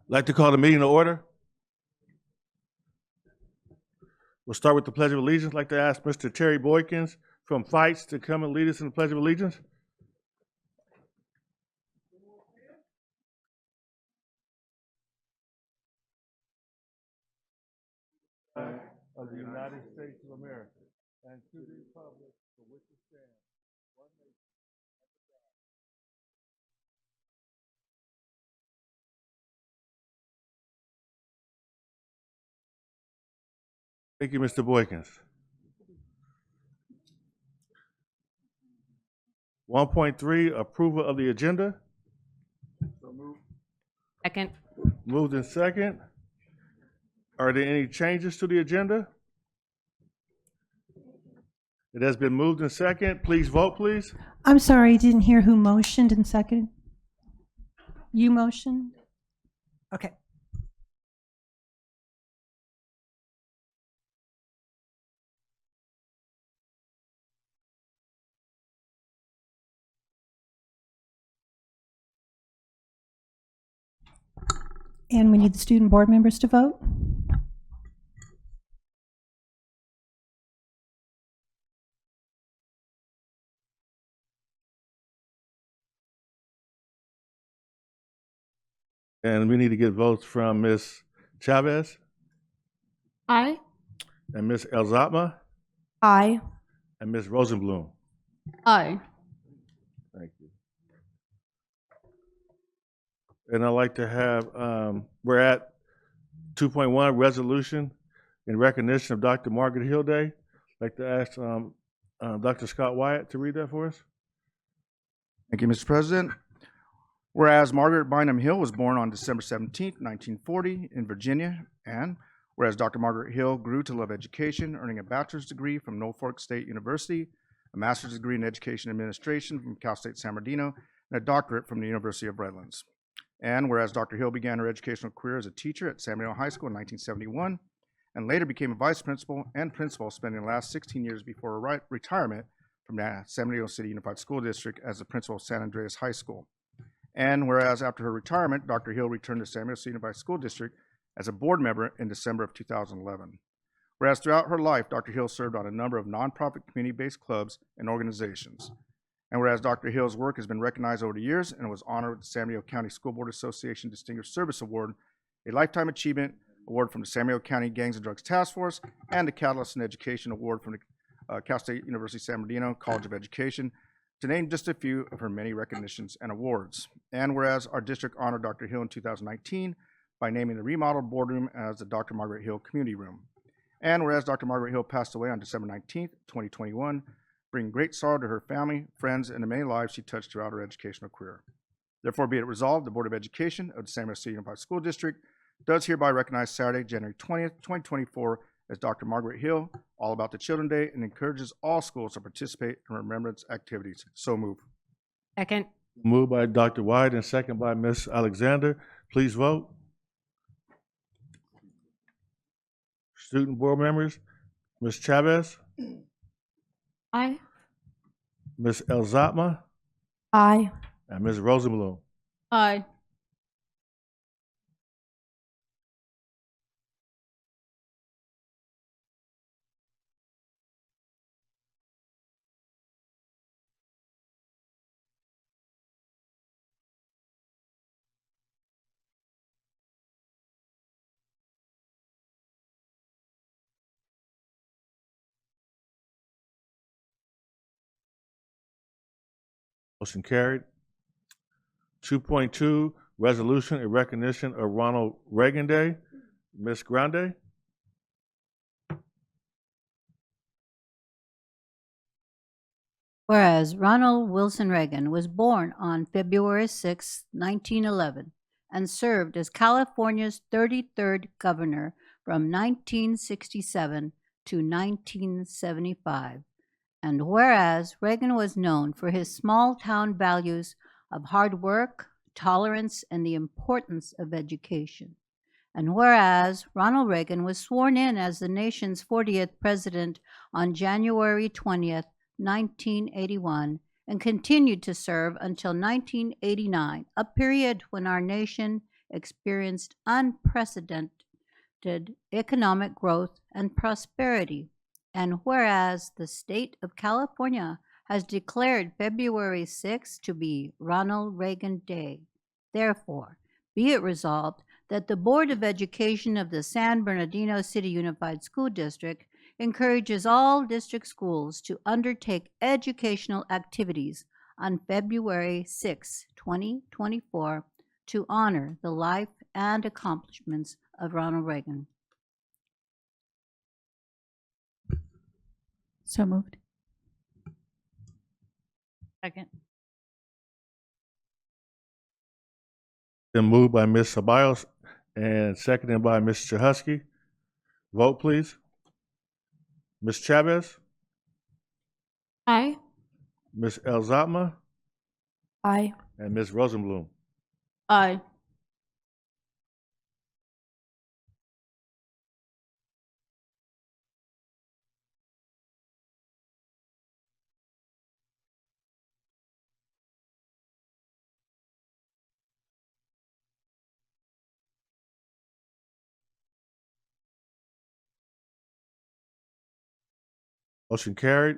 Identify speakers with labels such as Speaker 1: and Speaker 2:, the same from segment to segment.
Speaker 1: Like to call the meeting to order. We'll start with the Pledge of Allegiance. I'd like to ask Mr. Terry Boykins from Fights to come and lead us in the Pledge of Allegiance. Of the United States of America and to the republic for which it stands, one nation. Thank you, Mr. Boykins. 1.3, approval of the agenda. So moved.
Speaker 2: Second.
Speaker 1: Moved in second. Are there any changes to the agenda? It has been moved in second. Please vote, please.
Speaker 3: I'm sorry, I didn't hear who motioned and seconded. You motioned? Okay. And we need the student board members to vote.
Speaker 1: And we need to get votes from Ms. Chavez
Speaker 2: Aye.
Speaker 1: and Ms. Elzatma
Speaker 3: Aye.
Speaker 1: and Ms. Rosenblum.
Speaker 2: Aye.
Speaker 1: Thank you. And I'd like to have, we're at 2.1, resolution in recognition of Dr. Margaret Hill Day. I'd like to ask Dr. Scott Wyatt to read that for us.
Speaker 4: Thank you, Mr. President. Whereas Margaret Bynum Hill was born on December 17, 1940 in Virginia, and whereas Dr. Margaret Hill grew to love education, earning a bachelor's degree from Norfolk State University, a master's degree in education administration from Cal State San Bernardino, and a doctorate from the University of Redlands. And whereas Dr. Hill began her educational career as a teacher at San Bernardino High School in 1971, and later became a vice principal and principal, spending the last 16 years before her retirement from the San Bernardino City Unified School District as the principal of San Andreas High School. And whereas after her retirement, Dr. Hill returned to San Bernardino City Unified School District as a board member in December of 2011. Whereas throughout her life, Dr. Hill served on a number of nonprofit community-based clubs and organizations. And whereas Dr. Hill's work has been recognized over the years and was honored with the San Bernardino County School Board Association Distinguished Service Award, a Lifetime Achievement Award from the San Bernardino County Gangs and Drugs Task Force, and the Catalyst in Education Award from the Cal State University San Bernardino College of Education, to name just a few of her many recognitions and awards. And whereas our district honored Dr. Hill in 2019 by naming the remodeled boardroom as the Dr. Margaret Hill Community Room. And whereas Dr. Margaret Hill passed away on December 19th, 2021, bringing great sorrow to her family, friends, and the many lives she touched throughout her educational career. Therefore, be it resolved, the Board of Education of the San Bernardino City Unified School District does hereby recognize Saturday, January 20th, 2024, as Dr. Margaret Hill, All About the Children Day, and encourages all schools to participate in remembrance activities. So move.
Speaker 2: Second.
Speaker 1: Moved by Dr. Wyatt and second by Ms. Alexander. Please vote. Student board members, Ms. Chavez,
Speaker 2: Aye.
Speaker 1: Ms. Elzatma,
Speaker 3: Aye.
Speaker 1: and Ms. Rosenblum.
Speaker 2: Aye.
Speaker 1: Motion carried. 2.2, resolution in recognition of Ronald Reagan Day. Ms. Grande.
Speaker 5: Whereas Ronald Wilson Reagan was born on February 6, 1911, and served as California's 33rd governor from 1967 to 1975. And whereas Reagan was known for his small-town values of hard work, tolerance, and the importance of education. And whereas Ronald Reagan was sworn in as the nation's 40th president on January 20th, 1981, and continued to serve until 1989, a period when our nation experienced unprecedented economic growth and prosperity. And whereas the state of California has declared February 6 to be Ronald Reagan Day, therefore, be it resolved that the Board of Education of the San Bernardino City Unified School District encourages all district schools to undertake educational activities on February 6, 2024, to honor the life and accomplishments of Ronald Reagan.
Speaker 3: So moved.
Speaker 2: Second.
Speaker 1: Been moved by Ms. Ceballos and seconded by Ms. Chahusky. Vote, please. Ms. Chavez,
Speaker 2: Aye.
Speaker 1: Ms. Elzatma,
Speaker 3: Aye.
Speaker 1: and Ms. Rosenblum.
Speaker 2: Aye.
Speaker 1: Motion carried.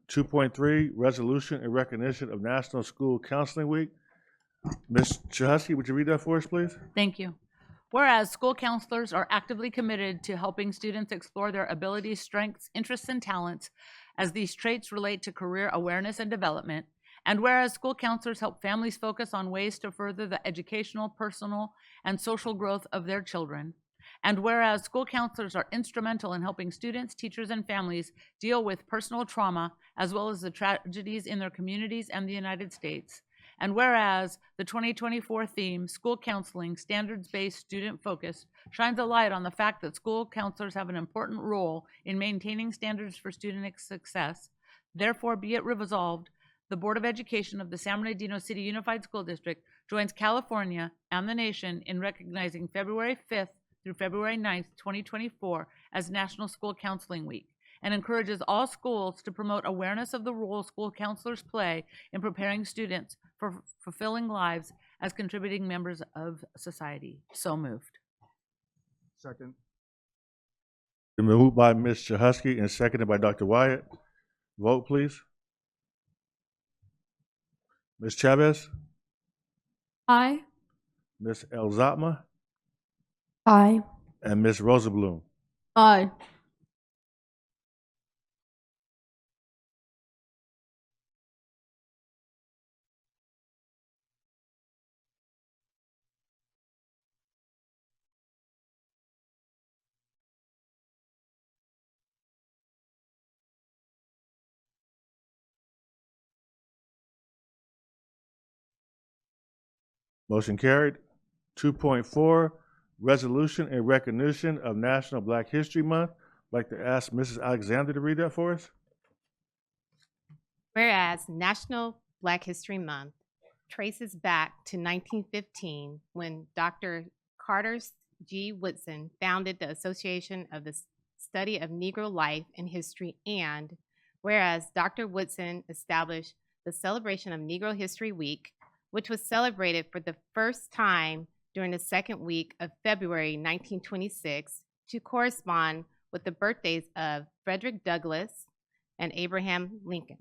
Speaker 1: 2.3, resolution in recognition of National School Counseling Week. Ms. Chahusky, would you read that for us, please?
Speaker 6: Thank you. Whereas school counselors are actively committed to helping students explore their abilities, strengths, interests, and talents as these traits relate to career awareness and development, and whereas school counselors help families focus on ways to further the educational, personal, and social growth of their children, and whereas school counselors are instrumental in helping students, teachers, and families deal with personal trauma as well as the tragedies in their communities and the United States, and whereas the 2024 theme, School Counseling, Standards-Based Student Focus, shines a light on the fact that school counselors have an important role in maintaining standards for student success, therefore be it resolved, the Board of Education of the San Bernardino City Unified School District joins California and the nation in recognizing February 5th through February 9th, 2024 as National School Counseling Week, and encourages all schools to promote awareness of the role school counselors play in preparing students for fulfilling lives as contributing members of society. So moved.
Speaker 4: Second.
Speaker 1: Been moved by Ms. Chahusky and seconded by Dr. Wyatt. Vote, please. Ms. Chavez,
Speaker 2: Aye.
Speaker 1: Ms. Elzatma,
Speaker 3: Aye.
Speaker 1: and Ms. Rosenblum.
Speaker 2: Aye.
Speaker 1: Motion carried. 2.4, resolution in recognition of National Black History Month. I'd like to ask Mrs. Alexander to read that for us.
Speaker 7: Whereas National Black History Month traces back to 1915 when Dr. Carter G. Woodson founded the Association of the Study of Negro Life and History, and whereas Dr. Woodson established the celebration of Negro History Week, which was celebrated for the first time during the second week of February 1926 to correspond with the birthdays of Frederick Douglass and Abraham Lincoln,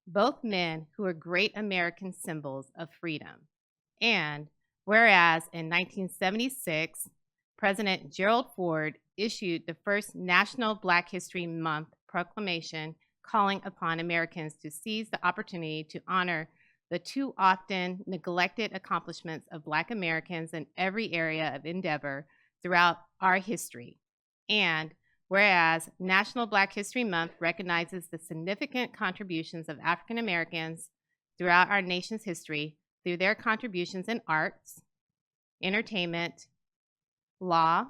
Speaker 7: both men who were great American symbols of freedom. And whereas in 1976, President Gerald Ford issued the first National Black History Month proclamation calling upon Americans to seize the opportunity to honor the too often neglected accomplishments of Black Americans in every area of endeavor throughout our history. And whereas National Black History Month recognizes the significant contributions of African Americans throughout our nation's history through their contributions in arts, entertainment, law,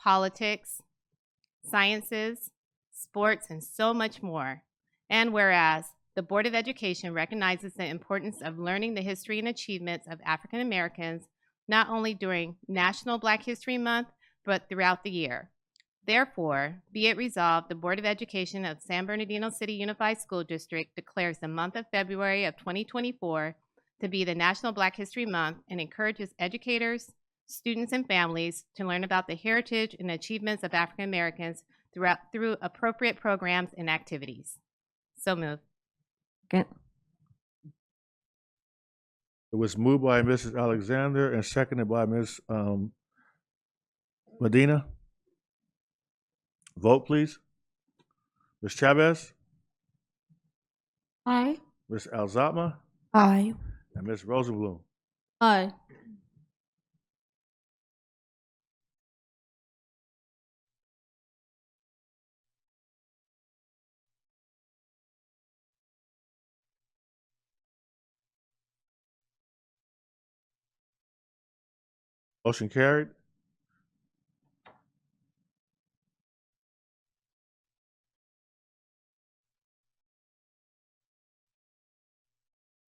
Speaker 7: politics, sciences, sports, and so much more. And whereas the Board of Education recognizes the importance of learning the history and achievements of African Americans, not only during National Black History Month, but throughout the year. Therefore, be it resolved, the Board of Education of San Bernardino City Unified School District declares the month of February of 2024 to be the National Black History Month and encourages educators, students, and families to learn about the heritage and achievements of African Americans through appropriate programs and activities. So moved.
Speaker 3: Second.
Speaker 1: It was moved by Mrs. Alexander and seconded by Ms. Medina. Vote, please. Ms. Chavez,
Speaker 2: Aye.
Speaker 1: Ms. Alzatma,
Speaker 2: Aye.
Speaker 1: and Ms. Rosenblum.
Speaker 2: Aye.
Speaker 1: Motion carried.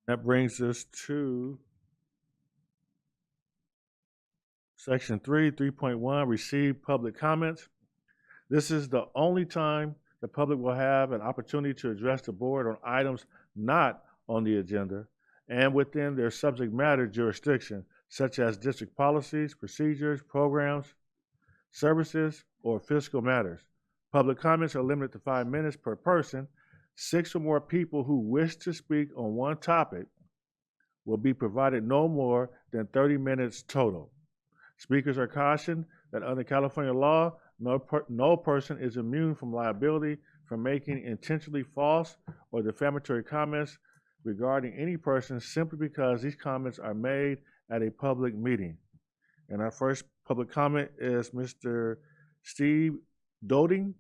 Speaker 1: That brings us to Section 3.1, receive public comments. This is the only time the public will have an opportunity to address the board on items not on the agenda and within their subject matter jurisdiction, such as district policies, procedures, programs, services, or fiscal matters. Public comments are limited to 5 minutes per person. 6 or more people who wish to speak on one topic will be provided no more than 30 minutes total. Speakers are cautioned that under California law, no person is immune from liability for making intentionally false or defamatory comments regarding any person simply because these comments are made at a public meeting. And our first public comment is Mr. Steve Dowding.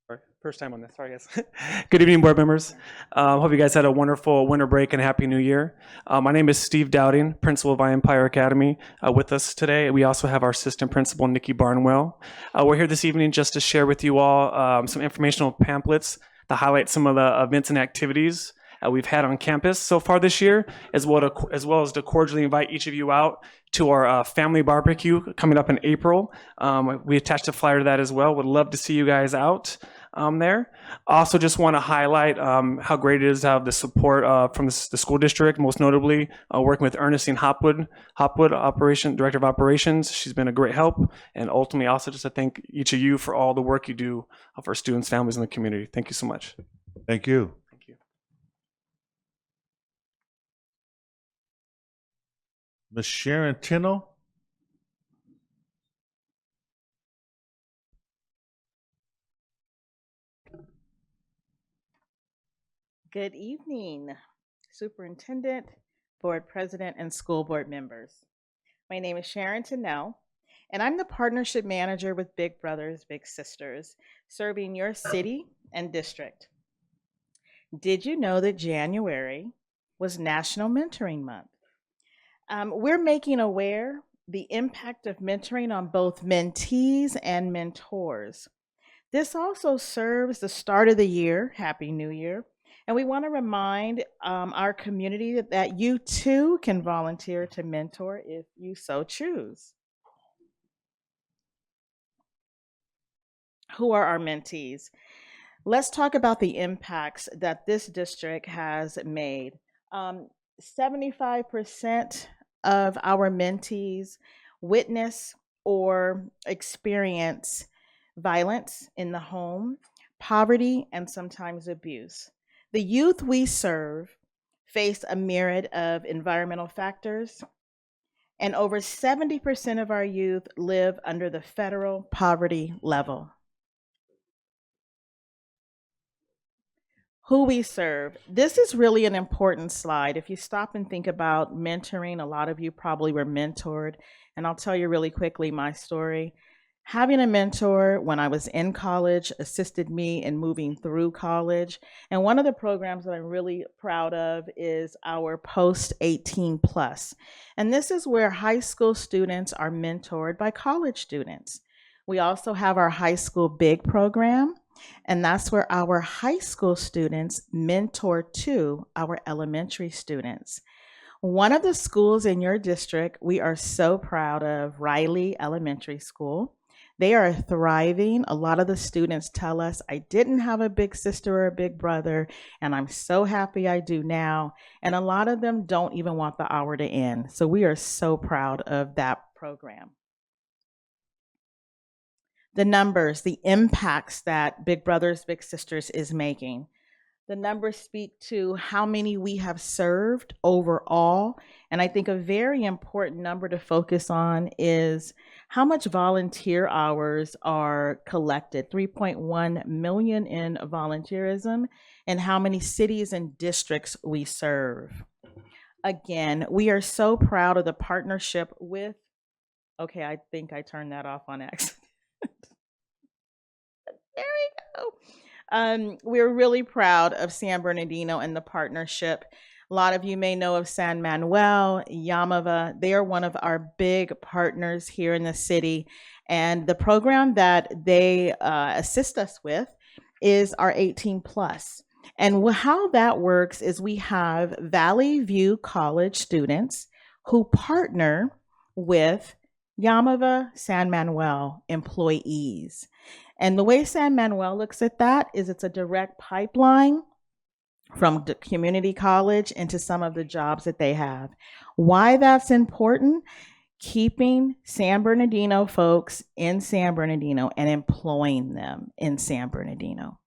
Speaker 8: Sorry, first time on this. Sorry, guys. Good evening, board members. Hope you guys had a wonderful winter break and happy new year. My name is Steve Dowding, principal of Empire Academy. With us today, we also have our assistant principal, Nikki Barnwell. We're here this evening just to share with you all some informational pamphlets to highlight some of the events and activities we've had on campus so far this year, as well as to cordially invite each of you out to our family barbecue coming up in April. We attached a flyer to that as well. Would love to see you guys out there. Also just want to highlight how great it is to have the support from the school district, most notably working with Ernestine Hopwood, Director of Operations. She's been a great help. And ultimately also just to thank each of you for all the work you do for students, families, and the community. Thank you so much.
Speaker 1: Thank you.
Speaker 8: Thank you.
Speaker 1: Ms. Sharon Tino.
Speaker 9: Good evening, Superintendent, Board President, and school board members. My name is Sharon Tennell, and I'm the Partnership Manager with Big Brothers Big Sisters, serving your city and district. Did you know that January was National Mentoring Month? We're making aware the impact of mentoring on both mentees and mentors. This also serves the start of the year, Happy New Year, and we want to remind our community that you too can volunteer to mentor if you so choose. Who are our mentees? Let's talk about the impacts that this district has made. 75% of our mentees witness or experience violence in the home, poverty, and sometimes abuse. The youth we serve face a myriad of environmental factors, and over 70% of our youth live under the federal poverty level. Who we serve. This is really an important slide. If you stop and think about mentoring, a lot of you probably were mentored, and I'll tell you really quickly my story. Having a mentor when I was in college assisted me in moving through college. And one of the programs that I'm really proud of is our Post 18 Plus. And this is where high school students are mentored by college students. We also have our High School Big program, And that's where our high school students mentor to our elementary students. One of the schools in your district, we are so proud of, Riley Elementary School. They are thriving. A lot of the students tell us, I didn't have a big sister or a big brother, and I'm so happy I do now. And a lot of them don't even want the hour to end. So we are so proud of that program. The numbers, the impacts that Big Brothers Big Sisters is making. The numbers speak to how many we have served overall. And I think a very important number to focus on is how much volunteer hours are collected, 3.1 million in volunteerism, and how many cities and districts we serve. Again, we are so proud of the partnership with, okay, I think I turned that off on accident. There we go. We're really proud of San Bernardino and the partnership. A lot of you may know of San Manuel, Yamava. They are one of our big partners here in the city. And the program that they assist us with is our 18 plus. And how that works is we have Valley View College students who partner with Yamava San Manuel employees. And the way San Manuel looks at that is it's a direct pipeline from the community college into some of the jobs that they have. Why that's important? Keeping San Bernardino folks in San Bernardino and employing them in San Bernardino.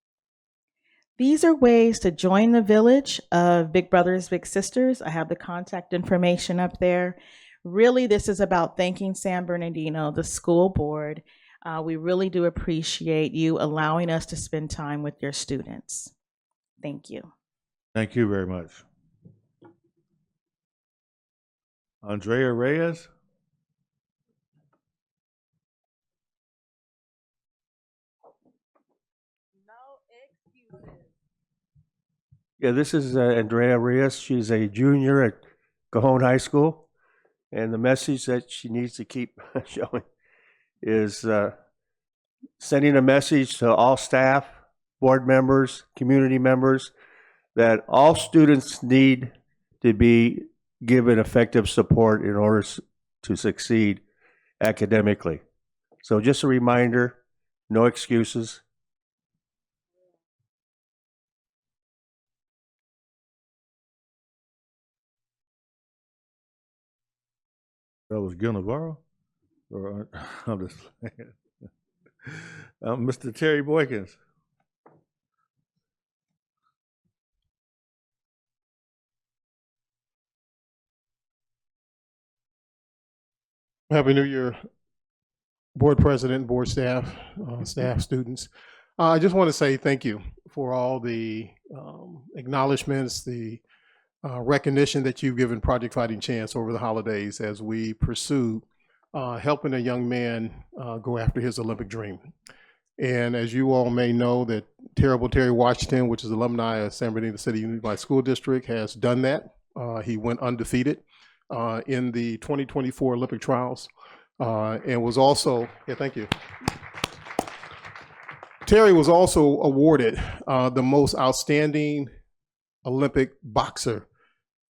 Speaker 9: These are ways to join the village of Big Brothers Big Sisters. I have the contact information up there. Really, this is about thanking San Bernardino, the school board. We really do appreciate you allowing us to spend time with your students. Thank you.
Speaker 1: Thank you very much. Andrea Reyes?
Speaker 10: Yeah, this is Andrea Reyes. She's a junior at Cajon High School. And the message that she needs to keep showing is sending a message to all staff, board members, community members, that all students need to be given effective support in order to succeed academically. So just a reminder, no excuses.
Speaker 1: That was Gil Navarro? Or I'm just Mr. Terry Boykins.
Speaker 11: Happy New Year, board president, board staff, staff, students. I just want to say thank you for all the acknowledgments, the recognition that you've given Project Fighting Chance over the holidays as we pursue helping a young man go after his Olympic dream. And as you all may know, that Terrible Terry Washington, which is alumni of San Bernardino City Unified School District, has done that. He went undefeated in the 2024 Olympic trials and was also, thank you. Terry was also awarded the most outstanding Olympic boxer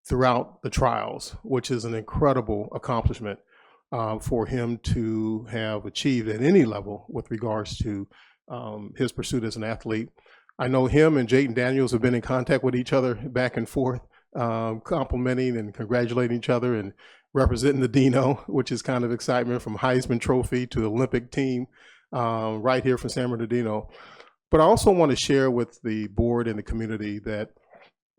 Speaker 11: throughout the trials, which is an incredible accomplishment for him to have achieved at any level with regards to his pursuit as an athlete. I know him and Jayden Daniels have been in contact with each other back and forth, complimenting and congratulating each other and representing the Dino, which is kind of excitement from Heisman Trophy to Olympic team right here from San Bernardino. But I also want to share with the board and the community that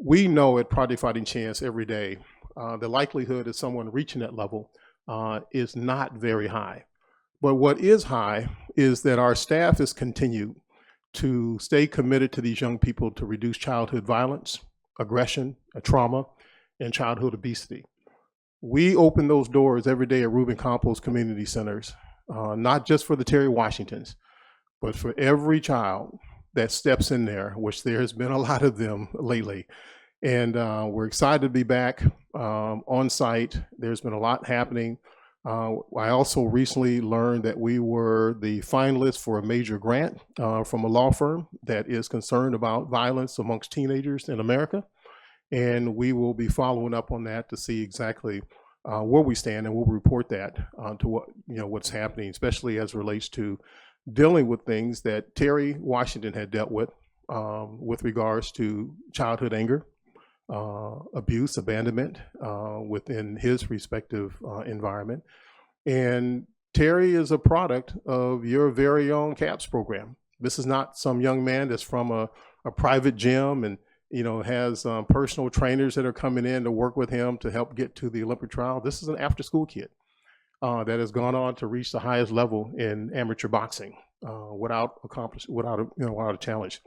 Speaker 11: we know at Project Fighting Chance every day, the likelihood of someone reaching that level is not very high. But what is high is that our staff has continued to stay committed to these young people to reduce childhood violence, aggression, trauma, and childhood obesity. We open those doors every day at Reuben Compost Community Centers, not just for the Terry Washingtons, but for every child that steps in there, which there has been a lot of them lately. And we're excited to be back on site. There's been a lot happening. I also recently learned that we were the finalists for a major grant from a law firm that is concerned about violence amongst teenagers in America. And we will be following up on that to see exactly where we stand, and we'll report that to what's happening, especially as it relates to dealing with things that Terry Washington had dealt with regards to childhood anger, abuse, abandonment within his respective environment. And Terry is a product of your very own CAPS program. This is not some young man that's from a private gym and has personal trainers that are coming in to work with him to help get to the Olympic trial. This is an after-school kid that has gone on to reach the highest level in amateur boxing without a challenge.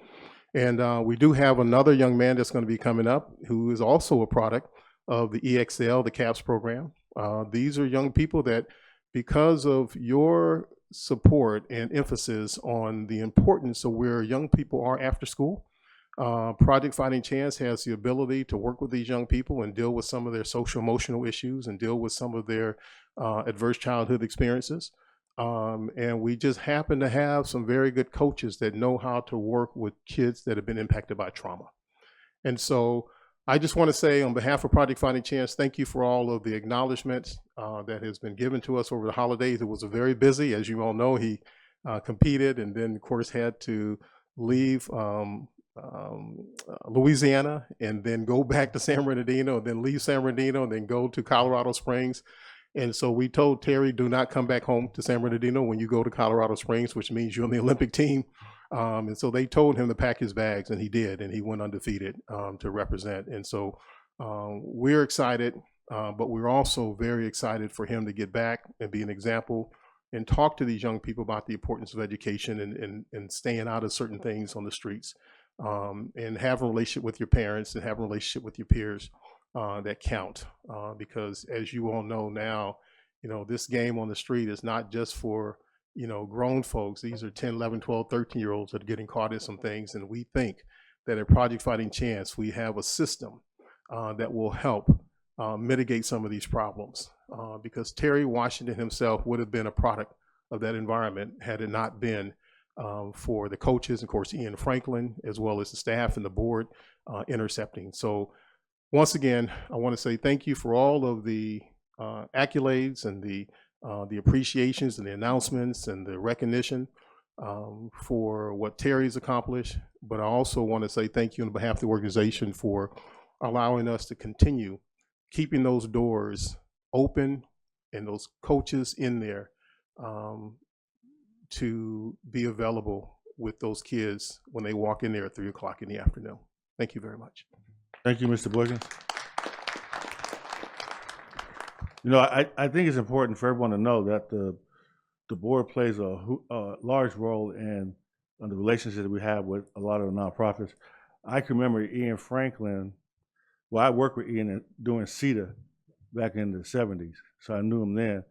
Speaker 11: And we do have another young man that's going to be coming up who is also a product of the EXL, the CAPS program. These are young people that, because of your support and emphasis on the importance of where young people are after school, Project Fighting Chance has the ability to work with these young people and deal with some of their social emotional issues and deal with some of their adverse childhood experiences. And we just happen to have some very good coaches that know how to work with kids that have been impacted by trauma. And so I just want to say, on behalf of Project Fighting Chance, thank you for all of the acknowledgments that has been given to us over the holidays. It was very busy. As you all know, he competed and then, of course, had to leave Louisiana and then go back to San Bernardino, and then leave San Bernardino and then go to Colorado Springs. And so we told Terry, do not come back home to San Bernardino when you go to Colorado Springs, which means you're on the Olympic team. And so they told him to pack his bags, and he did, and he went undefeated to represent. And so we're excited, but we're also very excited for him to get back and be an example and talk to these young people about the importance of education and staying out of certain things on the streets, and have a relationship with your parents and have a relationship with your peers that count. Because as you all know now, this game on the street is not just for grown folks. These are 10, 11, 12, 13-year-olds that are getting caught in some things. And we think that at Project Fighting Chance, we have a system that will help mitigate some of these problems. Because Terry Washington himself would have been a product of that environment had it not been for the coaches, of course, Ian Franklin, as well as the staff and the board intercepting. So once again, I want to say thank you for all of the accolades and the appreciations and the announcements and the recognition for what Terry's accomplished. But I also want to say thank you on behalf of the organization for allowing us to continue keeping those doors open and those coaches in there to be available with those kids when they walk in there at 3 o'clock in the afternoon. Thank you very much.
Speaker 1: Thank you, Mr. Boykins. I think it's important for everyone to know that the board plays a large role in the relationship that we have with a lot of the nonprofits. I can remember Ian Franklin. Well, I worked with Ian doing CETA back in the 70s, so I knew him then.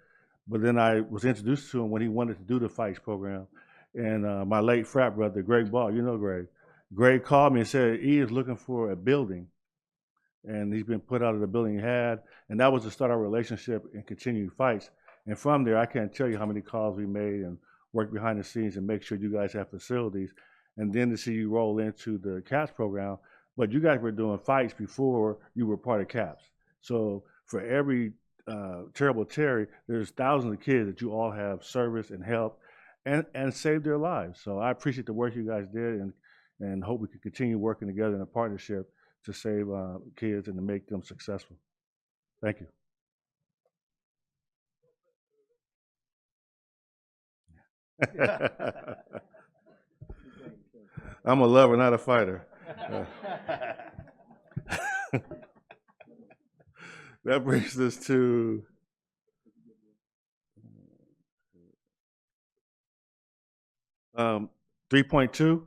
Speaker 1: But then I was introduced to him when he wanted to do the Fights program. And my late frat brother, Greg Ball, Greg. Greg called me and said, he is looking for a building. And he's been put out of the building he had. And that was to start our relationship and continue Fights. And from there, I can't tell you how many calls we made and worked behind the scenes and make sure you guys have facilities. And then to see you roll into the CAPS program. But you guys were doing Fights before you were part of CAPS. So for every Terrible Terry, there's thousands of kids that you all have serviced and helped and saved their lives. So I appreciate the work you guys did and hope we can continue working together in a partnership to save kids and to make them successful. Thank you. I'm a lover, not a fighter. That brings us to um, 3.2,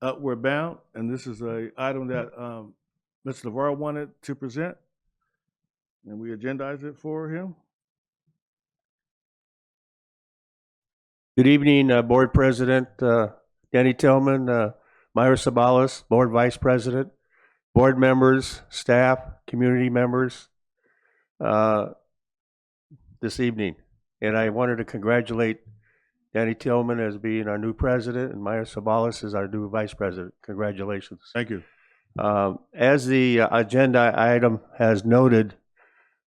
Speaker 1: Upward Bound, and this is an item that Mr. LeVar wanted to present, and we agendized it for him.
Speaker 10: Good evening, Board President Danny Tillman, Myra Sabalas, Board Vice President, board members, staff, community members. this evening. And I wanted to congratulate Danny Tillman as being our new president and Maya Sabalas as our new vice president. Congratulations.
Speaker 1: Thank you.
Speaker 10: As the agenda item has noted,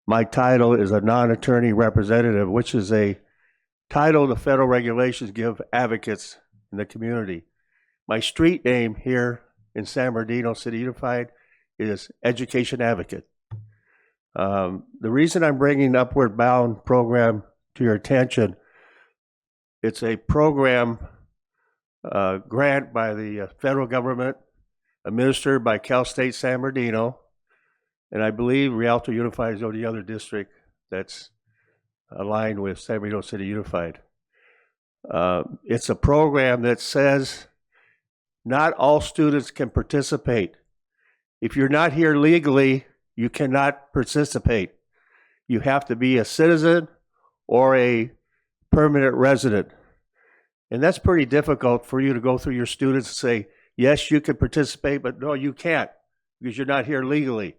Speaker 10: my title is a non-attorney representative, which is a title the federal regulations give advocates in the community. My street name here in San Bernardino City Unified is Education Advocate. The reason I'm bringing Upward Bound program to your attention, it's a program grant by the federal government, administered by Cal State San Bernardino, and I believe Rialto Unified is the only other district that's aligned with San Bernardino City Unified. It's a program that says not all students can participate. If you're not here legally, you cannot participate. You have to be a citizen or a permanent resident. And that's pretty difficult for you to go through your students and say, yes, you can participate, but no, you can't because you're not here legally.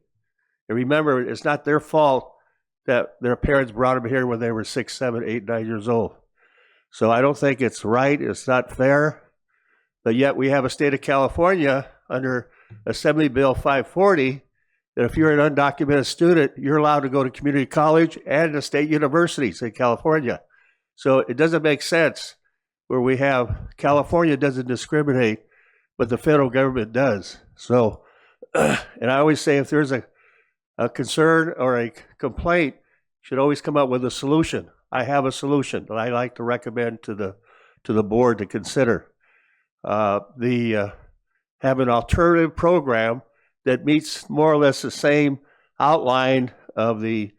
Speaker 10: And remember, it's not their fault that their parents brought them here when they were 6, 7, 8, 9 years old. So I don't think it's right. It's not fair. But yet we have a state of California under Assembly Bill 540 that if you're an undocumented student, you're allowed to go to community college and to state universities in California. So it doesn't make sense where we have California doesn't discriminate, but the federal government does. So, and I always say if there's a concern or a complaint, you should always come up with a solution. I have a solution that I like to recommend to the board to consider. Have an alternative program that meets more or less the same outline of the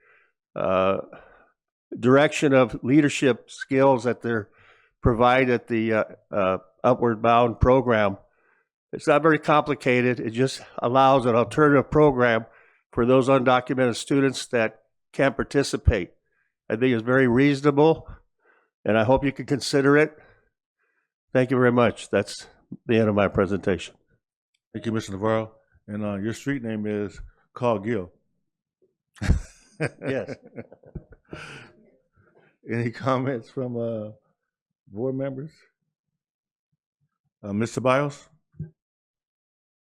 Speaker 10: direction of leadership skills that they're provide at the Upward Bound program. It's not very complicated. It just allows an alternative program for those undocumented students that can't participate. I think it's very reasonable, and I hope you can consider it. Thank you very much. That's the end of my presentation.
Speaker 1: Thank you, Mr. Navarro. And your street name is Carl Gill.
Speaker 10: Yes.
Speaker 1: Any comments from board members? Mr. Biles?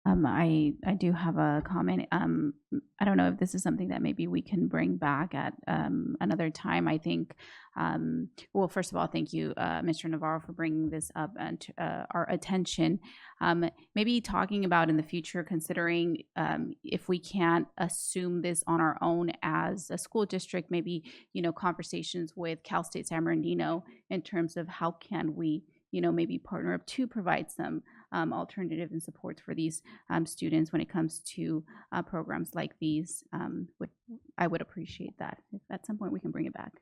Speaker 2: I do have a comment. I don't know if this is something that maybe we can bring back at another time. I think, well, first of all, thank you, Mr. Navarro, for bringing this up and to our attention. Maybe talking about in the future, considering if we can't assume this on our own as a school district, maybe, conversations with Cal State San Bernardino in terms of how can we, maybe partner up to provide some alternative and supports for these students when it comes to programs like these. I would appreciate that. If at some point we can bring it back.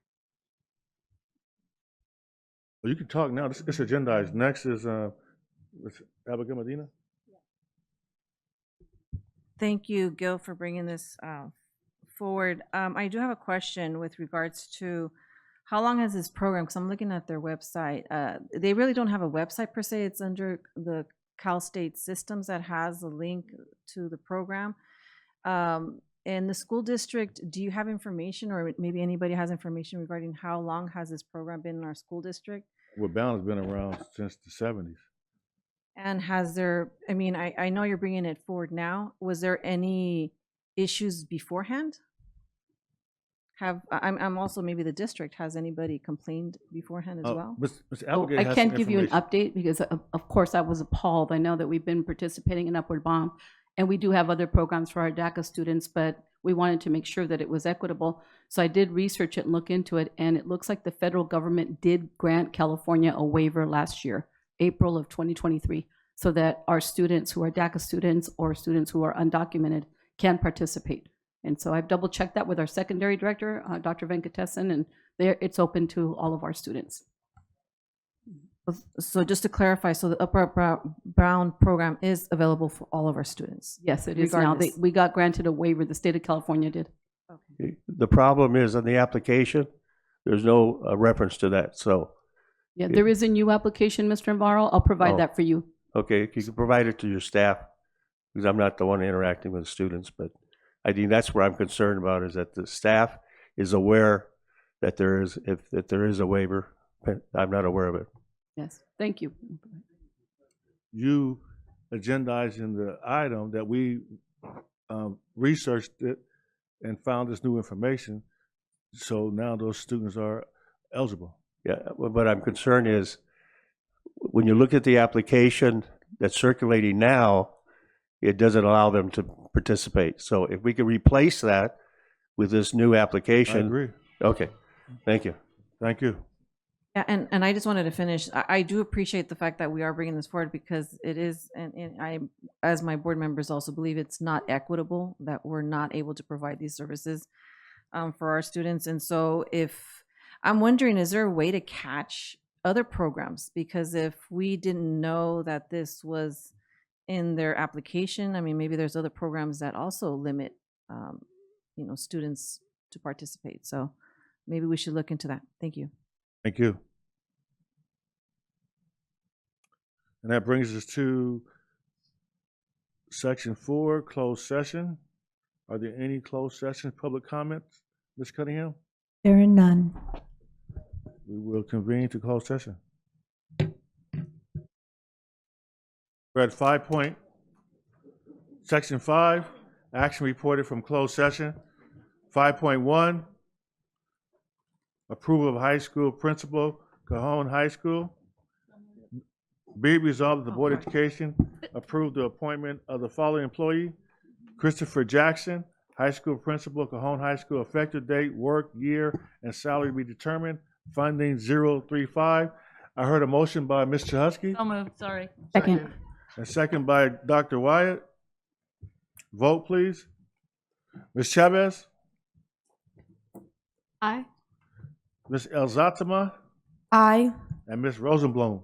Speaker 1: Well, you can talk now. This agendized. Next is Abigail Medina.
Speaker 12: Thank you, Gil, for bringing this forward. I do have a question with regards to how long has this program, because I'm looking at their website. They really don't have a website per se. It's under the Cal State Systems that has a link to the program. In the school district, do you have information, or maybe anybody has information regarding how long has this program been in our school district?
Speaker 1: Well, Bound has been around since the 70s.
Speaker 12: And has there, I know you're bringing it forward now. Was there any issues beforehand? I'm also, maybe the district, has anybody complained beforehand as well?
Speaker 1: Ms. Abigail
Speaker 2: I
Speaker 1: has
Speaker 2: can't
Speaker 1: some
Speaker 2: give you an
Speaker 1: information.
Speaker 2: update because, of course, I was appalled. I know that we've been participating in Upward Bound, and we do have other programs for our DACA students, but we wanted to make sure that it was equitable. So I did research it and look into it, and it looks like the federal government did grant California a waiver last year, April of 2023, so that our students who are DACA students or students who are undocumented can participate. And so I've double checked that with our secondary director, Dr. Venkatesan, and it's open to all of our students.
Speaker 12: So just to clarify, so the Upward Bound program is available for all of our students?
Speaker 2: Yes, it is now.
Speaker 12: Regardless.
Speaker 2: We got granted a waiver. The state of California did.
Speaker 12: Okay.
Speaker 10: The problem is on the application, there's no reference to that. So,
Speaker 2: Yeah, there is a new application, Mr. Navarro. I'll provide
Speaker 10: Oh.
Speaker 2: that for you.
Speaker 10: okay, you can provide it to your staff because I'm not the one interacting with the students, but I think that's where I'm concerned about is that the staff is aware that there is, if there is a waiver. I'm not aware of it.
Speaker 13: Yes, thank you.
Speaker 1: You agendizing the item that we researched it and found this new information, so now those students are eligible.
Speaker 10: Yeah, what I'm concerned is, when you look at the application that's circulating now, it doesn't allow them to participate. So if we could replace that with this new
Speaker 1: I
Speaker 10: application.
Speaker 1: agree.
Speaker 10: Okay, thank you.
Speaker 1: Thank you.
Speaker 12: Yeah, and I just wanted to finish. I do appreciate the fact that we are bringing this forward because it is, and I, as my board members also believe it's not equitable that we're not able to provide these services for our students. And so if, I'm wondering, is there a way to catch other programs? Because if we didn't know that this was in their application, I mean, maybe there's other programs that also limit, students to participate. So maybe we should look into that. Thank you.
Speaker 1: Thank you. And that brings us to section 4, closed session. Are there any closed session public comments, Ms. Cunningham?
Speaker 3: There are none.
Speaker 1: We will convene to closed session. We're at section 5, action reported from closed session. 5.1, approval of high school principal, Cajon High School. Be it resolved that the Board of Education approve the appointment of the following employee: Christopher Jackson, high school principal, Cajon High School, effective date, work, year, and salary to be determined, funding 035. I heard a motion by Ms. Chahusky.
Speaker 6: So moved, sorry.
Speaker 2: Second.
Speaker 1: And second by Dr. Wyatt. Vote, please. Ms. Chavez?
Speaker 13: Aye.
Speaker 1: Ms. Elzatama?
Speaker 3: Aye.
Speaker 1: And Ms. Rosenblum?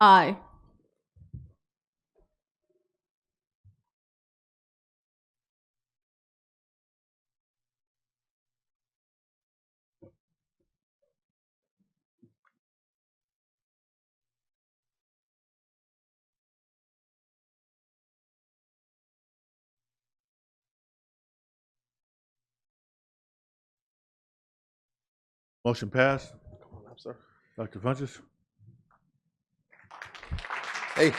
Speaker 13: Aye.
Speaker 1: Motion passed.
Speaker 11: Come on up, sir.
Speaker 1: Dr. Funches?
Speaker 11: Hey.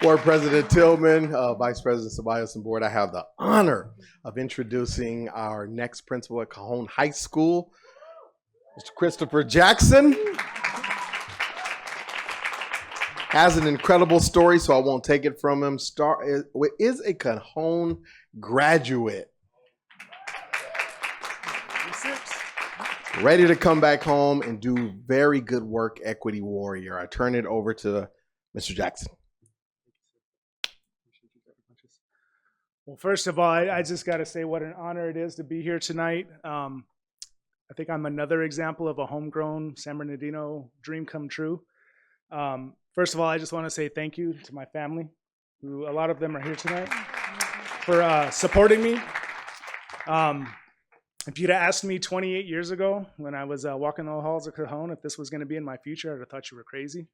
Speaker 11: Board President Tillman, Vice President Ceballos, and Board, I have the honor of introducing our next principal at Cajon High School, Mr. Christopher Jackson. Has an incredible story, so I won't take it from him. Is a Cajon graduate. Ready to come back home and do very good work, equity warrior. I turn it over to Mr. Jackson.
Speaker 14: Well, first of all, I just got to say what an honor it is to be here tonight. I think I'm another example of a homegrown San Bernardino dream come true. First of all, I just want to say thank you to my family, who a lot of them are here tonight, for supporting me. If you'd have asked me 28 years ago when I was walking the halls of Cajon if this was going to be in my future, I'd have thought you were crazy.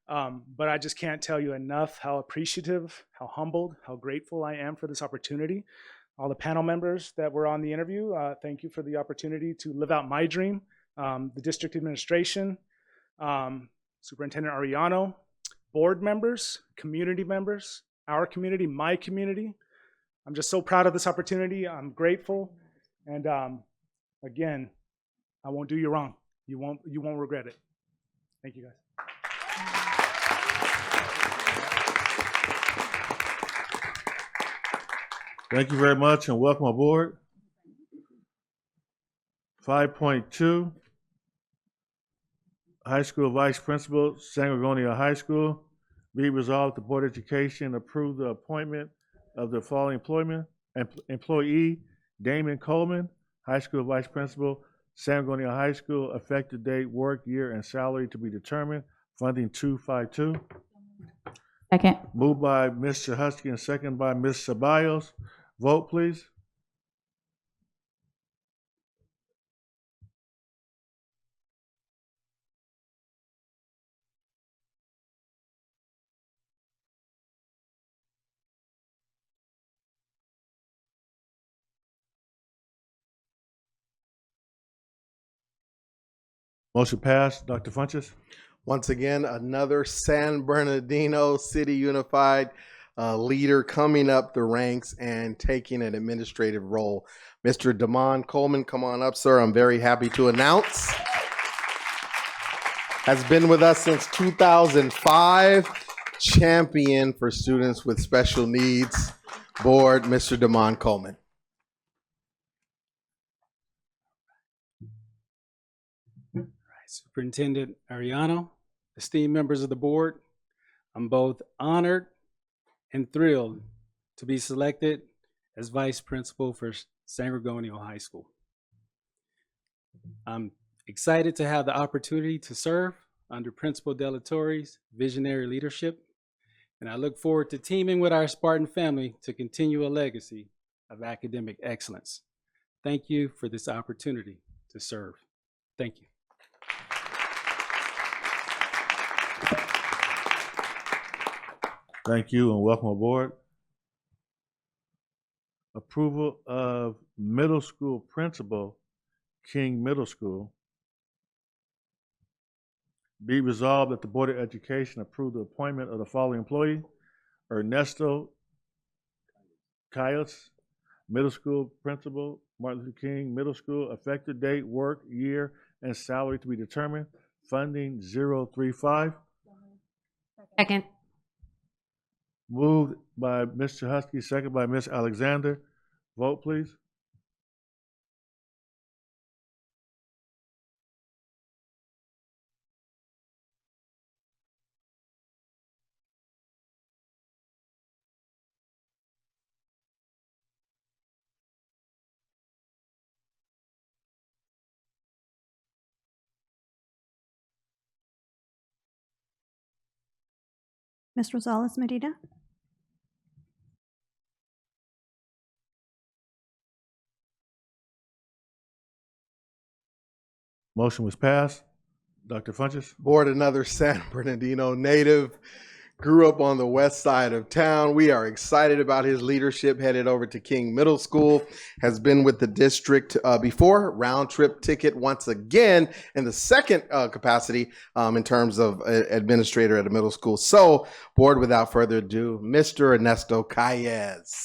Speaker 14: But I just can't tell you enough how appreciative, how humbled, how grateful I am for this opportunity. All the panel members that were on the interview, thank you for the opportunity to live out my dream. The district administration, Superintendent Arellano, board members, community members, our community, my community. I'm just so proud of this opportunity. I'm grateful. And again, I won't do you wrong. You won't regret it. Thank you, guys.
Speaker 1: Thank you very much and welcome aboard. 5.2, high school vice principal, San Gorgonio High School. Be resolved, the Board of Education approve the appointment of the following employee, Damon Coleman, high school vice principal, San Gorgonio High School, effective date, work, year, and salary to be determined, funding 252.
Speaker 2: Second.
Speaker 1: Moved by Ms. Chahusky and second by Ms. Ceballos. Vote, please. Motion passed. Dr. Funches?
Speaker 15: Once again, another San Bernardino City Unified leader coming up the ranks and taking an administrative role. Mr. Damon Coleman, come on up, sir. I'm very happy to announce. Has been with us since 2005. Champion for students with special needs. Board, Mr. Damon Coleman.
Speaker 16: Superintendent Ariano, esteemed members of the board, I'm both honored and thrilled to be selected as vice principal for San Gorgonio High School. I'm excited to have the opportunity to serve under Principal Delatorre's visionary leadership, and I look forward to teaming with our Spartan family to continue a legacy of academic excellence. Thank you for this opportunity to serve. Thank you.
Speaker 1: Thank you and welcome aboard. Approval of middle school principal, King Middle School. Be resolved that the Board of Education approve the appointment of the following employee: Ernesto Cayos, middle school principal, Martin Luther King Middle School, effective date, work, year, and salary to be determined, funding 035.
Speaker 7: Second.
Speaker 1: Moved by Mr. Husky, second by Ms. Alexander. Vote, please.
Speaker 17: Ms. Rosales Medina?
Speaker 1: Motion was passed. Dr. Funches?
Speaker 15: Board, another San Bernardino native. Grew up on the west side of town. We are excited about his leadership. Headed over to King Middle School. Has been with the district before. Round trip ticket once again in the second capacity in terms of administrator at a middle school. So, board, without further ado, Mr. Ernesto Cayes.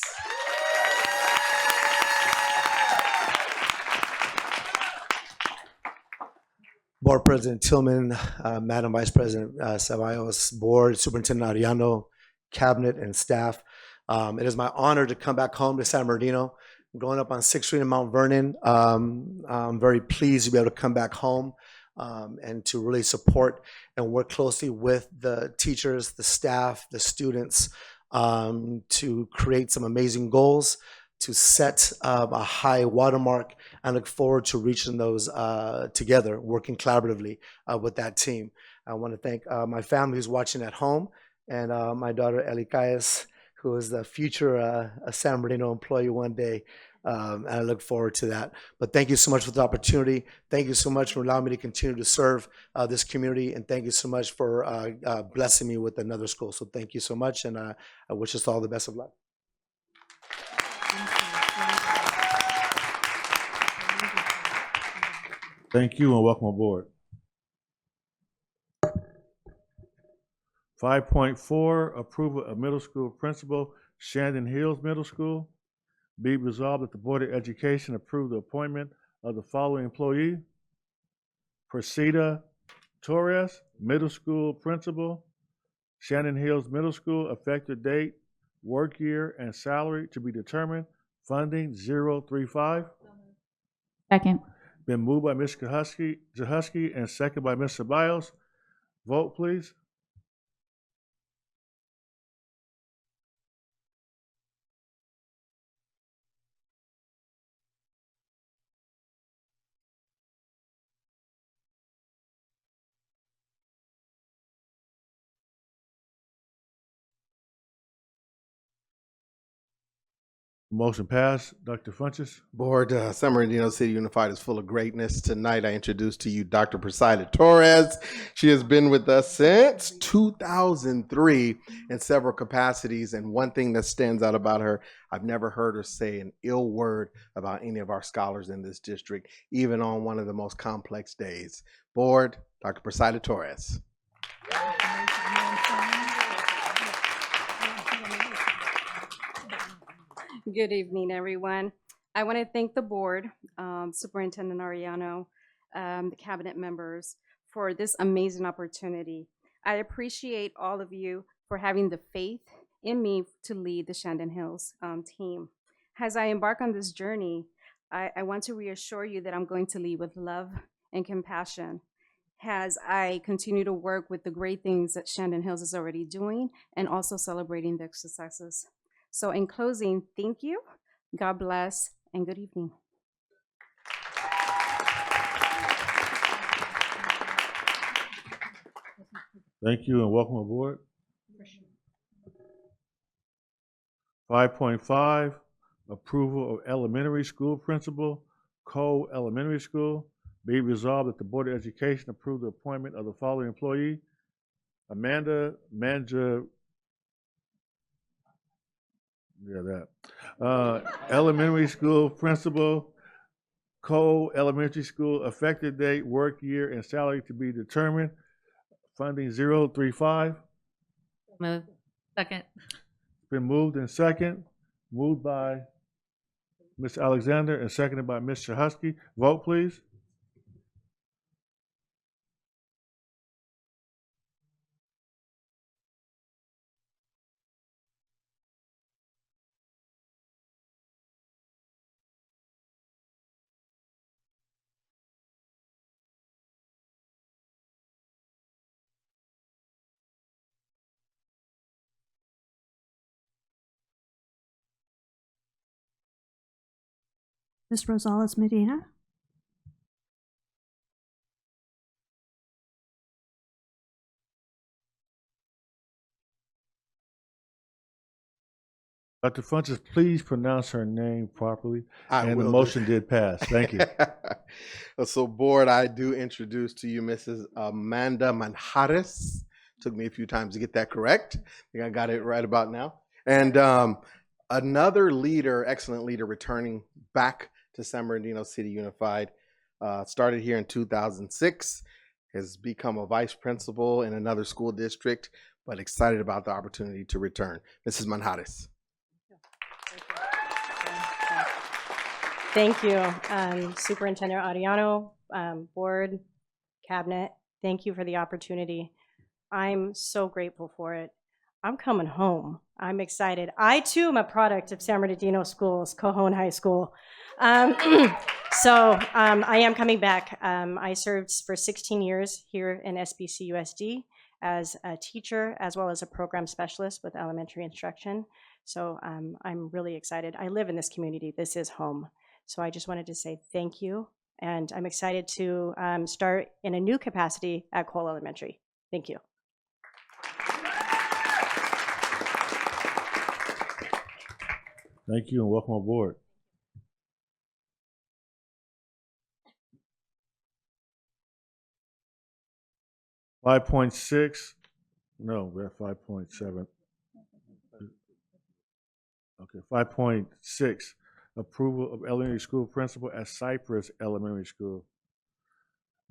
Speaker 18: Board President Tillman, Madam Vice President Ceballos, Board Superintendent Ariano, Cabinet, and staff. It is my honor to come back home to San Bernardino. Growing up on 6th Street in Mount Vernon, I'm very pleased to be able to come back home and to really support and work closely with the teachers, the staff, the students to create some amazing goals, to set a high watermark. I look forward to reaching those together, working collaboratively with that team. I want to thank my family who's watching at home, and my daughter Eli Cayes, who is the future San Bernardino employee one day. And I look forward to that. But thank you so much for the opportunity. Thank you so much for allowing me to continue to serve this community, and thank you so much for blessing me with another school. So thank you so much, and I wish us all the best of luck.
Speaker 1: Thank you and welcome aboard. 5.4, approval of middle school principal, Shandon Hills Middle School. Be resolved that the Board of Education approve the appointment of the following employee: Persida Torres, middle school principal, Shannon Hills Middle School, effective date, work year, and salary to be determined, funding 035.
Speaker 2: Second.
Speaker 1: Been moved by Ms. Zahusky and second by Ms. Ceballos. Vote, please. Motion passed. Dr. Funches?
Speaker 15: Board, San Bernardino City Unified is full of greatness. Tonight, I introduce to you Dr. Presida Torres. She has been with us since 2003 in several capacities. And one thing that stands out about her, I've never heard her say an ill word about any of our scholars in this district, even on one of the most complex days. Board, Dr. Presida Torres.
Speaker 17: Good evening, everyone. I want to thank the board, Superintendent Ariano, the cabinet members for this amazing opportunity. I appreciate all of you for having the faith in me to lead the Shandon Hills team. As I embark on this journey, I want to reassure you that I'm going to lead with love and compassion as I continue to work with the great things that Shandon Hills is already doing and also celebrating their successes. So in closing, thank you, God bless, and good evening.
Speaker 1: Thank you and welcome aboard. 5.5, approval of elementary school principal, Cole Elementary School. Be resolved that the Board of Education approve the appointment of the following employee: Amanda Manja, elementary school principal, Cole Elementary School, effective date, work year, and salary to be determined. Funding 035.
Speaker 6: Move. Second.
Speaker 1: Been moved and second. Moved by Ms. Alexander and seconded by Ms. Shahusky. Vote, please.
Speaker 19: Ms. Rosales Medina?
Speaker 1: Dr. Funches, please pronounce her name properly. And the
Speaker 15: will
Speaker 1: motion
Speaker 15: do.
Speaker 1: did pass. Thank you.
Speaker 15: So, board, I do introduce to you Mrs. Amanda Manjares. Took me a few times to get that correct. I think I got it right about now. And another leader, excellent leader, returning back to San Bernardino City Unified. Started here in 2006, has become a vice principal in another school district, but excited about the opportunity to return. Mrs. Manjares.
Speaker 20: Thank you, Superintendent Ariano, board, cabinet. Thank you for the opportunity. I'm so grateful for it. I'm coming home. I'm excited. I too am a product of San Bernardino Schools, Cajon High School. I am coming back. I served for 16 years here in SBCUSD as a teacher as well as a program specialist with elementary instruction. So I'm really excited. I live in this community. This is home. So I just wanted to say thank you. And I'm excited to start in a new capacity at Cole Elementary. Thank you.
Speaker 1: Thank you and welcome aboard. Five 5.6, no, we're at 5.7. Okay, 5.6, approval of elementary school principal at Cypress Elementary School.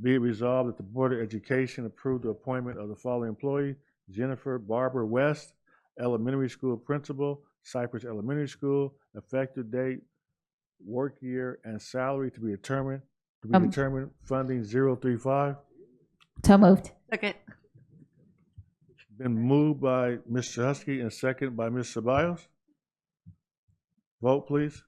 Speaker 1: Be it resolved that the Board of Education approve the appointment of the following employee: Jennifer Barber West, elementary school principal, Cypress Elementary School, effective date, work year, and salary to be determined. Funding 035.
Speaker 2: So moved.
Speaker 6: Second.
Speaker 1: Been moved by Ms. Shahusky and second by Ms. Ceballos. Vote, please.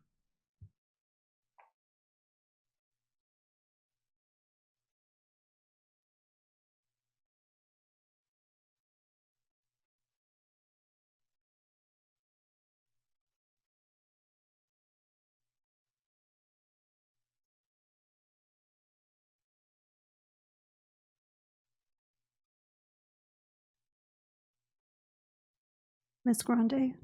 Speaker 19: Ms. Grande?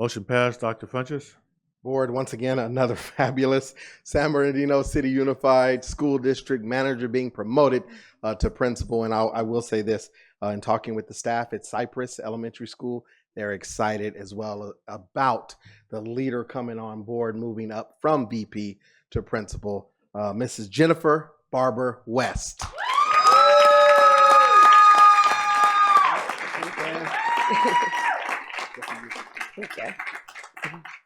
Speaker 1: Motion passed. Dr. Funches.
Speaker 15: Board, once again, another fabulous San Bernardino City Unified School District manager being promoted to principal. And I will say this, in talking with the staff at Cypress Elementary School, they're excited as well about the leader coming on board, moving up from VP to principal, Mrs. Jennifer Barber West.
Speaker 21: Thank you.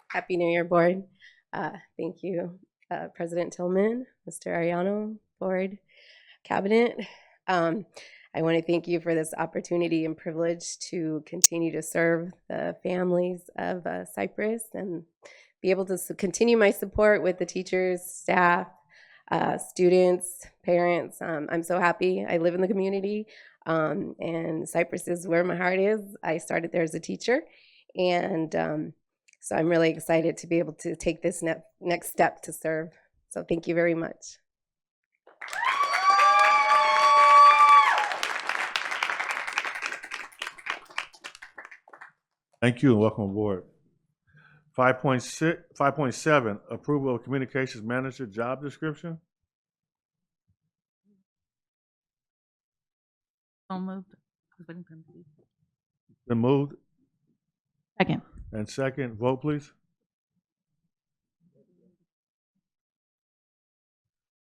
Speaker 21: Happy New Year, Board. Thank you, President Tillman, Mr. Ariano, Board, Cabinet. I want to thank you for this opportunity and privilege to continue to serve the families of Cypress and be able to continue my support with the teachers, staff, students, parents. I'm so happy. I live in the community, and Cypress is where my heart is. I started there as a teacher, and so I'm really excited to be able to take this next step to serve. So thank you very much.
Speaker 1: Thank you and welcome aboard. 5.7, approval of communications manager job description.
Speaker 6: So moved. I was waiting for him to leave.
Speaker 1: Been moved
Speaker 2: Second.
Speaker 1: and second. Vote, please.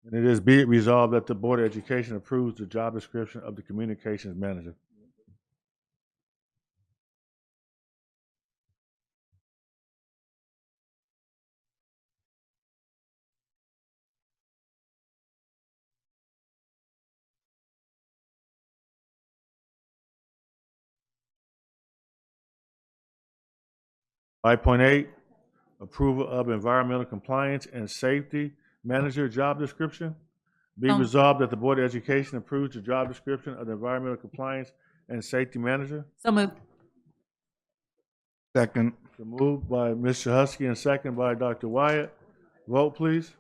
Speaker 1: And it is be it resolved that the Board of Education approves the job description of the communications manager. Five point eight, approval of environmental compliance and safety manager job description. Be resolved that the Board of Education approves the job description of the environmental compliance and safety manager.
Speaker 6: So moved.
Speaker 4: Second.
Speaker 1: So moved by Mr. Husky and second by Dr. Wyatt. Vote, please.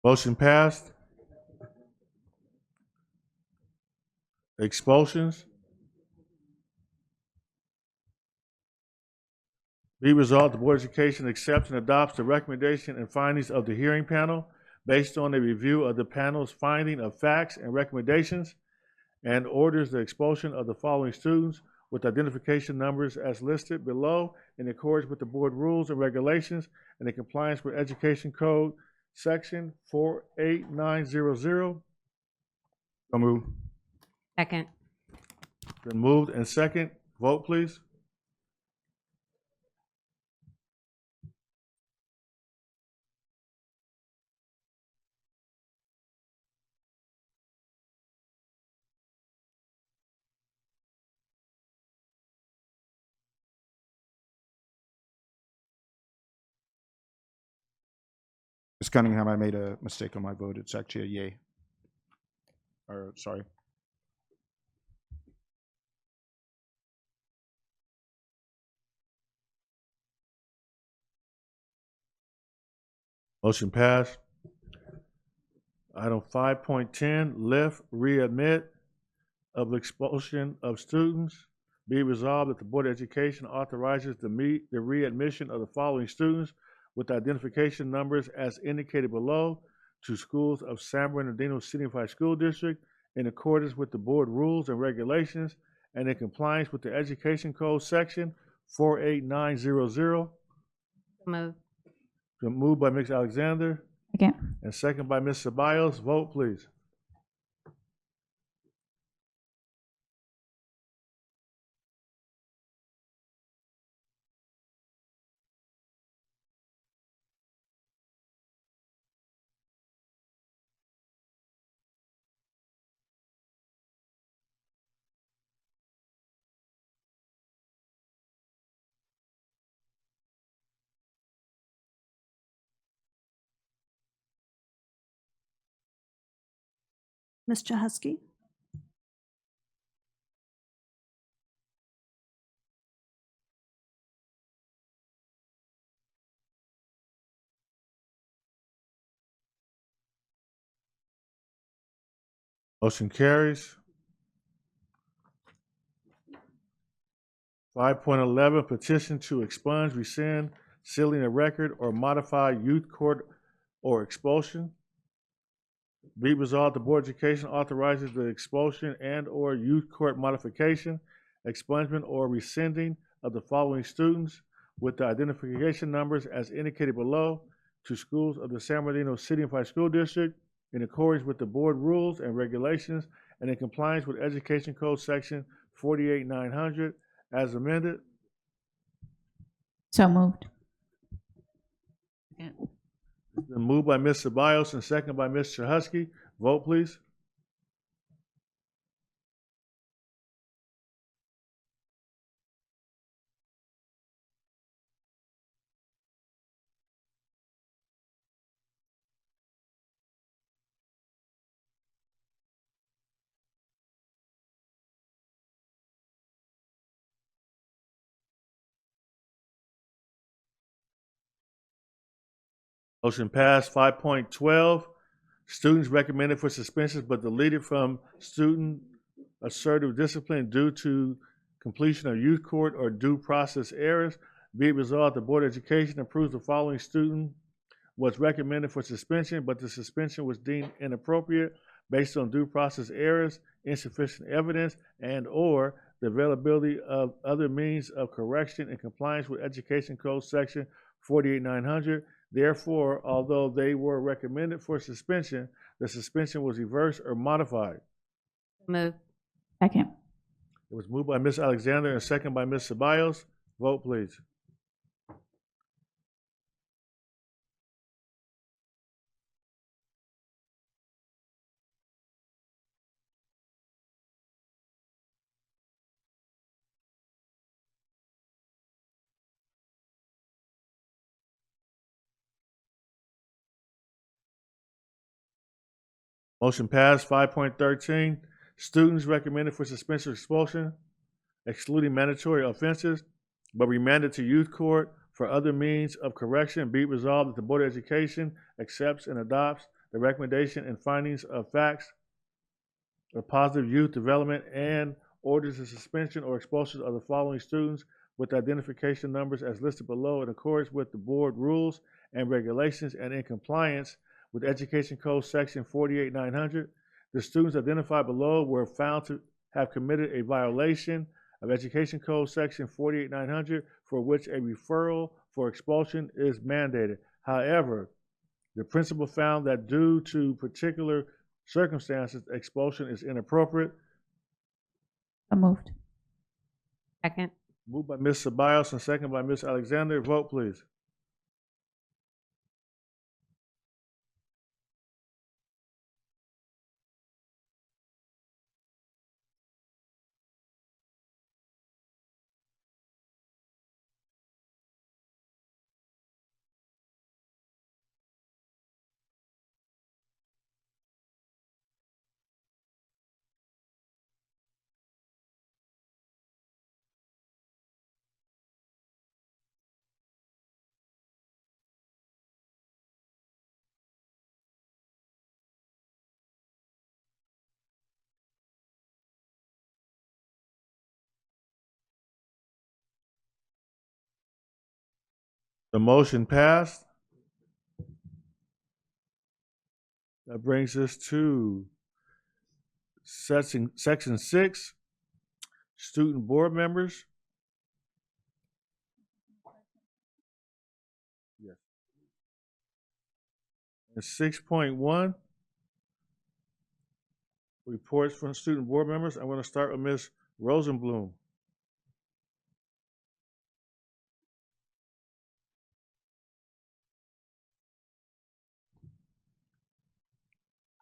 Speaker 1: Motion passed. Expulsions. Be resolved, the Board of Education accepts and adopts the recommendation and findings of the hearing panel based on a review of the panel's finding of facts and recommendations, and orders the expulsion of the following students with identification numbers as listed below in accordance with the board rules and regulations and in compliance with Education Code Section 48900.
Speaker 4: So move.
Speaker 7: Second.
Speaker 1: Been moved and second. Vote, please.
Speaker 4: Ms. Cunningham, I made a mistake on my vote. It's actually a yay. Or, sorry.
Speaker 1: Motion passed. Item 5.10, lift, readmit of expulsion of students. Be resolved that the Board of Education authorizes the readmission of the following students with identification numbers as indicated below to schools of San Bernardino City Unified School District in accordance with the board rules and regulations and in compliance with the Education Code Section 48900.
Speaker 7: Move.
Speaker 1: Moved by Ms. Alexander
Speaker 2: Second.
Speaker 1: and second by Ms. Ceballos. Vote, please.
Speaker 19: Ms. Chahusky?
Speaker 1: Motion carries. 5.11, petition to expunge, rescind, sealing a record, or modify youth court or expulsion. Be it resolved, the Board of Education authorizes the expulsion and/or youth court modification, expungement, or rescinding of the following students with the identification numbers as indicated below to schools of the San Bernardino City Unified School District in accordance with the board rules and regulations and in compliance with Education Code Section 48900 as amended.
Speaker 2: So moved.
Speaker 1: It's been moved by Ms. Ceballos and seconded by Ms. Chahusky. Vote, please. Motion passed. 5.12, students recommended for suspensions but deleted from student assertive discipline due to completion of youth court or due process errors. Be it resolved, the Board of Education approves the following student was recommended for suspension, but the suspension was deemed inappropriate based on due process errors, insufficient evidence, and/or the availability of other means of correction in compliance with Education Code Section 48900. Therefore, although they were recommended for suspension, the suspension was reversed or modified.
Speaker 6: Move.
Speaker 2: Second.
Speaker 1: It was moved by Ms. Alexander and seconded by Ms. Ceballos. Vote, please. Motion passed. 5.13, students recommended for suspension or expulsion, excluding mandatory offenses, but remanded to youth court for other means of correction. Be it resolved that the Board of Education accepts and adopts the recommendation and findings of facts of positive youth development and orders the suspension or expulsion of the following students with identification numbers as listed below in accordance with the board rules and regulations and in compliance with Education Code Section 48900. The students identified below were found to have committed a violation of Education Code Section 48900 for which a referral for expulsion is mandated. However, the principal found that due to particular circumstances, expulsion is inappropriate.
Speaker 2: So moved.
Speaker 6: Second.
Speaker 1: Moved by Ms. Ceballos and seconded by Ms. Alexander. Vote, please. The motion passed. That brings us to section 6, student board members. Yes. And 6.1, reports from student board members. I'm going to start with Ms. Rosenblum.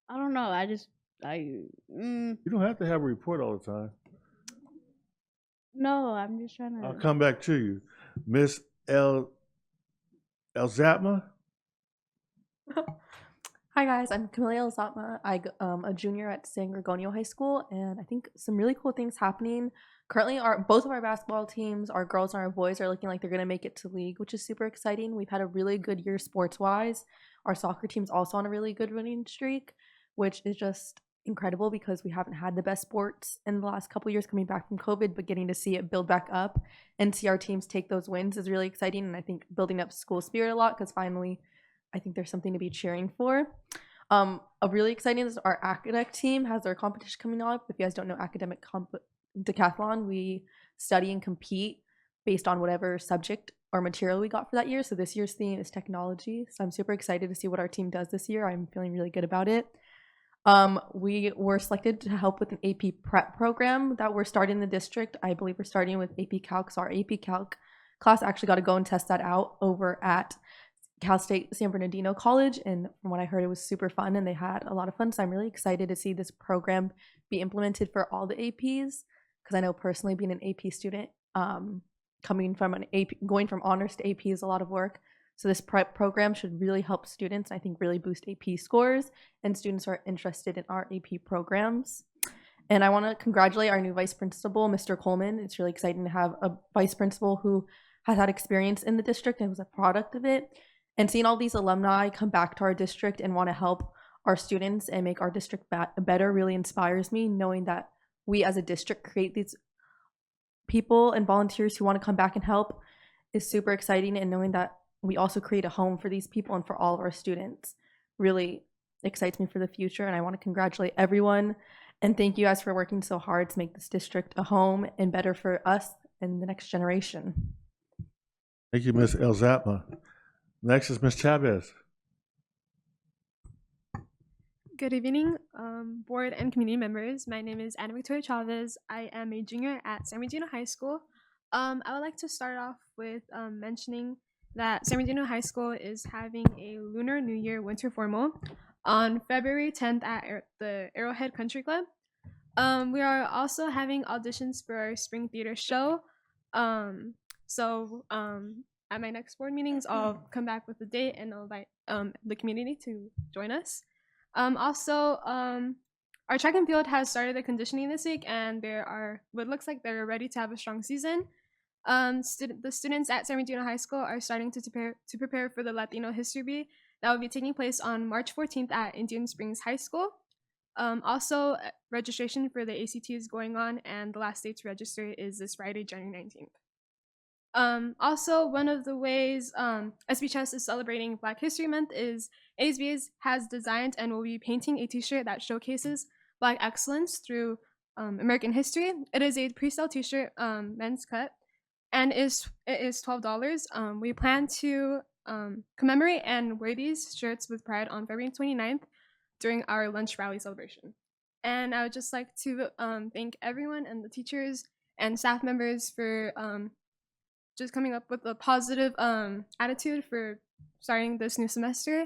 Speaker 13: I don't know.
Speaker 1: You don't have to have a report all the time.
Speaker 13: No, I'm just trying to.
Speaker 1: I'll come back to you. Ms. Elzatma?
Speaker 5: Hi guys, I'm Camila Elzatma. A junior at San Gorgonio High School, and I think some really cool things happening. Currently, both of our basketball teams, our girls and our boys, are looking like they're gonna make it to league, which is super exciting. We've had a really good year sports-wise. Our soccer team's also on a really good winning streak, which is just incredible because we haven't had the best sports in the last couple years coming back from COVID, but getting to see it build back up and see our teams take those wins is really exciting, and I think building up school spirit a lot because finally I think there's something to be cheering for. A really exciting is our academic team has their competition coming up. If you guys don't know academic decathlon, we study and compete based on whatever subject or material we got for that year. So this year's theme is technology. So I'm super excited to see what our team does this year. I'm feeling really good about it. We were selected to help with an AP prep program that we're starting in the district. I believe we're starting with AP Calc. So our AP Calc class actually got to go and test that out over at Cal State San Bernardino College, and from what I heard, it was super fun and they had a lot of fun. So I'm really excited to see this program be implemented for all the APs, because I know personally being an AP student, coming from an AP, going from honors to AP is a lot of work. So this prep program should really help students, I think really boost AP scores, and students are interested in our AP programs. And I want to congratulate our new vice principal, Mr. Coleman. It's really exciting to have a vice principal who has had experience in the district and was a product of it. And seeing all these alumni come back to our district and want to help our students and make our district better really inspires me, knowing that we as a district create these people and volunteers who want to come back and help is super exciting, and knowing that we also create a home for these people and for all of our students really excites me for the future. And I want to congratulate everyone and thank you guys for working so hard to make this district a home and better for us and the next generation.
Speaker 1: Thank you, Ms. Elzatma. Next is Ms. Chavez.
Speaker 22: Good evening, board and community members. My name is Ana Victoria Chavez. I am a junior at San Bernardino High School. I would like to start off with mentioning that San Bernardino High School is having a Lunar New Year winter formal on February 10th at the Arrowhead Country Club. We are also having auditions for our spring theater show. At my next board meetings, I'll come back with the date and I'll invite the community to join us. Our track and field has started the conditioning this week, and what looks like they're ready to have a strong season. The students at San Bernardino High School are starting to prepare for the Latino History Bee that will be taking place on March 14th at Indian Springs High School. Registration for the ACT is going on, and the last date to register is this Friday, January 19th. One of the ways SBHS is celebrating Black History Month is ASBs has designed and will be painting a t-shirt that showcases Black excellence through American history. It is a pre-sale t-shirt, men's cut, and it is $12. We plan to commemorate and wear these shirts with pride on February 29th during our lunch rally celebration. And I would just like to thank everyone and the teachers and staff members for just coming up with a positive attitude for starting this new semester.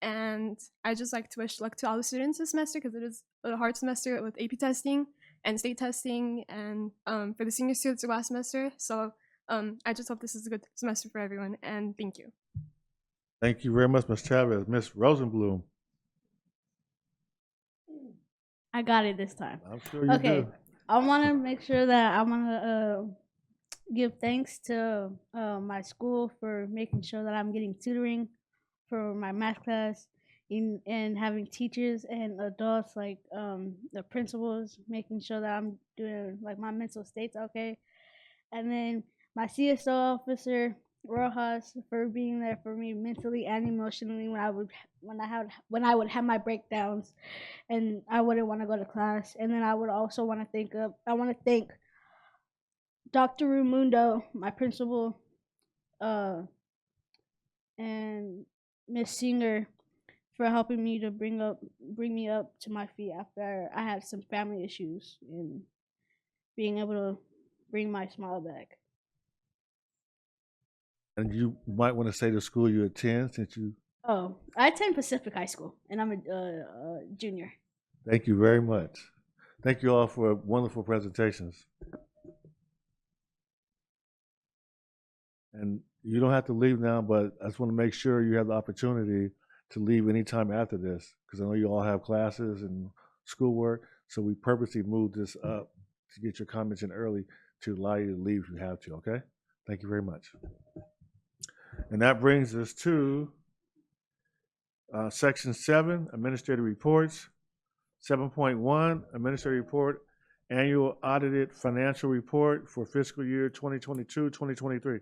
Speaker 22: And I just like to wish luck to all the students this semester, because it is a hard semester with AP testing and state testing, and for the senior students the last semester. So I just hope this is a good semester for everyone, and thank you.
Speaker 1: Thank you very much, Ms. Chavez. Ms. Rosenblum.
Speaker 13: I got it this time.
Speaker 1: I'm sure you do.
Speaker 13: I want to make sure that I want to give thanks to my school for making sure that I'm getting tutoring for my math class, and having teachers and adults like the principals making sure that I'm doing like my mental state's okay, and then my CSO officer Rojas for being there for me mentally and emotionally when I would have my breakdowns and I wouldn't want to go to class. And then I would also want to thank Dr. Rumundo, my principal, and Miss Singer for helping me to bring me up to my feet after I had some family issues, and being able to bring my smile back.
Speaker 1: And you might want to say the school you attend, since you.
Speaker 13: Oh, I attend Pacific High School, and I'm a junior.
Speaker 1: Thank you very much. Thank you all for wonderful presentations. And you don't have to leave now, but I just want to make sure you have the opportunity to leave anytime after this, because I know you all have classes and schoolwork. So we purposely moved this up to get your comments in early to allow you to leave if you have to, okay? Thank you very much. And that brings us to Section 7, Administrative Reports. 7.1, Administrative Report, Annual Audited Financial Report for fiscal year 2022-2023.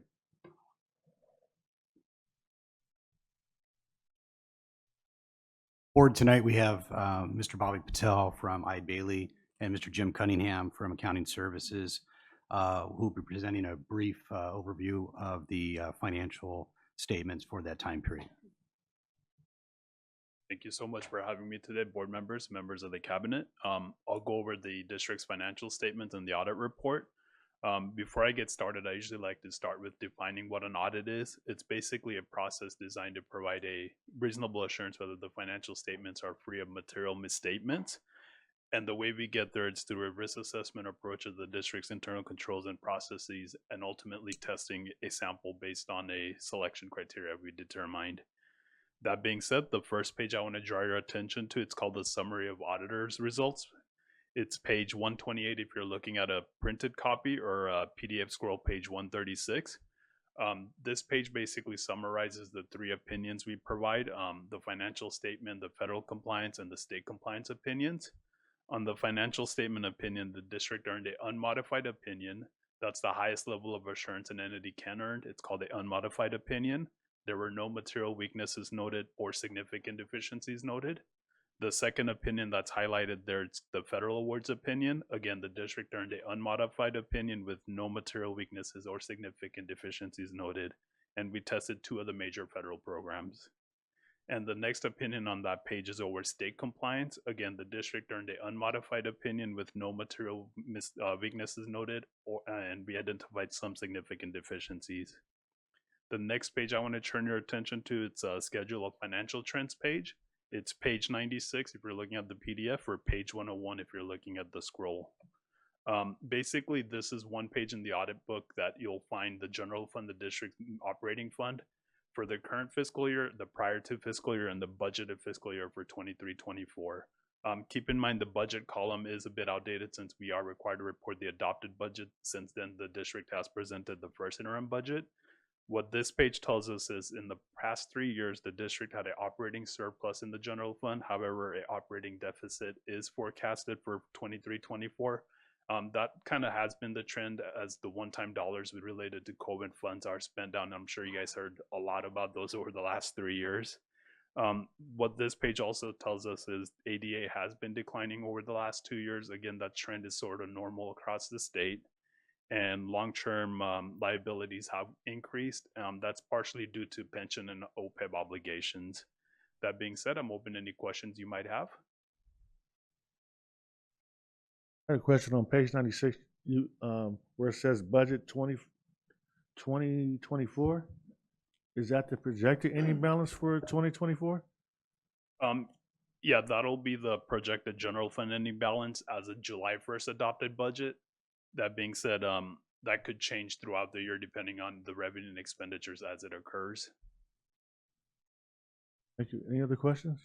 Speaker 8: Board, tonight we have Mr. Bobby Patel from Eide Bailly and Mr. Jim Cunningham from Accounting Services, who will be presenting a brief overview of the financial statements for that time period.
Speaker 9: Thank you so much for having me today, board members, members of the cabinet. I'll go over the district's financial statements and the audit report. Before I get started, I usually like to start with defining what an audit is. It's basically a process designed to provide a reasonable assurance whether the financial statements are free of material misstatements. And the way we get there, it's through a risk assessment approach of the district's internal controls and processes, and ultimately testing a sample based on a selection criteria we determined. That being said, the first page I want to draw your attention to, it's called the Summary of Auditors Results. It's page 128 if you're looking at a printed copy, or a PDF scroll page 136. This page basically summarizes the three opinions we provide, the financial statement, the federal compliance, and the state compliance opinions. On the financial statement opinion, the district earned an unmodified opinion. That's the highest level of assurance an entity can earn. It's called an unmodified opinion. There were no material weaknesses noted or significant deficiencies noted. The second opinion that's highlighted there, it's the federal awards opinion. Again, the district earned an unmodified opinion with no material weaknesses or significant deficiencies noted. And we tested 2 of the major federal programs. And the next opinion on that page is over state compliance. Again, the district earned an unmodified opinion with no material weaknesses noted, and we identified some significant deficiencies. The next page I want to turn your attention to, it's a schedule of financial trends page. It's page 96 if you're looking at the PDF, or page 101 if you're looking at the scroll. Basically, this is one page in the audit book that you'll find the general fund, the district operating fund for the current fiscal year, the prior to fiscal year, and the budgeted fiscal year for 23-24. Keep in mind the budget column is a bit outdated since we are required to report the adopted budget. Since then, the district has presented the first interim budget. What this page tells us is in the past 3 years, the district had an operating surplus in the general fund. However, an operating deficit is forecasted for 23-24. That kind of has been the trend as the one-time dollars related to COVID funds are spent down. I'm sure you guys heard a lot about those over the last 3 years. What this page also tells us is ADA has been declining over the last 2 years. Again, that trend is sort of normal across the state. And long-term liabilities have increased. That's partially due to pension and OPEB obligations. That being said, I'm open to any questions you might have.
Speaker 1: I had a question on page 96, where it says budget 2024. Is that the projected ending balance for 2024?
Speaker 9: Yeah, that'll be the projected general fund ending balance as a July 1st adopted budget. That being said, that could change throughout the year depending on the revenue and expenditures as it occurs.
Speaker 1: Thank you. Any other questions?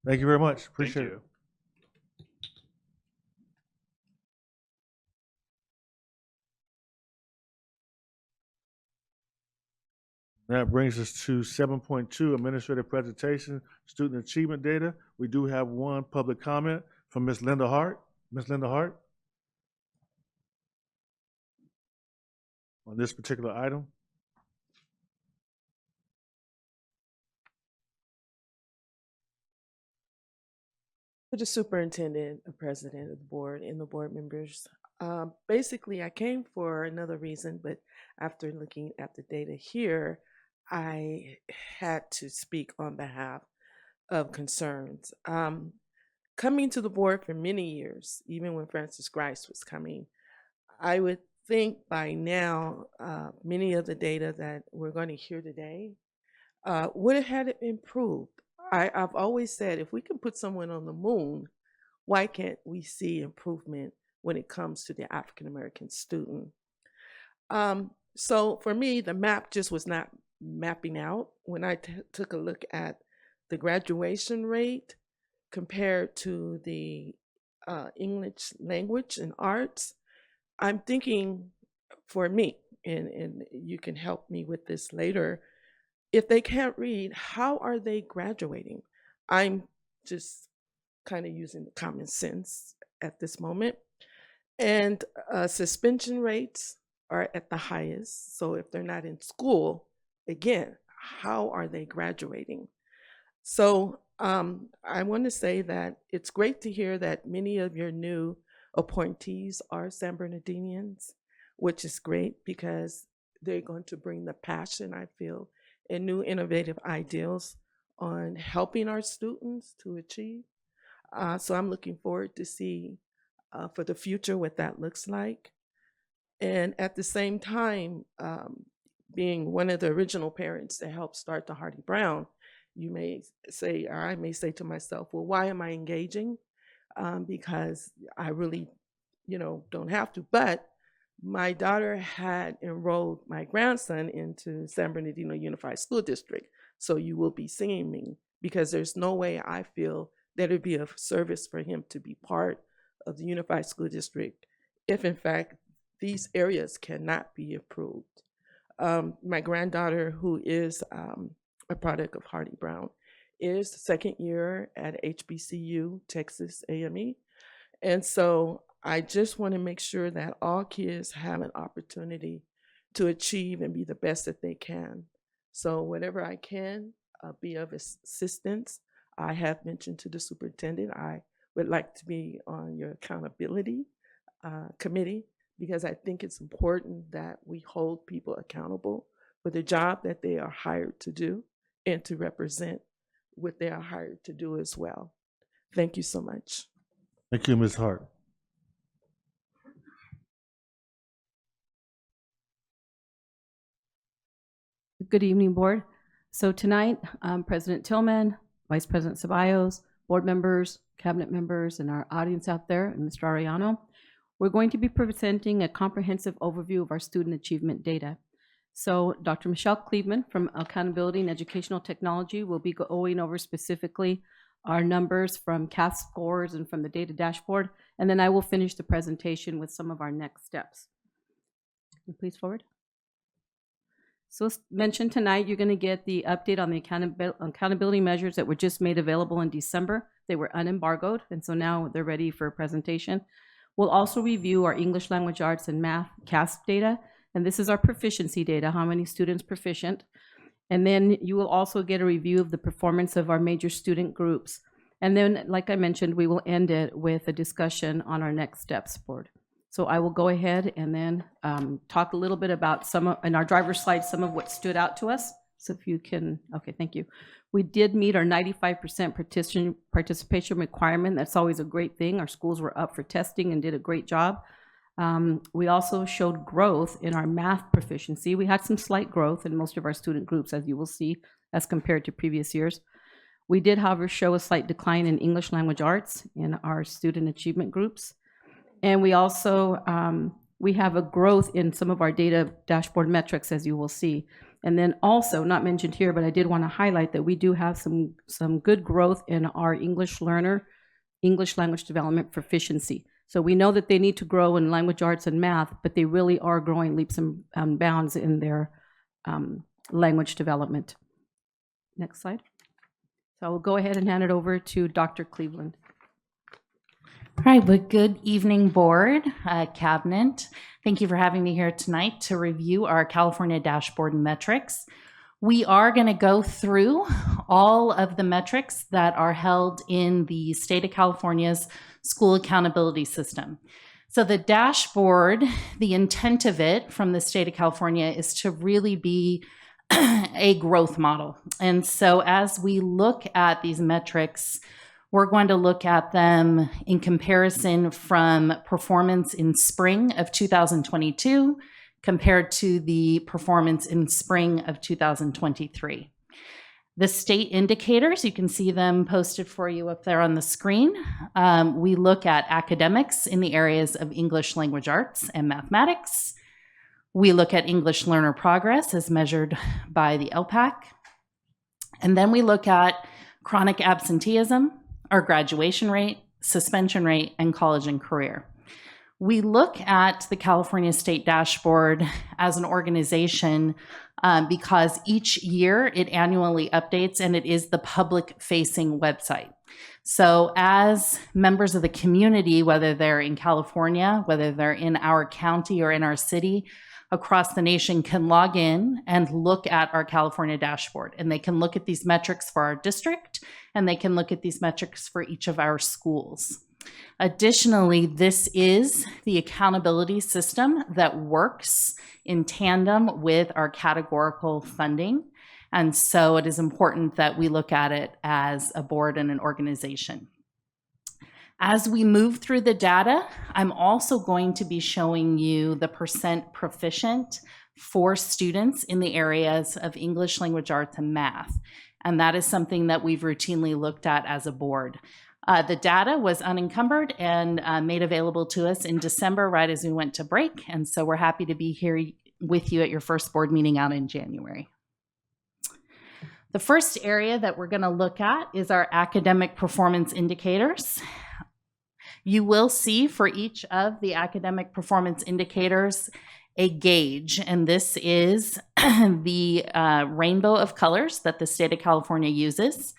Speaker 1: Thank you very much. Appreciate it. That brings us to 7.2, administrative presentation, student achievement data. We do have one public comment from Ms. Linda Hart. Ms. Linda Hart, on this particular item.
Speaker 23: To the superintendent, the president of the board, and the board members. Basically, I came for another reason, but after looking at the data here, I had to speak on behalf of concerns. Coming to the board for many years, even when Francis Grice was coming, I would think by now many of the data that we're going to hear today would have had it improved. I've always said if we can put someone on the moon, why can't we see improvement when it comes to the African American student? So for me, the map just was not mapping out when I took a look at the graduation rate compared to the English language and arts. I'm thinking for me, and you can help me with this later, if they can't read, how are they graduating? I'm just kind of using common sense at this moment. And suspension rates are at the highest. So if they're not in school, again, how are they graduating? So I want to say that it's great to hear that many of your new appointees are San Bernardinians, which is great because they're going to bring the passion, I feel, and new innovative ideals on helping our students to achieve. So I'm looking forward to see for the future what that looks like. And at the same time, being one of the original parents that helped start the Hardy Brown, you may say, or I may say to myself, well, why am I engaging? Because I really, don't have to. But my daughter had enrolled my grandson into San Bernardino Unified School District. So you will be seeing me because there's no way I feel that it'd be of service for him to be part of the Unified School District if, in fact, these areas cannot be improved. My granddaughter, who is a product of Hardy Brown, is second year at HBCU, Texas A&M. And so I just want to make sure that all kids have an opportunity to achieve and be the best that they can. So whatever I can be of assistance, I have mentioned to the superintendent, I would like to be on your accountability committee because I think it's important that we hold people accountable for the job that they are hired to do and to represent what they are hired to do as well. Thank you so much.
Speaker 1: Thank you, Ms. Hart.
Speaker 3: Good evening, Board. So tonight, President Tillman, Vice President Ceballos, board members, cabinet members, and our audience out there, and Mr. Arellano, we're going to be presenting a comprehensive overview of our student achievement data. So Dr. Michelle Cleveland from Accountability and Educational Technology will be going over specifically our numbers from CAS scores and from the data dashboard, and then I will finish the presentation with some of our next steps. Can you please forward? So as mentioned tonight, you're going to get the update on the accountability measures that were just made available in December. They were unembargoed, and so now they're ready for presentation. We'll also review our English language arts and math CAS data, and this is our proficiency data, how many students proficient. And then you will also get a review of the performance of our major student groups. And then, like I mentioned, we will end it with a discussion on our next steps board. So I will go ahead and then talk a little bit about in our driver's slide, some of what stood out to us. So if you can, okay, thank you. We did meet our 95% participation requirement. That's always a great thing. Our schools were up for testing and did a great job. We also showed growth in our math proficiency. We had some slight growth in most of our student groups, as you will see, as compared to previous years. We did, however, show a slight decline in English language arts in our student achievement groups. And we also, we have a growth in some of our data dashboard metrics, as you will see. And then also, not mentioned here, but I did want to highlight that we do have some good growth in our English learner, English language development proficiency. So we know that they need to grow in language arts and math, but they really are growing leaps and bounds in their language development. Next slide. So I will go ahead and hand it over to Dr. Cleveland.
Speaker 10: All right, well, good evening, board, cabinet. Thank you for having me here tonight to review our California dashboard metrics. We are going to go through all of the metrics that are held in the state of California's school accountability system. So the dashboard, the intent of it from the state of California is to really be a growth model. And so as we look at these metrics, we're going to look at them in comparison from performance in spring of 2022 compared to the performance in spring of 2023. The state indicators, you can see them posted for you up there on the screen. We look at academics in the areas of English language arts and mathematics. We look at English learner progress as measured by the LPAC. And then we look at chronic absenteeism, our graduation rate, suspension rate, and college and career. We look at the California State Dashboard as an organization because each year it annually updates, and it is the public-facing website. So as members of the community, whether they're in California, whether they're in our county or in our city, across the nation can log in and look at our California dashboard. And they can look at these metrics for our district, and they can look at these metrics for each of our schools. Additionally, this is the accountability system that works in tandem with our categorical funding. And so it is important that we look at it as a board and an organization. As we move through the data, I'm also going to be showing you the percent proficient for students in the areas of English, language arts, and math. And that is something that we've routinely looked at as a board. The data was unencumbered and made available to us in December, right as we went to break. And so we're happy to be here with you at your first board meeting out in January. The first area that we're going to look at is our academic performance indicators. You will see for each of the academic performance indicators a gauge, and this is the rainbow of colors that the state of California uses.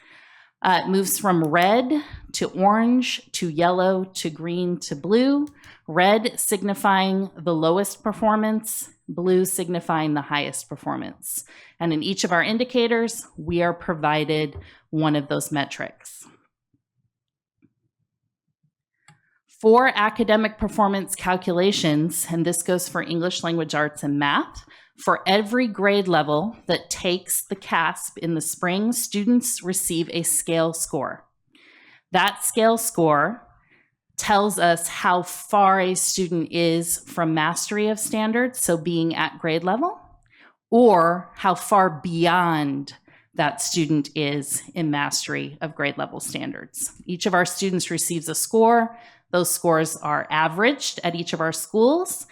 Speaker 10: It moves from red to orange to yellow to green to blue, red signifying the lowest performance, blue signifying the highest performance. And in each of our indicators, we are provided one of those metrics. For academic performance calculations, and this goes for English, language arts, and math, for every grade level that takes the CASP in the spring, students receive a scale score. That scale score tells us how far a student is from mastery of standards, so being at grade level, or how far beyond that student is in mastery of grade level standards. Each of our students receives a score. Those scores are averaged at each of our schools,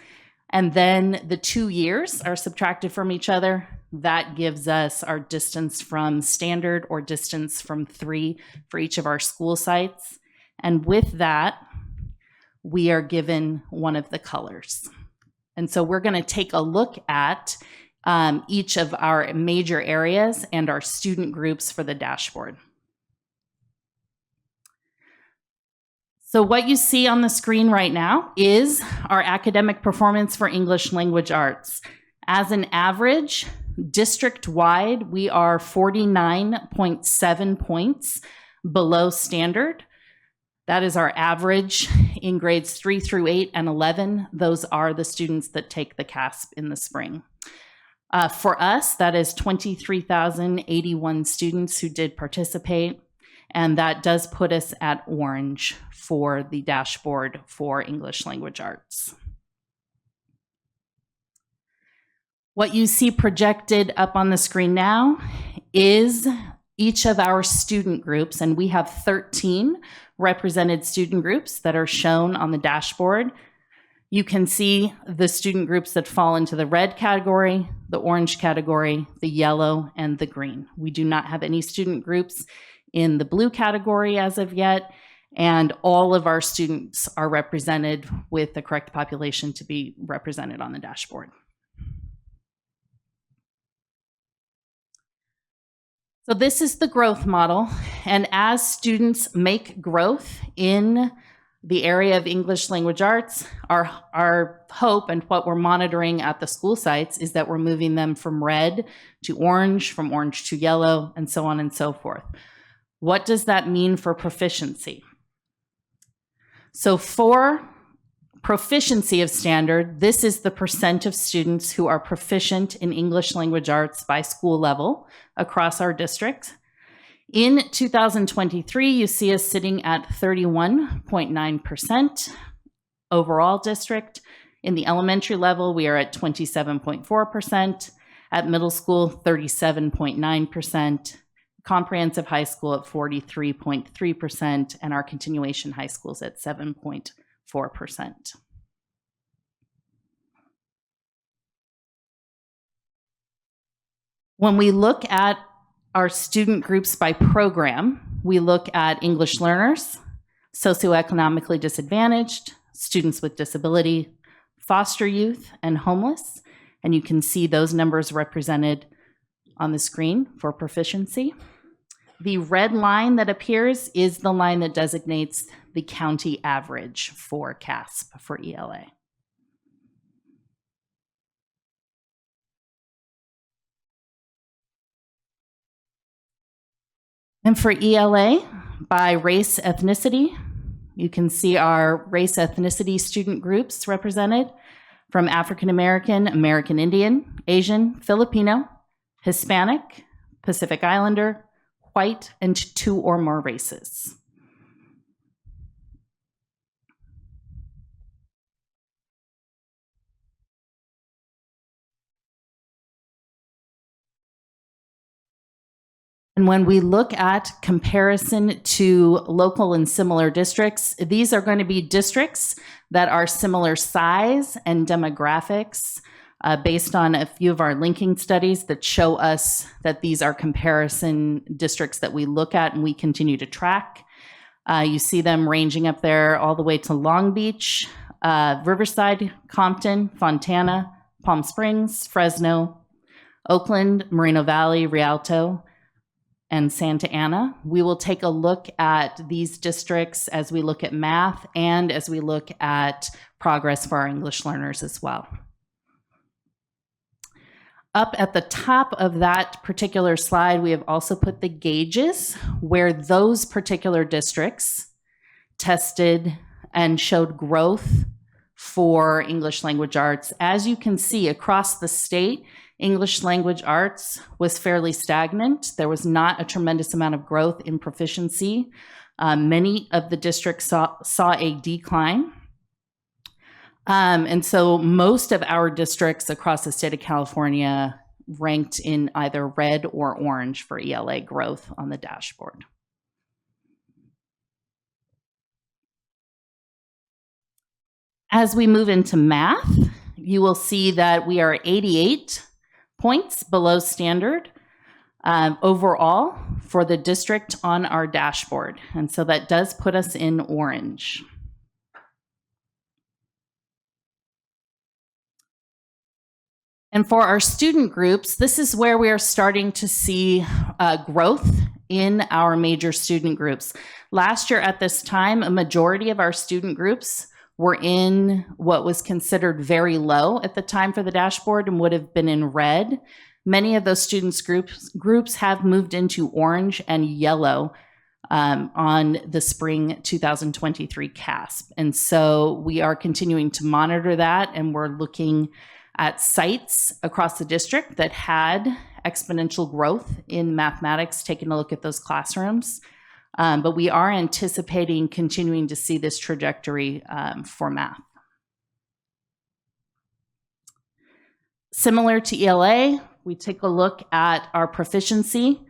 Speaker 10: and then the 2 years are subtracted from each other. That gives us our distance from standard or distance from 3 for each of our school sites. And with that, we are given one of the colors. And so we're going to take a look at each of our major areas and our student groups for the dashboard. So what you see on the screen right now is our academic performance for English language arts. As an average, district-wide, we are 49.7 points below standard. That is our average in grades 3 through 8 and 11. Those are the students that take the CASP in the spring. For us, that is 23,081 students who did participate. And that does put us at orange for the dashboard for English language arts. What you see projected up on the screen now is each of our student groups, and we have 13 represented student groups that are shown on the dashboard. You can see the student groups that fall into the red category, the orange category, the yellow, and the green. We do not have any student groups in the blue category as of yet, and all of our students are represented with the correct population to be represented on the dashboard. So this is the growth model, and as students make growth in the area of English language arts, our hope and what we're monitoring at the school sites is that we're moving them from red to orange, from orange to yellow, and so on and so forth. What does that mean for proficiency? So for proficiency of standard, this is the percent of students who are proficient in English language arts by school level across our district. In 2023, you see us sitting at 31.9% overall district. In the elementary level, we are at 27.4%. At middle school, 37.9%. Comprehensive high school at 43.3%, and our continuation high schools at 7.4%. When we look at our student groups by program, we look at English learners, socioeconomically disadvantaged, students with disability, foster youth, and homeless. And you can see those numbers represented on the screen for proficiency. The red line that appears is the line that designates the county average for CASP, for ELA. And for ELA, by race ethnicity, you can see our race ethnicity student groups represented from African American, American Indian, Asian, Filipino, Hispanic, Pacific Islander, white, and 2 or more races. And when we look at comparison to local and similar districts, these are going to be districts that are similar size and demographics based on a few of our linking studies that show us that these are comparison districts that we look at and we continue to track. You see them ranging up there all the way to Long Beach, Riverside, Compton, Fontana, Palm Springs, Fresno, Oakland, Moreno Valley, Rialto, and Santa Ana. We will take a look at these districts as we look at math and as we look at progress for our English learners as well. Up at the top of that particular slide, we have also put the gauges where those particular districts tested and showed growth for English language arts. As you can see across the state, English language arts was fairly stagnant. There was not a tremendous amount of growth in proficiency. Many of the districts saw a decline. And so most of our districts across the state of California ranked in either red or orange for ELA growth on the dashboard. As we move into math, you will see that we are 88 points below standard overall for the district on our dashboard. And so that does put us in orange. And for our student groups, this is where we are starting to see growth in our major student groups. Last year at this time, a majority of our student groups were in what was considered very low at the time for the dashboard and would have been in red. Many of those students groups have moved into orange and yellow on the spring 2023 CASP. And so we are continuing to monitor that, and we're looking at sites across the district that had exponential growth in mathematics, taking a look at those classrooms. But we are anticipating continuing to see this trajectory for math. Similar to ELA, we take a look at our proficiency.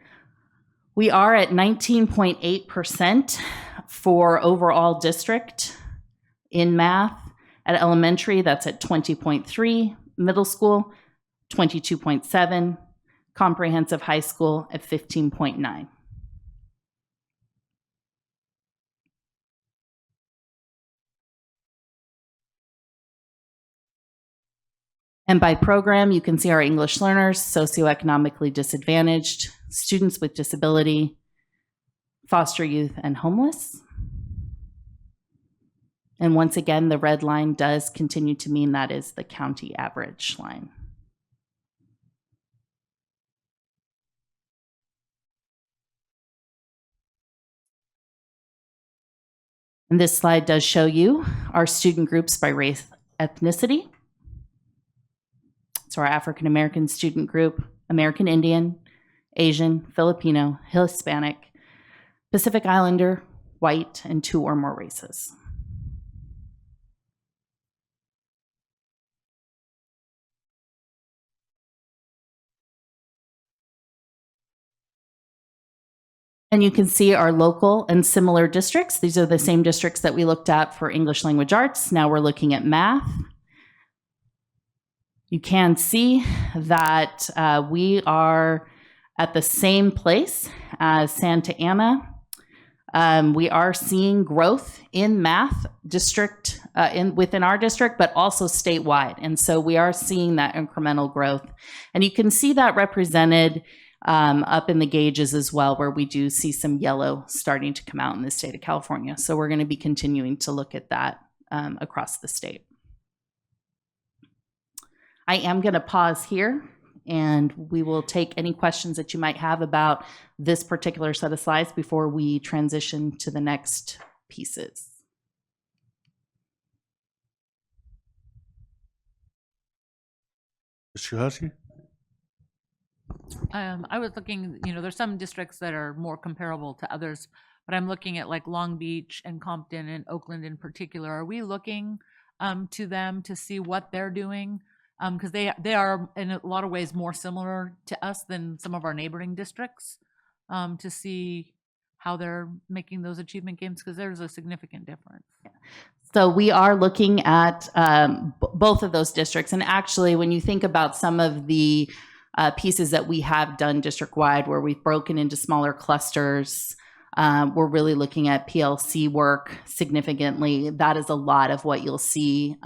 Speaker 10: We are at 19.8% for overall district in math. At elementary, that's at 20.3, middle school, 22.7, comprehensive high school at 15.9. And by program, you can see our English learners, socioeconomically disadvantaged, students with disability, foster youth, and homeless. And once again, the red line does continue to mean that is the county average line. And this slide does show you our student groups by race, ethnicity. So our African American student group, American Indian, Asian, Filipino, Hispanic, Pacific Islander, white, and 2 or more races. And you can see our local and similar districts. These are the same districts that we looked at for English language arts. Now we're looking at math. You can see that we are at the same place as Santa Ana. We are seeing growth in math district within our district, but also statewide. And so we are seeing that incremental growth. And you can see that represented up in the gauges as well, where we do see some yellow starting to come out in the state of California. So we're going to be continuing to look at that across the state. I am going to pause here, and we will take any questions that you might have about this particular set of slides before we transition to the next pieces.
Speaker 1: Mr. Husky?
Speaker 6: I was looking, there's some districts that are more comparable to others, but I'm looking at like Long Beach and Compton and Oakland in particular. Are we looking to them to see what they're doing? Because they are in a lot of ways more similar to us than some of our neighboring districts, to see how they're making those achievement gains, because there's a significant difference.
Speaker 10: So we are looking at both of those districts. And actually, when you think about some of the pieces that we have done district-wide, where we've broken into smaller clusters, we're really looking at PLC work significantly. That is a lot of what you'll see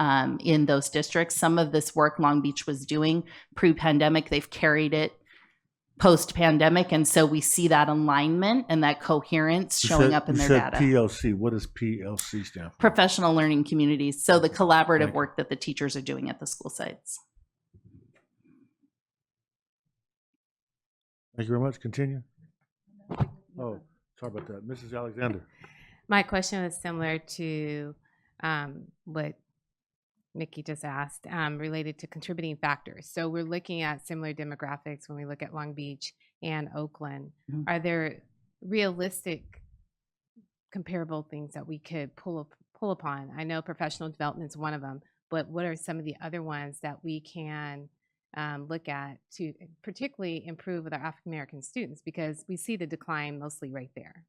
Speaker 10: in those districts. Some of this work Long Beach was doing pre-pandemic, they've carried it post-pandemic, and so we see that alignment and that coherence showing up in their data.
Speaker 1: PLC. What does PLC stand for?
Speaker 10: Professional learning communities. So the collaborative work that the teachers are doing at the school sites.
Speaker 1: Thank you very much. Continue. Oh, sorry about that. Mrs. Alexander.
Speaker 7: My question was similar to what Mickey just asked, related to contributing factors. So we're looking at similar demographics when we look at Long Beach and Oakland.
Speaker 10: Mm-hmm.
Speaker 7: Are there realistic comparable things that we could pull upon? I know professional development is one of them, but what are some of the other ones that we can look at to particularly improve with our African American students, because we see the decline mostly right there?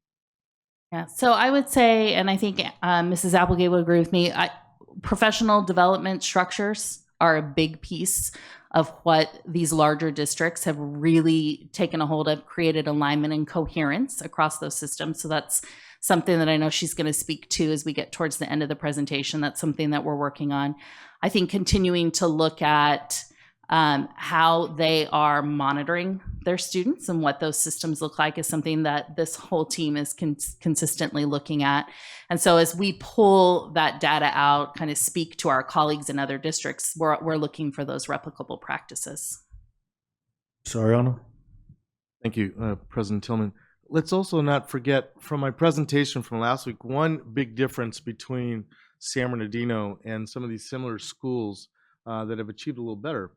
Speaker 10: Yeah, so I would say, and I think Mrs. Applegate would agree with me, professional development structures are a big piece of what these larger districts have really taken a hold of, created alignment and coherence across those systems. So that's something that I know she's going to speak to as we get towards the end of the presentation. That's something that we're working on. I think continuing to look at how they are monitoring their students and what those systems look like is something that this whole team is consistently looking at. And so as we pull that data out, kind of speak to our colleagues in other districts, we're looking for those replicable practices.
Speaker 1: Soriano?
Speaker 11: Thank you, President Tillman. Let's also not forget from my presentation from last week, one big difference between San Bernardino and some of these similar schools that have achieved a little better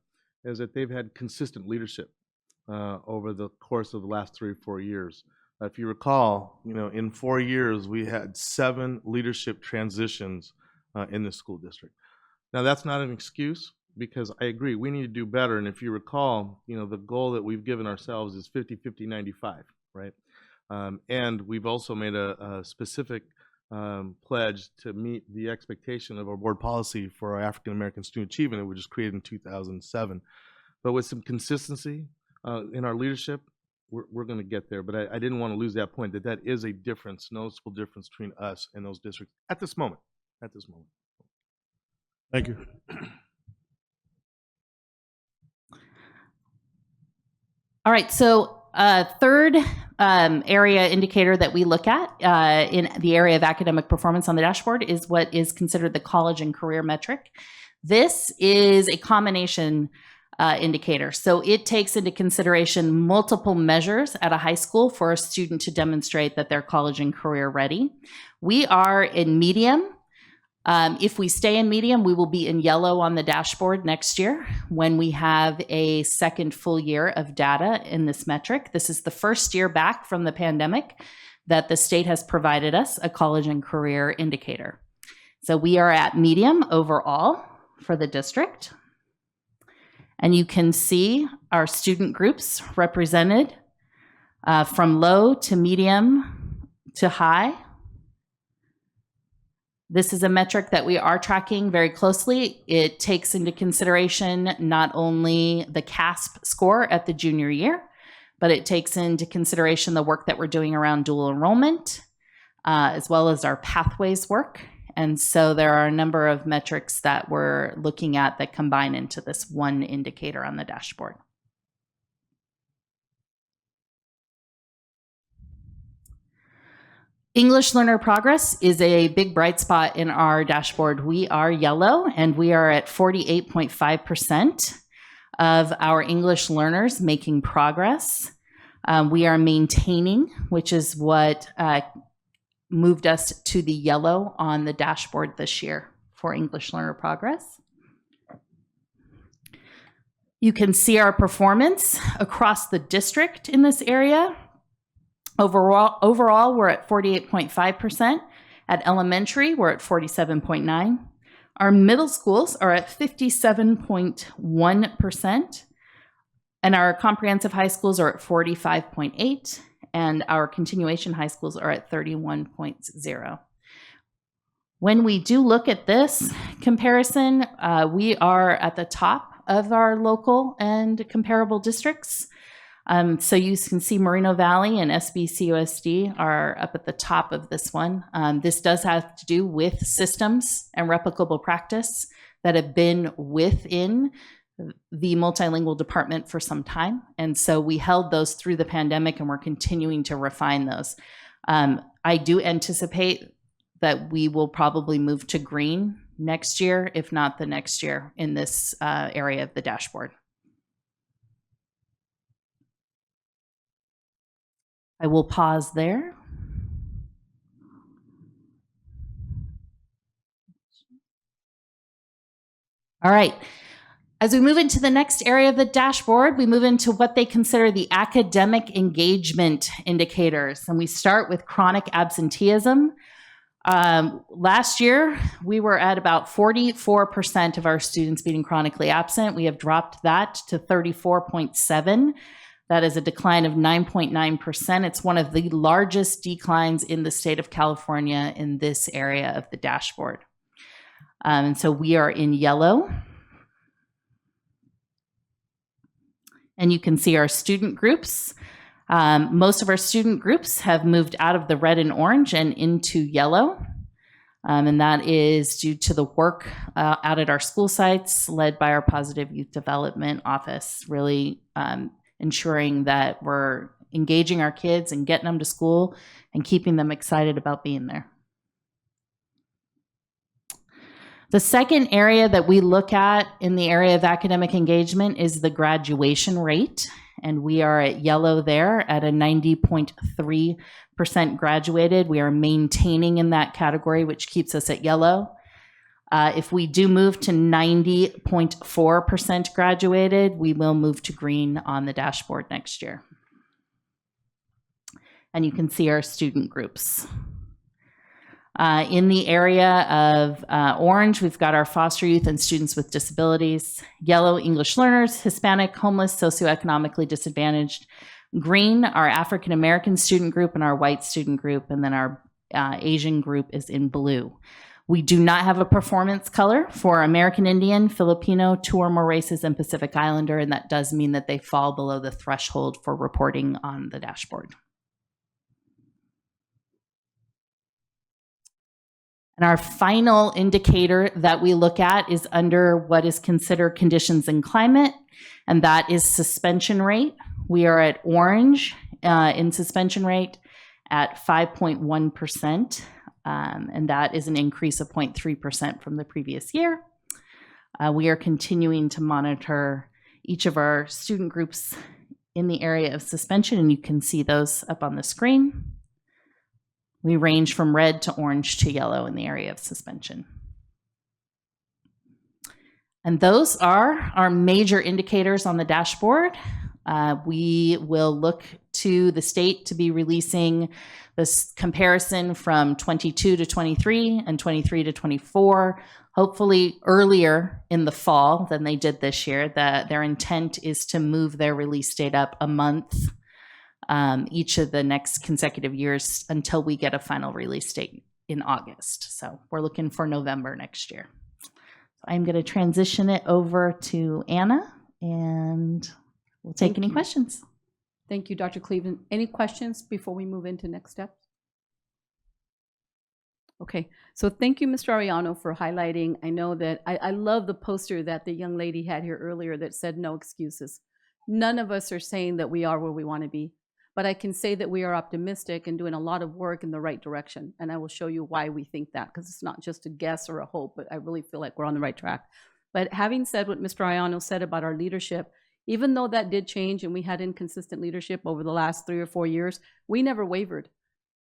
Speaker 11: is that they've had consistent leadership over the course of the last 3 or 4 years. If you recall, in 4 years, we had 7 leadership transitions in the school district. Now, that's not an excuse, because I agree, we need to do better. And if you recall, the goal that we've given ourselves is 50-50-95, right? And we've also made a specific pledge to meet the expectation of our board policy for our African American student achievement, which was created in 2007. But with some consistency in our leadership, we're going to get there. But I didn't want to lose that point, that is a difference, noticeable difference between us and those districts at this moment.
Speaker 1: Thank you.
Speaker 10: All right, so third area indicator that we look at in the area of academic performance on the dashboard is what is considered the college and career metric. This is a combination indicator. So it takes into consideration multiple measures at a high school for a student to demonstrate that they're college and career ready. We are in medium. If we stay in medium, we will be in yellow on the dashboard next year when we have a second full year of data in this metric. This is the first year back from the pandemic that the state has provided us a college and career indicator. So we are at medium overall for the district. And you can see our student groups represented from low to medium to high. This is a metric that we are tracking very closely. It takes into consideration not only the CASP score at the junior year, but it takes into consideration the work that we're doing around dual enrollment, as well as our pathways work. And so there are a number of metrics that we're looking at that combine into this one indicator on the dashboard. English learner progress is a big bright spot in our dashboard. We are yellow, and we are at 48.5% of our English learners making progress. We are maintaining, which is what moved us to the yellow on the dashboard this year for English learner progress. You can see our performance across the district in this area. Overall, we're at 48.5%. At elementary, we're at 47.9%. Our middle schools are at 57.1%. And our comprehensive high schools are at 45.8%. And our continuation high schools are at 31.0%. When we do look at this comparison, we are at the top of our local and comparable districts. So you can see Moreno Valley and SBCUSD are up at the top of this one. This does have to do with systems and replicable practice that have been within the multilingual department for some time. And so we held those through the pandemic, and we're continuing to refine those. I do anticipate that we will probably move to green next year, if not the next year, in this area of the dashboard. I will pause there. All right. As we move into the next area of the dashboard, we move into what they consider the academic engagement indicators. And we start with chronic absenteeism. Last year, we were at about 44% of our students being chronically absent. We have dropped that to 34.7%. That is a decline of 9.9%. It's one of the largest declines in the state of California in this area of the dashboard. And so we are in yellow. And you can see our student groups. Most of our student groups have moved out of the red and orange and into yellow. And that is due to the work out at our school sites led by our Positive Youth Development Office, really ensuring that we're engaging our kids and getting them to school and keeping them excited about being there. The second area that we look at in the area of academic engagement is the graduation rate. And we are at yellow there at a 90.3% graduated. We are maintaining in that category, which keeps us at yellow. If we do move to 90.4% graduated, we will move to green on the dashboard next year. And you can see our student groups. In the area of orange, we've got our foster youth and students with disabilities. Yellow, English learners, Hispanic, homeless, socioeconomically disadvantaged. Green, our African American student group and our white student group, and then our Asian group is in blue. We do not have a performance color for American Indian, Filipino, 2 or more races, and Pacific Islander, and that does mean that they fall below the threshold for reporting on the dashboard. And our final indicator that we look at is under what is considered conditions and climate, and that is suspension rate. We are at orange in suspension rate at 5.1%, and that is an increase of 0.3% from the previous year. We are continuing to monitor each of our student groups in the area of suspension, and you can see those up on the screen. We range from red to orange to yellow in the area of suspension. And those are our major indicators on the dashboard. We will look to the state to be releasing this comparison from 22 to 23 and 23 to 24, hopefully earlier in the fall than they did this year. Their intent is to move their release date up a month each of the next consecutive years until we get a final release date in August. So we're looking for November next year. I'm going to transition it over to Anna, and we'll take
Speaker 3: Thank
Speaker 10: any
Speaker 3: you.
Speaker 10: questions.
Speaker 3: Thank you, Dr. Cleveland. Any questions before we move into next steps? Okay, so thank you, Mr. Ariano, for highlighting. I know that I love the poster that the young lady had here earlier that said no excuses. None of us are saying that we are where we want to be, but I can say that we are optimistic and doing a lot of work in the right direction. And I will show you why we think that, because it's not just a guess or a hope, but I really feel like we're on the right track. But having said what Mr. Ariano said about our leadership, even though that did change and we had inconsistent leadership over the last 3 or 4 years, we never wavered.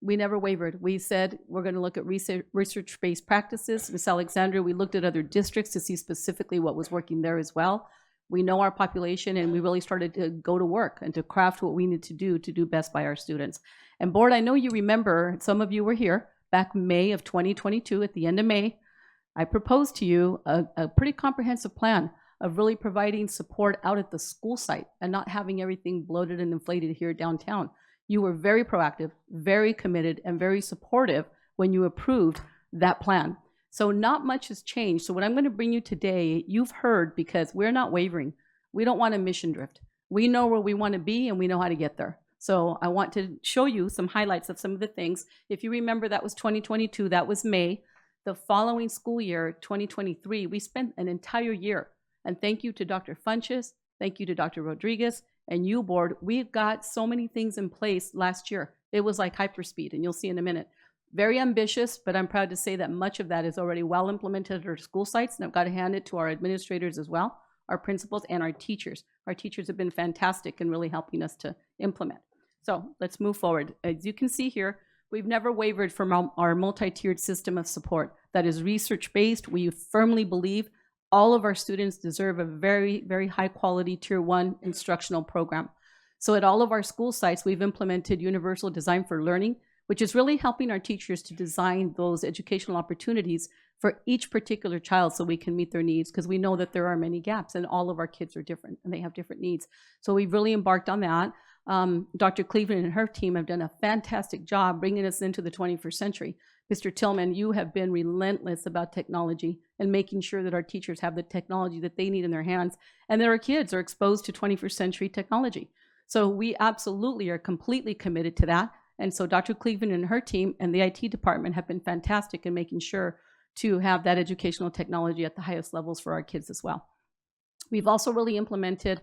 Speaker 3: We never wavered. We said we're going to look at research-based practices. Ms. Alexandra, we looked at other districts to see specifically what was working there as well. We know our population, and we really started to go to work and to craft what we need to do best by our students. And board, I know you remember, some of you were here back May of 2022, at the end of May, I proposed to you a pretty comprehensive plan of really providing support out at the school site and not having everything bloated and inflated here downtown. You were very proactive, very committed, and very supportive when you approved that plan. So not much has changed. So what I'm going to bring you today, you've heard, because we're not wavering. We don't want to mission drift. We know where we want to be, and we know how to get there. So I want to show you some highlights of some of the things. If you remember, that was 2022, that was May. The following school year, 2023, we spent an entire year. And thank you to Dr. Funches, thank you to Dr. Rodriguez, and you, board. We've got so many things in place last year. It was like hyperspeed, and you'll see in a minute. Very ambitious, but I'm proud to say that much of that is already well implemented at our school sites, and I've got to hand it to our administrators as well, our principals, and our teachers. Our teachers have been fantastic in really helping us to implement. So let's move forward. As you can see here, we've never wavered from our multi-tiered system of support that is research-based. We firmly believe all of our students deserve a very, very high quality Tier 1 instructional program. So at all of our school sites, we've implemented Universal Design for Learning, which is really helping our teachers to design those educational opportunities for each particular child so we can meet their needs, because we know that there are many gaps and all of our kids are different and they have different needs. So we've really embarked on that. Dr. Cleveland and her team have done a fantastic job bringing us into the 21st century. Mr. Tillman, you have been relentless about technology and making sure that our teachers have the technology that they need in their hands and that our kids are exposed to 21st century technology. So we absolutely are completely committed to that. And so Dr. Cleveland and her team and the IT department have been fantastic in making sure to have that educational technology at the highest levels for our kids as well. We've also really implemented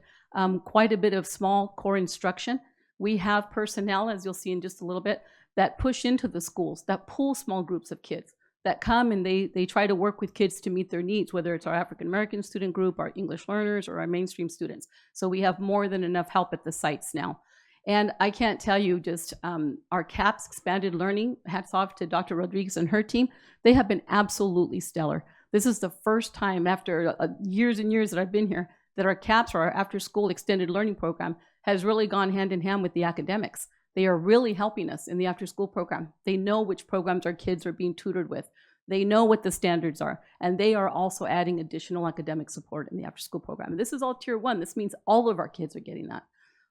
Speaker 3: quite a bit of small core instruction. We have personnel, as you'll see in just a little bit, that push into the schools, that pull small groups of kids, that come and they try to work with kids to meet their needs, whether it's our African-American student group, our English learners, or our mainstream students. So we have more than enough help at the sites now. And I can't tell you, just our CAPS, expanded learning, hats off to Dr. Rodriguez and her team. They have been absolutely stellar. This is the first time after years and years that I've been here that our CAPS, or our after-school extended learning program, has really gone hand in hand with the academics. They are really helping us in the after-school program. They know which programs our kids are being tutored with. They know what the standards are, and they are also adding additional academic support in the after-school program. And this is all Tier 1. This means all of our kids are getting that.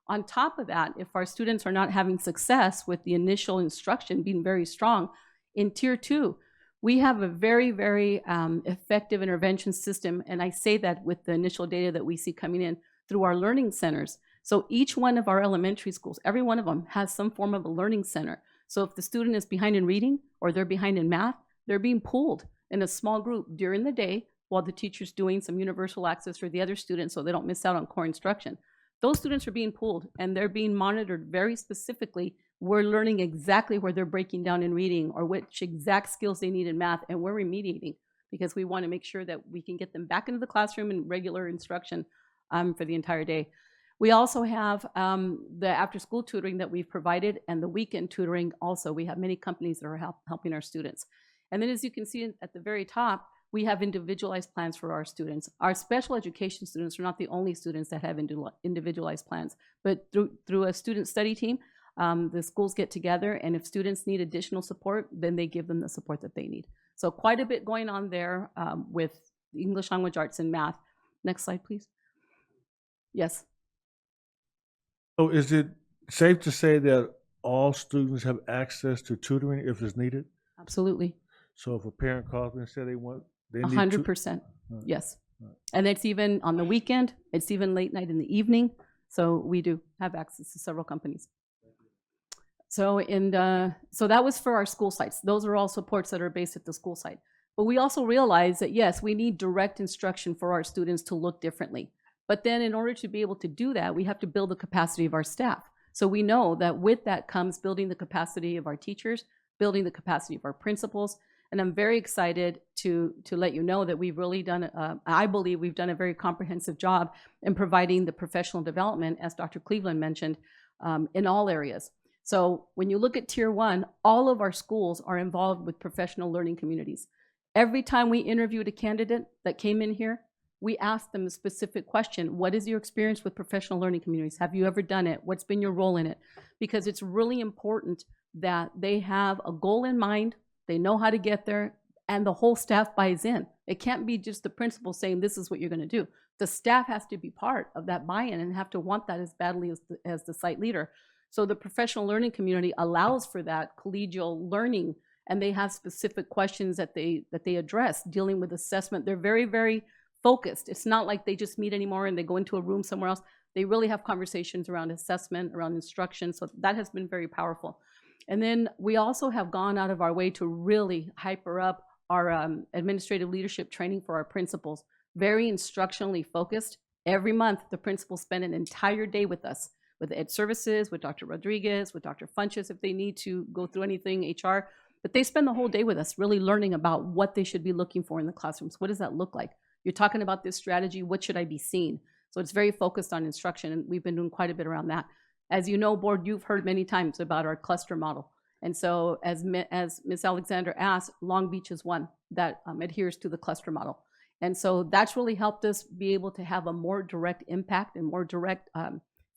Speaker 3: On top of that, if our students are not having success with the initial instruction being very strong, in Tier 2, we have a very, very effective intervention system. And I say that with the initial data that we see coming in through our learning centers. So each one of our elementary schools, every one of them has some form of a learning center. So if the student is behind in reading or they're behind in math, they're being pulled in a small group during the day while the teacher's doing some universal access for the other students so they don't miss out on core instruction. Those students are being pulled and they're being monitored very specifically. We're learning exactly where they're breaking down in reading or which exact skills they need in math, and we're remediating because we want to make sure that we can get them back into the classroom in regular instruction for the entire day. We also have the after-school tutoring that we've provided and the weekend tutoring also. We have many companies that are helping our students. And then as you can see at the very top, we have individualized plans for our students. Our special education students are not the only students that have individualized plans, but through a student study team, the schools get together, and if students need additional support, then they give them the support that they need. So quite a bit going on there with English language arts and math. Next slide, please. Yes.
Speaker 1: So is it safe to say that all students have access to tutoring if it's needed?
Speaker 3: Absolutely.
Speaker 1: So if a parent calls me and said they need
Speaker 3: 100%. Yes. And it's even on the weekend. It's even late night in the evening. So we do have access to several companies. So so that was for our school sites. Those are all supports that are based at the school site. But we also realize that yes, we need direct instruction for our students to look differently. But then in order to be able to do that, we have to build the capacity of our staff. So we know that with that comes building the capacity of our teachers, building the capacity of our principals. And I'm very excited to let you know that we've really done, I believe we've done a very comprehensive job in providing the professional development, as Dr. Cleveland mentioned, in all areas. So when you look at Tier 1, all of our schools are involved with professional learning communities. Every time we interviewed a candidate that came in here, we asked them a specific question. What is your experience with professional learning communities? Have you ever done it? What's been your role in it? Because it's really important that they have a goal in mind, they know how to get there, and the whole staff buys in. It can't be just the principal saying this is what you're going to do. The staff has to be part of that buy-in and have to want that as badly as the site leader. So the professional learning community allows for that collegial learning, and they have specific questions that they address dealing with assessment. They're very, very focused. It's not like they just meet anymore and they go into a room somewhere else. They really have conversations around assessment, around instruction. So that has been very powerful. And then we also have gone out of our way to really hyper up our administrative leadership training for our principals, very instructionally focused. Every month, the principals spend an entire day with us, with Ed Services, with Dr. Rodriguez, with Dr. Funches if they need to go through anything, HR. But they spend the whole day with us really learning about what they should be looking for in the classrooms. What does that look like? You're talking about this strategy. What should I be seeing? So it's very focused on instruction, and we've been doing quite a bit around that. As you know, board, you've heard many times about our cluster model. And so as Ms. Alexander asked, Long Beach is one that adheres to the cluster model. And so that's really helped us be able to have a more direct impact and more direct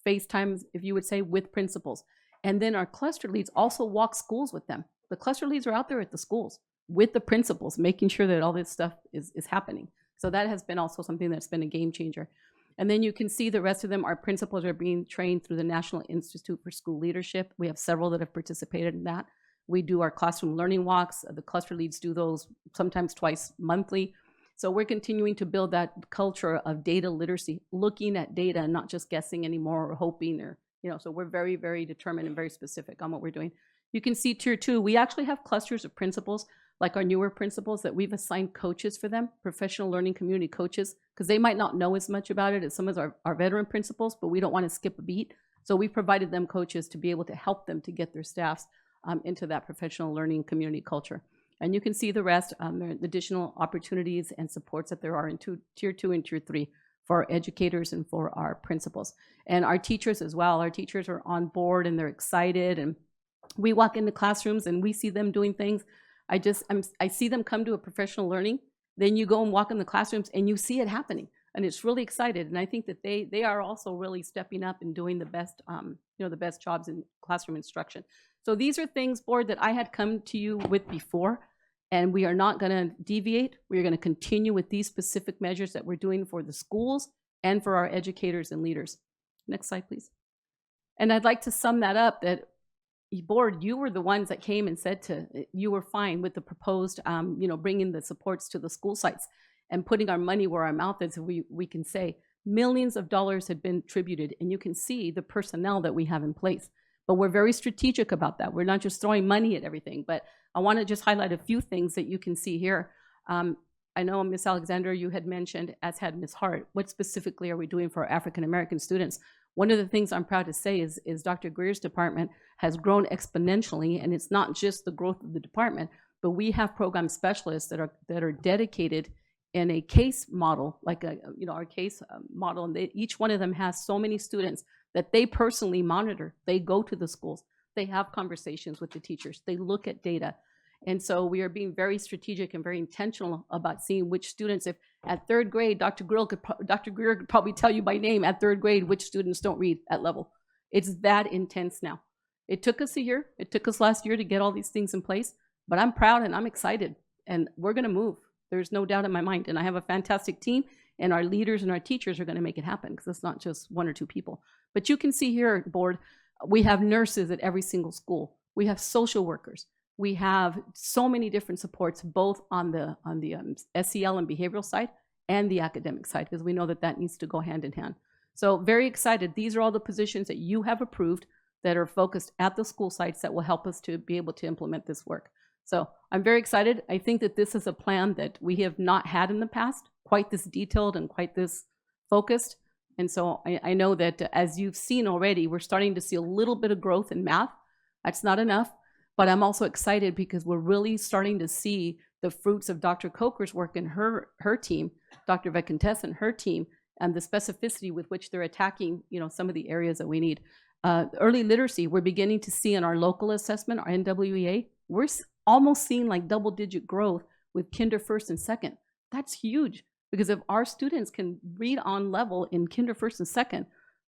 Speaker 3: FaceTime, if you would say, with principals. And then our cluster leads also walk schools with them. The cluster leads are out there at the schools with the principals, making sure that all this stuff is happening. So that has been also something that's been a game changer. And then you can see the rest of them, our principals are being trained through the National Institute for School Leadership. We have several that have participated in that. We do our classroom learning walks. The cluster leads do those sometimes twice monthly. So we're continuing to build that culture of data literacy, looking at data and not just guessing anymore or hoping or, so we're very, very determined and very specific on what we're doing. You can see Tier 2, we actually have clusters of principals, like our newer principals, that we've assigned coaches for them, professional learning community coaches, because they might not know as much about it as some of our veteran principals, but we don't want to skip a beat. So we provided them coaches to be able to help them to get their staffs into that professional learning community culture. And you can see the rest, the additional opportunities and supports that there are in Tier 2 and Tier 3 for our educators and for our principals. And our teachers as well. Our teachers are on board and they're excited. And we walk into classrooms and we see them doing things. I see them come to a professional learning. Then you go and walk in the classrooms and you see it happening. And it's really excited. And I think that they are also really stepping up and doing the best, the best jobs in classroom instruction. So these are things, board, that I had come to you with before. And we are not going to deviate. We're going to continue with these specific measures that we're doing for the schools and for our educators and leaders. Next slide, please. And I'd like to sum that up, that board, you were the ones that came and said you were fine with the proposed, bringing the supports to the school sites and putting our money where our mouth is. We can say millions of dollars had been attributed, and you can see the personnel that we have in place. But we're very strategic about that. We're not just throwing money at everything, but I want to just highlight a few things that you can see here. I know, Ms. Alexander, you had mentioned, as had Ms. Hart, what specifically are we doing for our African-American students? One of the things I'm proud to say is Dr. Greer's department has grown exponentially, and it's not just the growth of the department, but we have program specialists that are dedicated in a case model, like our case model, and each one of them has so many students that they personally monitor. They go to the schools, they have conversations with the teachers, they look at data. And so we are being very strategic and very intentional about seeing which students, if at third grade, Dr. Greer could probably tell you by name at third grade which students don't read at level. It's that intense now. It took us a year, it took us last year to get all these things in place, but I'm proud and I'm excited, and we're gonna move. There's no doubt in my mind. And I have a fantastic team, and our leaders and our teachers are gonna make it happen, because it's not just one or two people. But you can see here, board, we have nurses at every single school. We have social workers. We have so many different supports, both on the SEL and behavioral side and the academic side, because we know that that needs to go hand in hand. So very excited. These are all the positions that you have approved that are focused at the school sites that will help us to be able to implement this work. So I'm very excited. I think that this is a plan that we have not had in the past, quite this detailed and quite this focused. And so I know that as you've seen already, we're starting to see a little bit of growth in math. That's not enough, but I'm also excited because we're really starting to see the fruits of Dr. Coker's work and her team, Dr. Vekantes and her team, and the specificity with which they're attacking, some of the areas that we need. Early literacy, we're beginning to see in our local assessment, our NWEA, we're almost seeing like double-digit growth with kinder first and second. That's huge, because if our students can read on level in kinder first and second,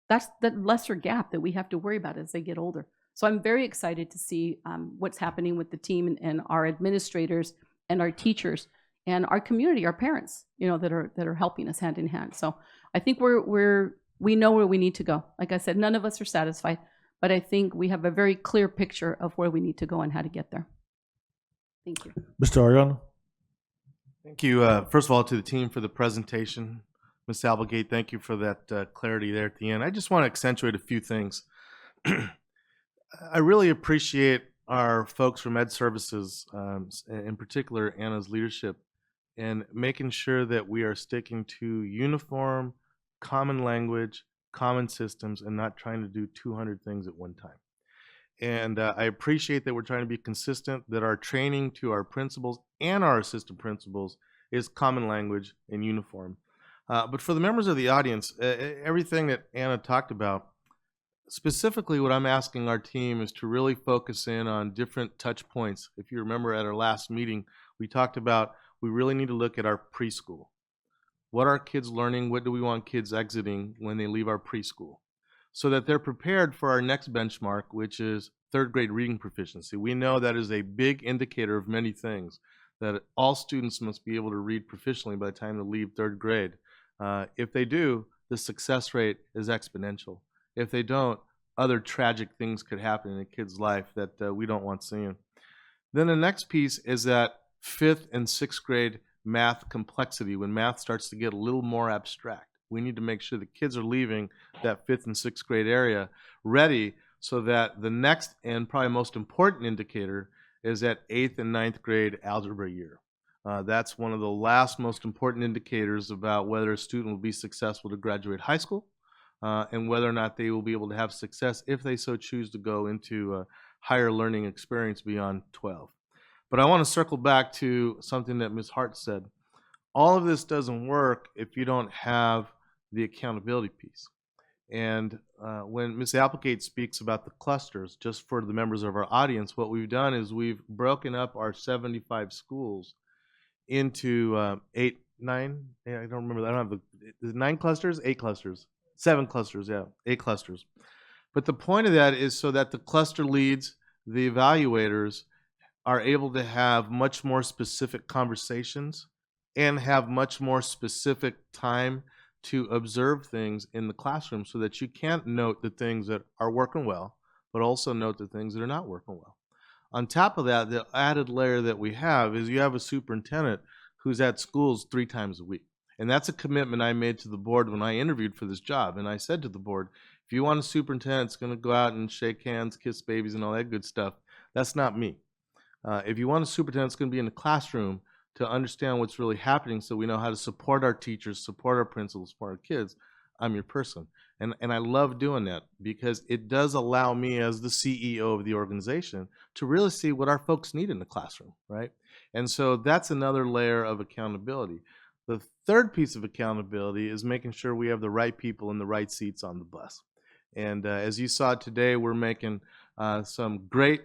Speaker 3: that's the lesser gap that we have to worry about as they get older. So I'm very excited to see what's happening with the team and our administrators and our teachers and our community, our parents, that are helping us hand in hand. So I think we know where we need to go. Like I said, none of us are satisfied, but I think we have a very clear picture of where we need to go and how to get there. Thank you.
Speaker 1: Mr. Ariano?
Speaker 11: Thank you, first of all, to the team for the presentation. Ms. Applegate, thank you for that clarity there at the end. I just want to accentuate a few things. I really appreciate our folks from Ed Services, in particular Anna's leadership, and making sure that we are sticking to uniform, common language, common systems, and not trying to do 200 things at one time. And I appreciate that we're trying to be consistent, that our training to our principals and our assistant principals is common language and uniform. But for the members of the audience, everything that Anna talked about, specifically what I'm asking our team is to really focus in on different touch points. If you remember at our last meeting, we talked about we really need to look at our preschool. What are kids learning? What do we want kids exiting when they leave our preschool? So that they're prepared for our next benchmark, which is third grade reading proficiency. We know that is a big indicator of many things, that all students must be able to read proficiently by the time they leave third grade. If they do, the success rate is exponential. If they don't, other tragic things could happen in a kid's life that we don't want seeing. Then the next piece is that 5th and 6th grade math complexity, when math starts to get a little more abstract. We need to make sure the kids are leaving that 5th and 6th grade area ready, so that the next and probably most important indicator is that 8th and 9th grade algebra year. That's one of the last most important indicators about whether a student will be successful to graduate high school and whether or not they will be able to have success if they so choose to go into a higher learning experience beyond 12. But I want to circle back to something that Ms. Hart said. All of this doesn't work if you don't have the accountability piece. And when Ms. Applegate speaks about the clusters, just for the members of our audience, what we've done is we've broken up our 75 schools into 8 clusters, 7 clusters, 8 clusters. But the point of that is so that the cluster leads, the evaluators, are able to have much more specific conversations and have much more specific time to observe things in the classroom, so that you can't note the things that are working well, but also note the things that are not working well. On top of that, the added layer that we have is you have a superintendent who's at schools 3 times a week. And that's a commitment I made to the board when I interviewed for this job. And I said to the board, if you want a superintendent that's going to go out and shake hands, kiss babies, and all that good stuff, that's not me. If you want a superintendent that's going to be in the classroom to understand what's really happening, so we know how to support our teachers, support our principals, support our kids, I'm your person. And I love doing that, because it does allow me as the CEO of the organization to really see what our folks need in the classroom, right? And so that's another layer of accountability. The third piece of accountability is making sure we have the right people in the right seats on the bus. And as you saw today, we're making some great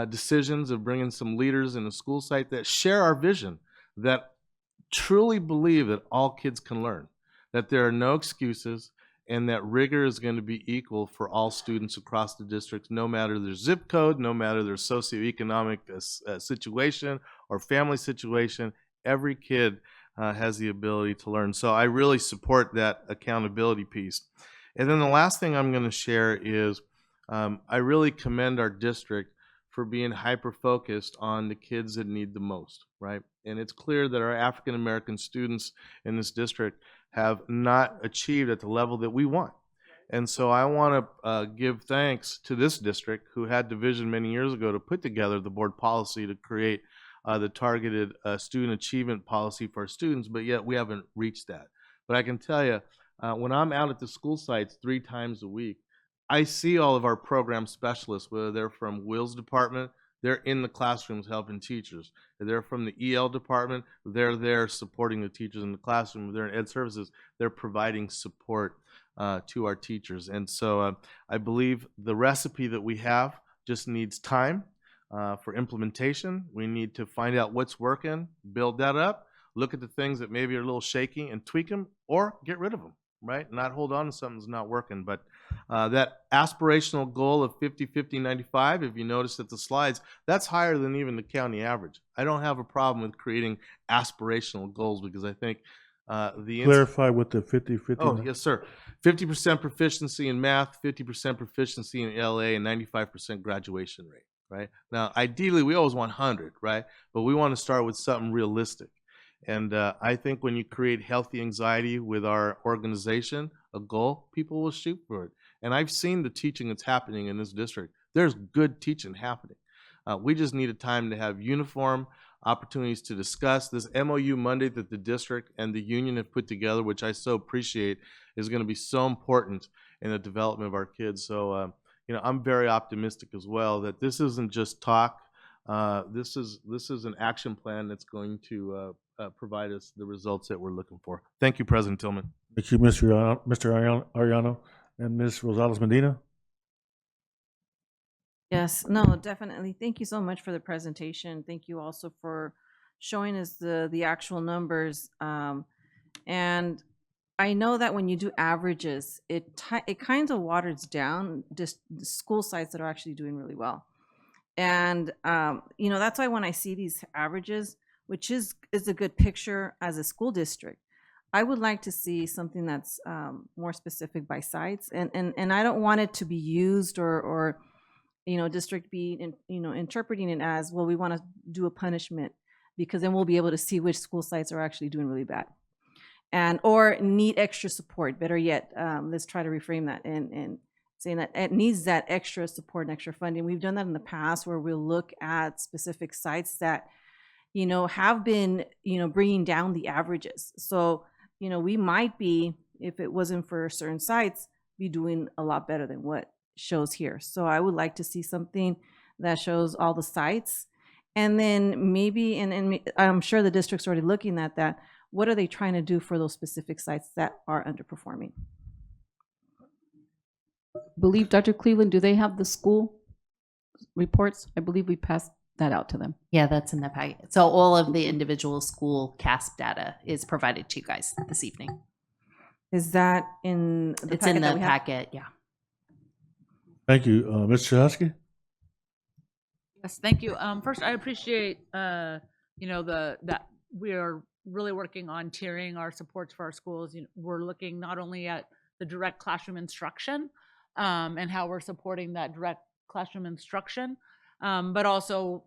Speaker 11: decisions of bringing some leaders in the school site that share our vision, that truly believe that all kids can learn, that there are no excuses, and that rigor is going to be equal for all students across the district, no matter their zip code, no matter their socioeconomic situation or family situation. Every kid has the ability to learn. So I really support that accountability piece. And then the last thing I'm going to share is I really commend our district for being hyper-focused on the kids that need the most, right? And it's clear that our African-American students in this district have not achieved at the level that we want. And so I want to give thanks to this district, who had the vision many years ago to put together the board policy to create the targeted student achievement policy for our students, but yet we haven't reached that. But I can tell you, when I'm out at the school sites 3 times a week, I see all of our program specialists, whether they're from Will's department, they're in the classrooms helping teachers. If they're from the EL department, they're there supporting the teachers in the classroom. If they're in Ed Services, they're providing support to our teachers. And so I believe the recipe that we have just needs time for implementation. We need to find out what's working, build that up, look at the things that maybe are a little shaky and tweak them, or get rid of them, right? Not hold on to something that's not working. But that aspirational goal of 50, 50, 95, if you notice at the slides, that's higher than even the county average. I don't have a problem with creating aspirational goals, because I think
Speaker 1: clarify what the 50-50.
Speaker 11: Oh, yes, sir. 50% proficiency in math, 50% proficiency in LA, and 95% graduation rate, right? Now, ideally, we always want 100, right? But we want to start with something realistic. And I think when you create healthy anxiety with our organization, a goal, people will shoot for it. And I've seen the teaching that's happening in this district. There's good teaching happening. We just need a time to have uniform opportunities to discuss. This MOU Monday that the district and the union have put together, which I so appreciate, is going to be so important in the development of our kids. So, I'm very optimistic as well that this isn't just talk. This is an action plan that's going to provide us the results that we're looking for. Thank you, President Tillman.
Speaker 1: Thank you, Mr. Ariano and Ms. Rosales Medina.
Speaker 12: Yes, no, definitely. Thank you so much for the presentation. Thank you also for showing us the actual numbers. And I know that when you do averages, it kind of waters down just the school sites that are actually doing really well. And that's why when I see these averages, which is a good picture as a school district, I would like to see something that's more specific by sites. And I don't want it to be used or district be, interpreting it as, well, we want to do a punishment, because then we'll be able to see which school sites are actually doing really bad or need extra support. Better yet, let's try to reframe that and saying that it needs that extra support and extra funding. We've done that in the past, where we'll look at specific sites that, have been, bringing down the averages. So, we might be, if it wasn't for certain sites, be doing a lot better than what shows here. So I would like to see something that shows all the sites, and then maybe, and I'm sure the district's already looking at that, what are they trying to do for those specific sites that are underperforming?
Speaker 3: Believe, Dr. Cleveland, do they have the school reports? I believe we passed that out to them.
Speaker 10: Yeah, that's in the packet. So all of the individual school CASP data is provided to you guys this evening.
Speaker 12: Is that in the
Speaker 10: It's in the packet, yeah.
Speaker 1: Thank you. Mr. Chahosky?
Speaker 6: Yes, thank you. First, I appreciate, that we are really working on tiering our supports for our schools. We're looking not only at the direct classroom instruction and how we're supporting that direct classroom instruction, but also,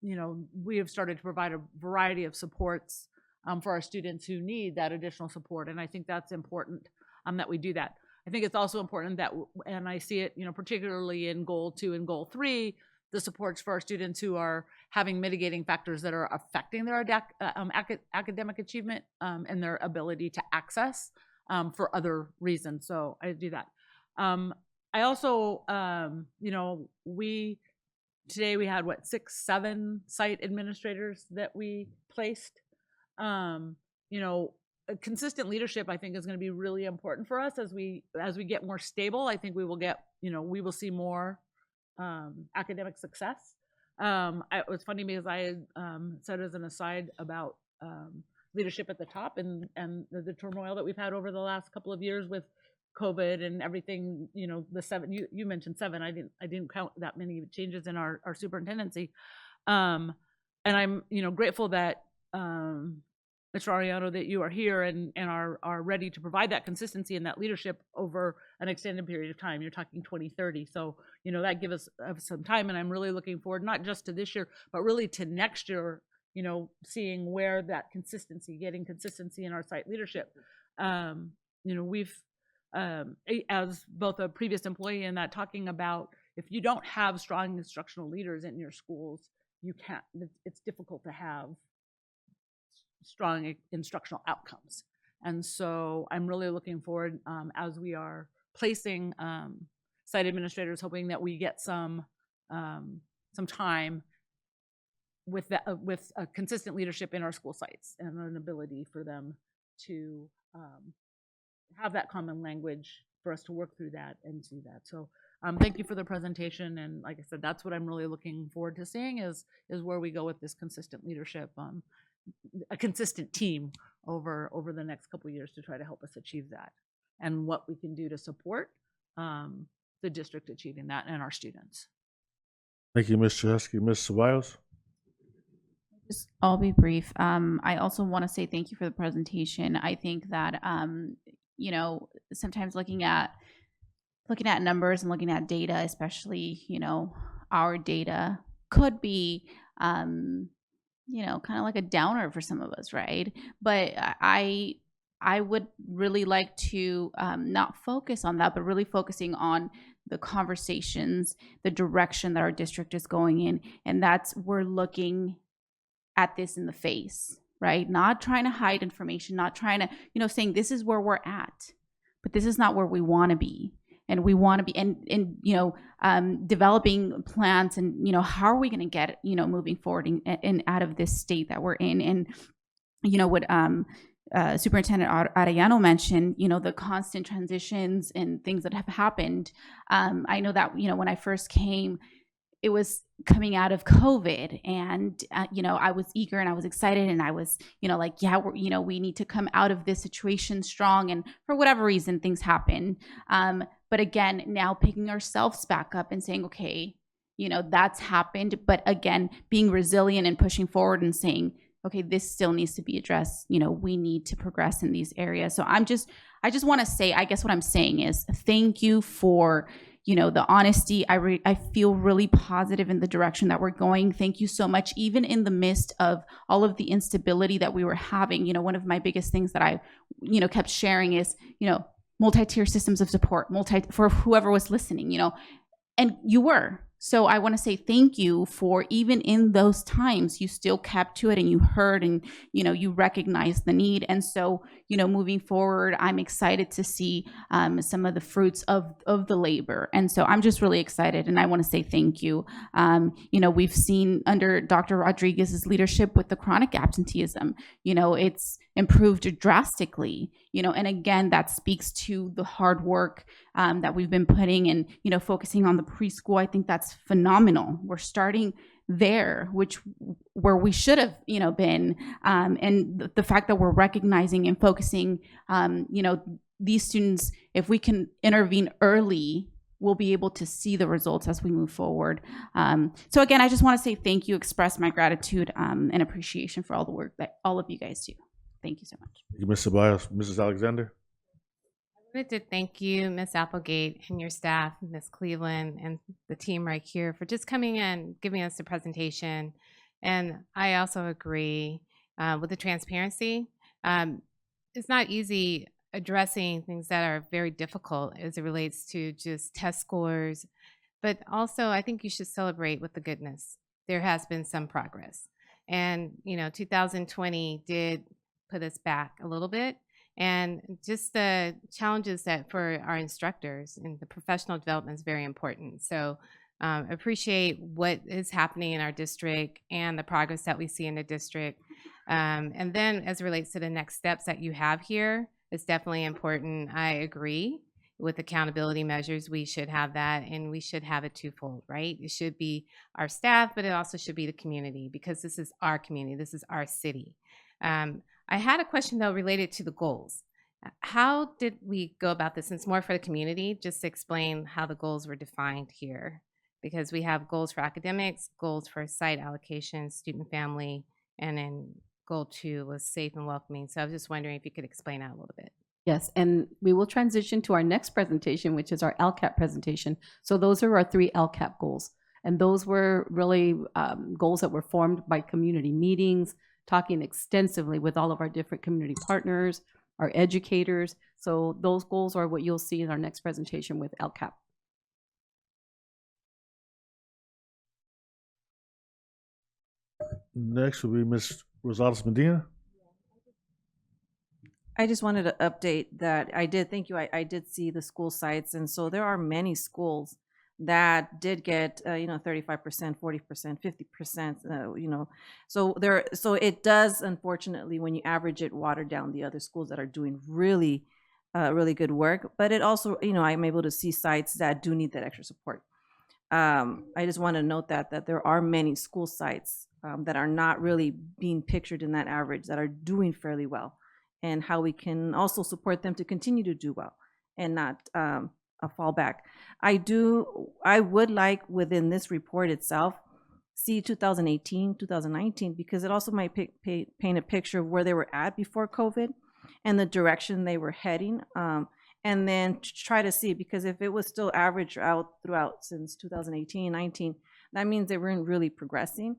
Speaker 6: we have started to provide a variety of supports for our students who need that additional support. And I think that's important that we do that. I think it's also important that, and I see it, particularly in Goal 2 and Goal 3, the supports for our students who are having mitigating factors that are affecting their academic achievement and their ability to access for other reasons. So I do that. I also, today we had 6-7 site administrators that we placed. Consistent leadership, I think, is going to be really important for us as we get more stable. I think we will get, we will see more academic success. It was funny because I had said as an aside about leadership at the top and the turmoil that we've had over the last couple of years with COVID and everything. The 7 you mentioned 7. I didn't count that many changes in our superintendency, and I'm grateful that Mr. Ariano, that you are here and are ready to provide that consistency and that leadership over an extended period of time. You're talking 2030. So, that gives us some time. And I'm really looking forward, not just to this year, but really to next year, seeing where that consistency, getting consistency in our site leadership. We've, as both a previous employee and that talking about, if you don't have strong instructional leaders in your schools, it's difficult to have strong instructional outcomes. And so I'm really looking forward, as we are placing site administrators, hoping that we get some time with a consistent leadership in our school sites and an ability for them to have that common language for us to work through that and do that. So thank you for the presentation. And like I said, that's what I'm really looking forward to seeing is where we go with this consistent leadership, a consistent team over the next couple of years to try to help us achieve that, and what we can do to support the district achieving that and our students.
Speaker 1: Thank you, Ms. Chesky. Ms. Ceballos?
Speaker 2: I'll be brief. I also want to say thank you for the presentation. I think that sometimes looking at numbers and looking at data, especially our data, could be kind of like a downer for some of us, right? But I would really like to not focus on that, but really focusing on the conversations, the direction that our district is going in, and that's we're looking at this in the face, right? Not trying to hide information, not trying to, saying this is where we're at, but this is not where we want to be. And we want to be, and developing plans and, how are we going to get, moving forward and out of this state that we're in. And, what Superintendent Arellano mentioned, the constant transitions and things that have happened. I know that, when I first came, it was coming out of COVID, and I was eager and I was excited, and I was we need to come out of this situation strong, and for whatever reason things happen. But again, now picking ourselves back up and saying, okay, that's happened, but again, being resilient and pushing forward and saying, okay, this still needs to be addressed. We need to progress in these areas. So I just want to say, I guess what I'm saying is thank you for the honesty. I feel really positive in the direction that we're going. Thank you so much. Even in the midst of all of the instability that we were having, one of my biggest things that I, kept sharing is, multi-tier systems of support, for whoever was listening, and you were. So I want to say thank you for even in those times, you still kept to it and you heard and, you recognized the need. And so, moving forward, I'm excited to see some of the fruits of the labor. And so I'm just really excited. And I want to say thank you. We've seen under Dr. Rodriguez's leadership with the chronic absenteeism, it's improved drastically, and again, that speaks to the hard work that we've been putting and, focusing on the preschool. I think that's phenomenal. We're starting there, where we should have, been. And the fact that we're recognizing and focusing, these students, if we can intervene early, we'll be able to see the results as we move forward. So again, I just want to say thank you, express my gratitude and appreciation for all the work that all of you guys do. Thank you so much.
Speaker 1: Thank you, Ms. Ceballos. Mrs. Alexander?
Speaker 7: I wanted to thank you, Ms. Applegate, and your staff, Ms. Cleveland, and the team right here for just coming in, giving us the presentation. And I also agree with the transparency. It's not easy addressing things that are very difficult as it relates to just test scores, but also I think you should celebrate with the goodness. There has been some progress. And, 2020 did put us back a little bit. And just the challenges that for our instructors and the professional development is very important. So appreciate what is happening in our district and the progress that we see in the district. And then as it relates to the next steps that you have here, it's definitely important. I agree with accountability measures. We should have that, and we should have it twofold, right? It should be our staff, but it also should be the community, because this is our community. This is our city. I had a question, though, related to the goals. How did we go about this? And it's more for the community, just to explain how the goals were defined here, because we have goals for academics, goals for site allocation, student family, and then goal 2 was safe and welcoming. So I was just wondering if you could explain that a little bit.
Speaker 3: Yes, and we will transition to our next presentation, which is our LCAP presentation. So those are our 3 LCAP goals. And those were really goals that were formed by community meetings, talking extensively with all of our different community partners, our educators. So those goals are what you'll see in our next presentation with LCAP.
Speaker 1: Next will be Ms. Rosales Medina.
Speaker 12: I just wanted to update that I did, thank you, I did see the school sites, and so there are many schools that did get, 35%, 40%, 50%, so it does, unfortunately, when you average it, water down the other schools that are doing really, really good work, but it also, I'm able to see sites that do need that extra support. I just want to note that there are many school sites that are not really being pictured in that average, that are doing fairly well, and how we can also support them to continue to do well and not a fallback. I would like within this report itself, see 2018, 2019, because it also might paint a picture of where they were at before COVID and the direction they were heading. And then try to see, because if it was still average throughout since 2018, 19, that means they weren't really progressing.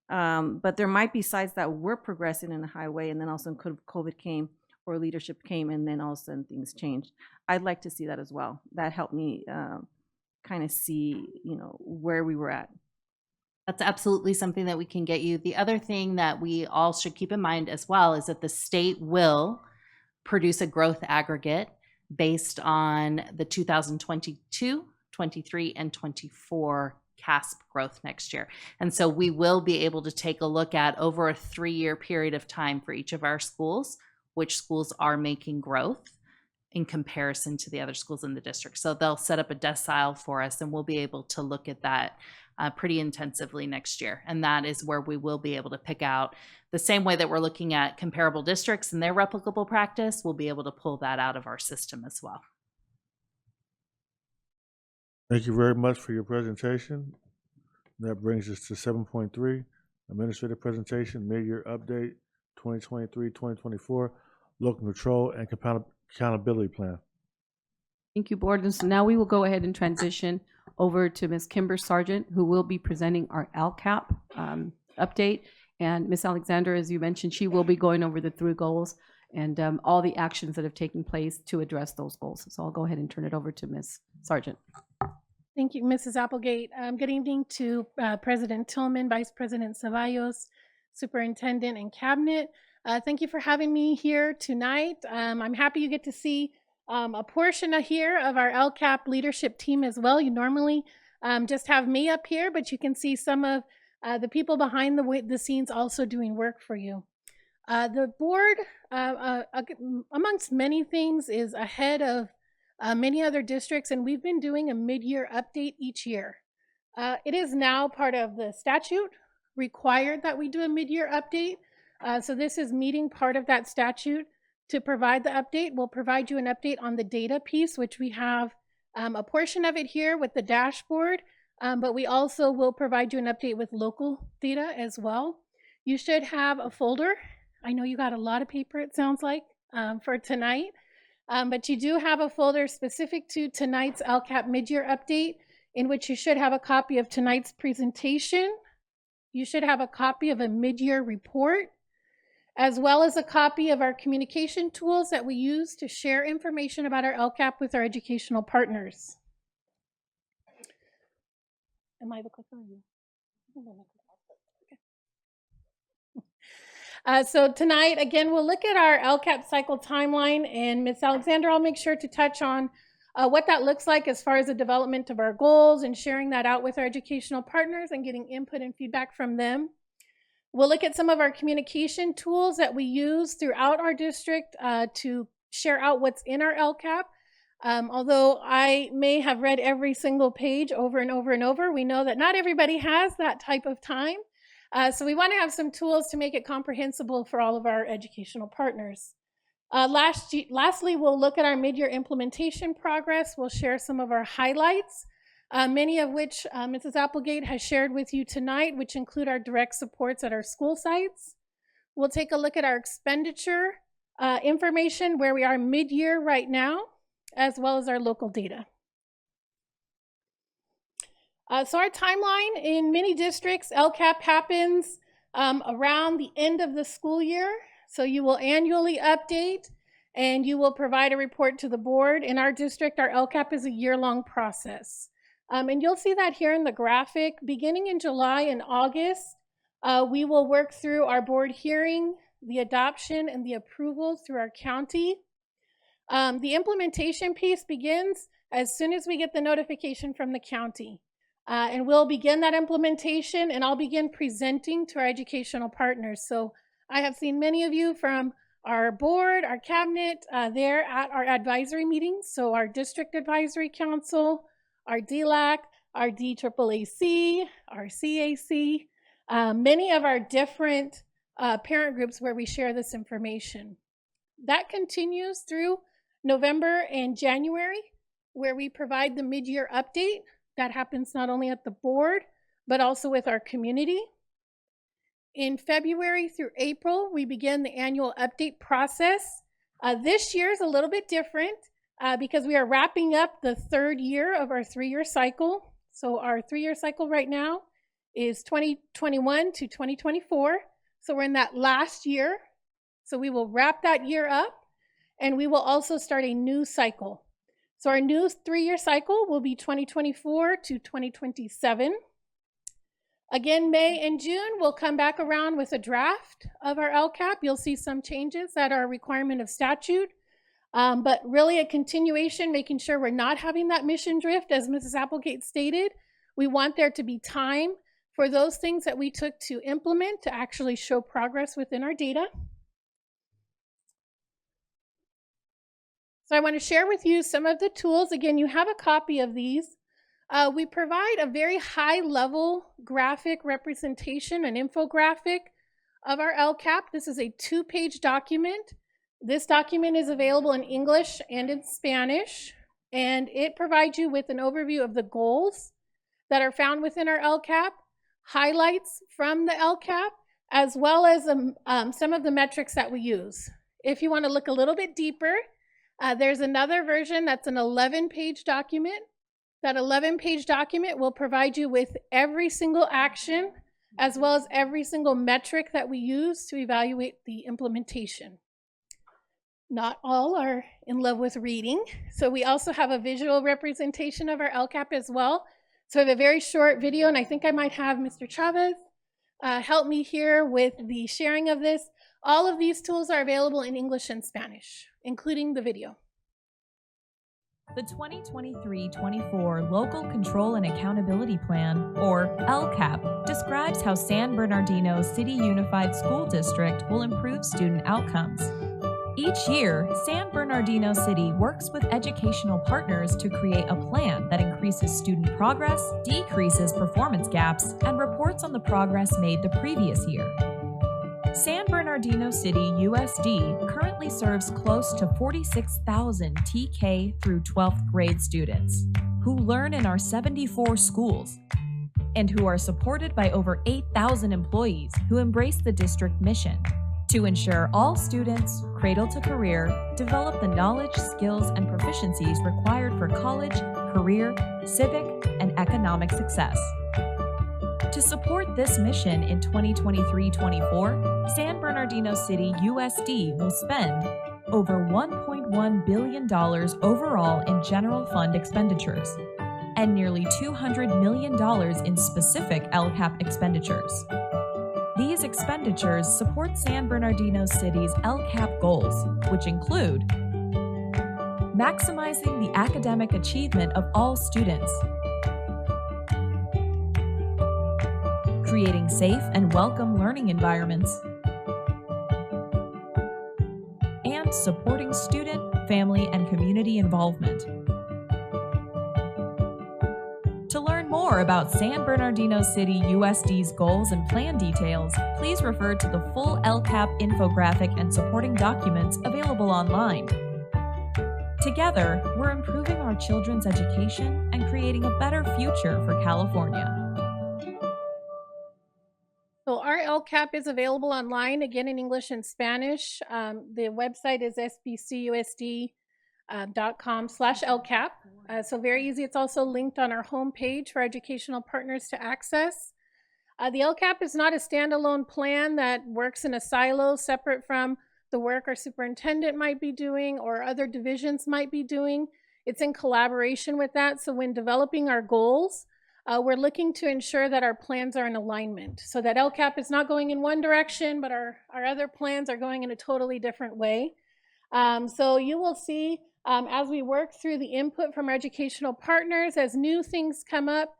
Speaker 12: But there might be sites that were progressing in a high way, and then all of a sudden COVID came or leadership came, and then all of a sudden things changed. I'd like to see that as well. That helped me kind of see, where we were at.
Speaker 10: That's absolutely something that we can get you. The other thing that we all should keep in mind as well is that the state will produce a growth aggregate based on the 2022, 23, and 24 CASP growth next year. And so we will be able to take a look at over a 3-year period of time for each of our schools, which schools are making growth in comparison to the other schools in the district. So they'll set up a decile for us, and we'll be able to look at that pretty intensively next year. And that is where we will be able to pick out, the same way that we're looking at comparable districts and their replicable practice, we'll be able to pull that out of our system as well.
Speaker 1: Thank you very much for your presentation. That brings us to 7.3, administrative presentation, mid-year update, 2023-2024, local control and accountability plan.
Speaker 3: Thank you, board. And so now we will go ahead and transition over to Ms. Kimber Sargent, who will be presenting our LCAP update. And Ms. Alexander, as you mentioned, she will be going over the 3 goals and all the actions that have taken place to address those goals. So I'll go ahead and turn it over to Ms. Sargent.
Speaker 14: Thank you, Mrs. Applegate. Good evening to President Tillman, Vice President Ceballos, Superintendent, and Cabinet. Thank you for having me here tonight. I'm happy you get to see a portion of our LCAP leadership team as well. You normally just have me up here, but you can see some of the people behind the scenes also doing work for you. The board, amongst many things, is ahead of many other districts, and we've been doing a mid-year update each year. It is now part of the statute required that we do a mid-year update. So this is meeting part of that statute to provide the update. We'll provide you an update on the data piece, which we have a portion of it here with the dashboard, but we also will provide you an update with local data as well. You should have a folder. I know you got a lot of paper, it sounds like, for tonight. But you do have a folder specific to tonight's LCAP mid-year update, in which you should have a copy of tonight's presentation. You should have a copy of a mid-year report, as well as a copy of our communication tools that we use to share information about our LCAP with our educational partners. Am I the clicker or you? So tonight, again, we'll look at our LCAP cycle timeline, and Ms. Alexander, I'll make sure to touch on what that looks like as far as the development of our goals and sharing that out with our educational partners and getting input and feedback from them. We'll look at some of our communication tools that we use throughout our district to share out what's in our LCAP. Although I may have read every single page over and over and over, we know that not everybody has that type of time. So we want to have some tools to make it comprehensible for all of our educational partners. Lastly, we'll look at our mid-year implementation progress. We'll share some of our highlights, many of which Mrs. Applegate has shared with you tonight, which include our direct supports at our school sites. we'll take a look at our expenditure information, where we are mid-year right now, as well as our local data. So our timeline in many districts, LCAP happens around the end of the school year. So you will annually update and you will provide a report to the board. In our district, our LCAP is a year-long process. And you'll see that here in the graphic. Beginning in July and August, we will work through our board hearing, the adoption, and the approval through our county. The implementation piece begins as soon as we get the notification from the county. And we'll begin that implementation, and I'll begin presenting to our educational partners. So I have seen many of you from our board, our cabinet, there at our advisory meetings. So our district advisory council, our DLAC, our DAAAC, our CAC, many of our different parent groups where we share this information. That continues through November and January, where we provide the mid-year update. That happens not only at the board, but also with our community. In February through April, we begin the annual update process. This year is a little bit different because we are wrapping up the third year of our three-year cycle. So our three-year cycle right now is 2021 to 2024. So we're in that last year. So we will wrap that year up, and we will also start a new cycle. So our new three-year cycle will be 2024 to 2027. Again, May and June, we'll come back around with a draft of our LCAP. You'll see some changes that are a requirement of statute, but really a continuation, making sure we're not having that mission drift, as Mrs. Applegate stated. We want there to be time for those things that we took to implement to actually show progress within our data. So I want to share with you some of the tools. Again, you have a copy of these. We provide a very high-level graphic representation, an infographic of our LCAP. This is a 2-page document. This document is available in English and in Spanish, and it provides you with an overview of the goals that are found within our LCAP, highlights from the LCAP, as well as some of the metrics that we use. If you want to look a little bit deeper, there's another version that's an 11-page document. That 11-page document will provide you with every single action, as well as every single metric that we use to evaluate the implementation. Not all are in love with reading, so we also have a visual representation of our LCAP as well. So I have a very short video, and I think I might have Mr. Chavez help me here with the sharing of this. All of these tools are available in English and Spanish, including the video.
Speaker 16: The 2023-24 Local Control and Accountability Plan, or LCAP, describes how San Bernardino City Unified School District will improve student outcomes. Each year, San Bernardino City works with educational partners to create a plan that increases student progress, decreases performance gaps, and reports on the progress made the previous year. San Bernardino City USD currently serves close to 46,000 TK through 12th grade students who learn in our 74 schools and who are supported by over 8,000 employees who embrace the district mission to ensure all students, cradle to career, develop the knowledge, skills, and proficiencies required for college, career, civic, and economic success. To support this mission in 2023-24, San Bernardino City USD will spend over $1.1 billion overall in general fund expenditures and nearly $200 million in specific LCAP expenditures. These expenditures support San Bernardino City's LCAP goals, which include maximizing the academic achievement of all students, creating safe and welcome learning environments, and supporting student, family, and community involvement. To learn more about San Bernardino City USD's goals and plan details, please refer to the full LCAP infographic and supporting documents available online. Together, we're improving our children's education and creating a better future for California.
Speaker 14: So our LCAP is available online, again in English and Spanish. The website is sbcusd.com/LCAP. So very easy. It's also linked on our homepage for educational partners to access. The LCAP is not a standalone plan that works in a silo separate from the work our superintendent might be doing or other divisions might be doing. It's in collaboration with that. So when developing our goals, we're looking to ensure that our plans are in alignment so that LCAP is not going in one direction, but our other plans are going in a totally different way. So you will see as we work through the input from our educational partners, as new things come up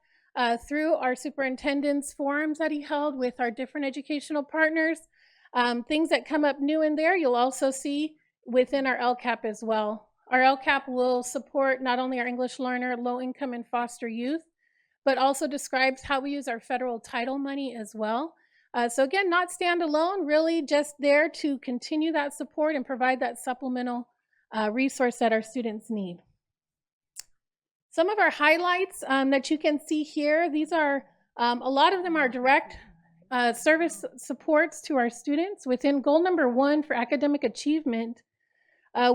Speaker 14: through our superintendent's forums that he held with our different educational partners, things that come up new in there, you'll also see within our LCAP as well. Our LCAP will support not only our English learner, low income and foster youth, but also describes how we use our federal title money as well. So again, not standalone, really just there to continue that support and provide that supplemental resource that our students need. Some of our highlights that you can see here, these are, a lot of them are direct service supports to our students. Within goal number 1 for academic achievement,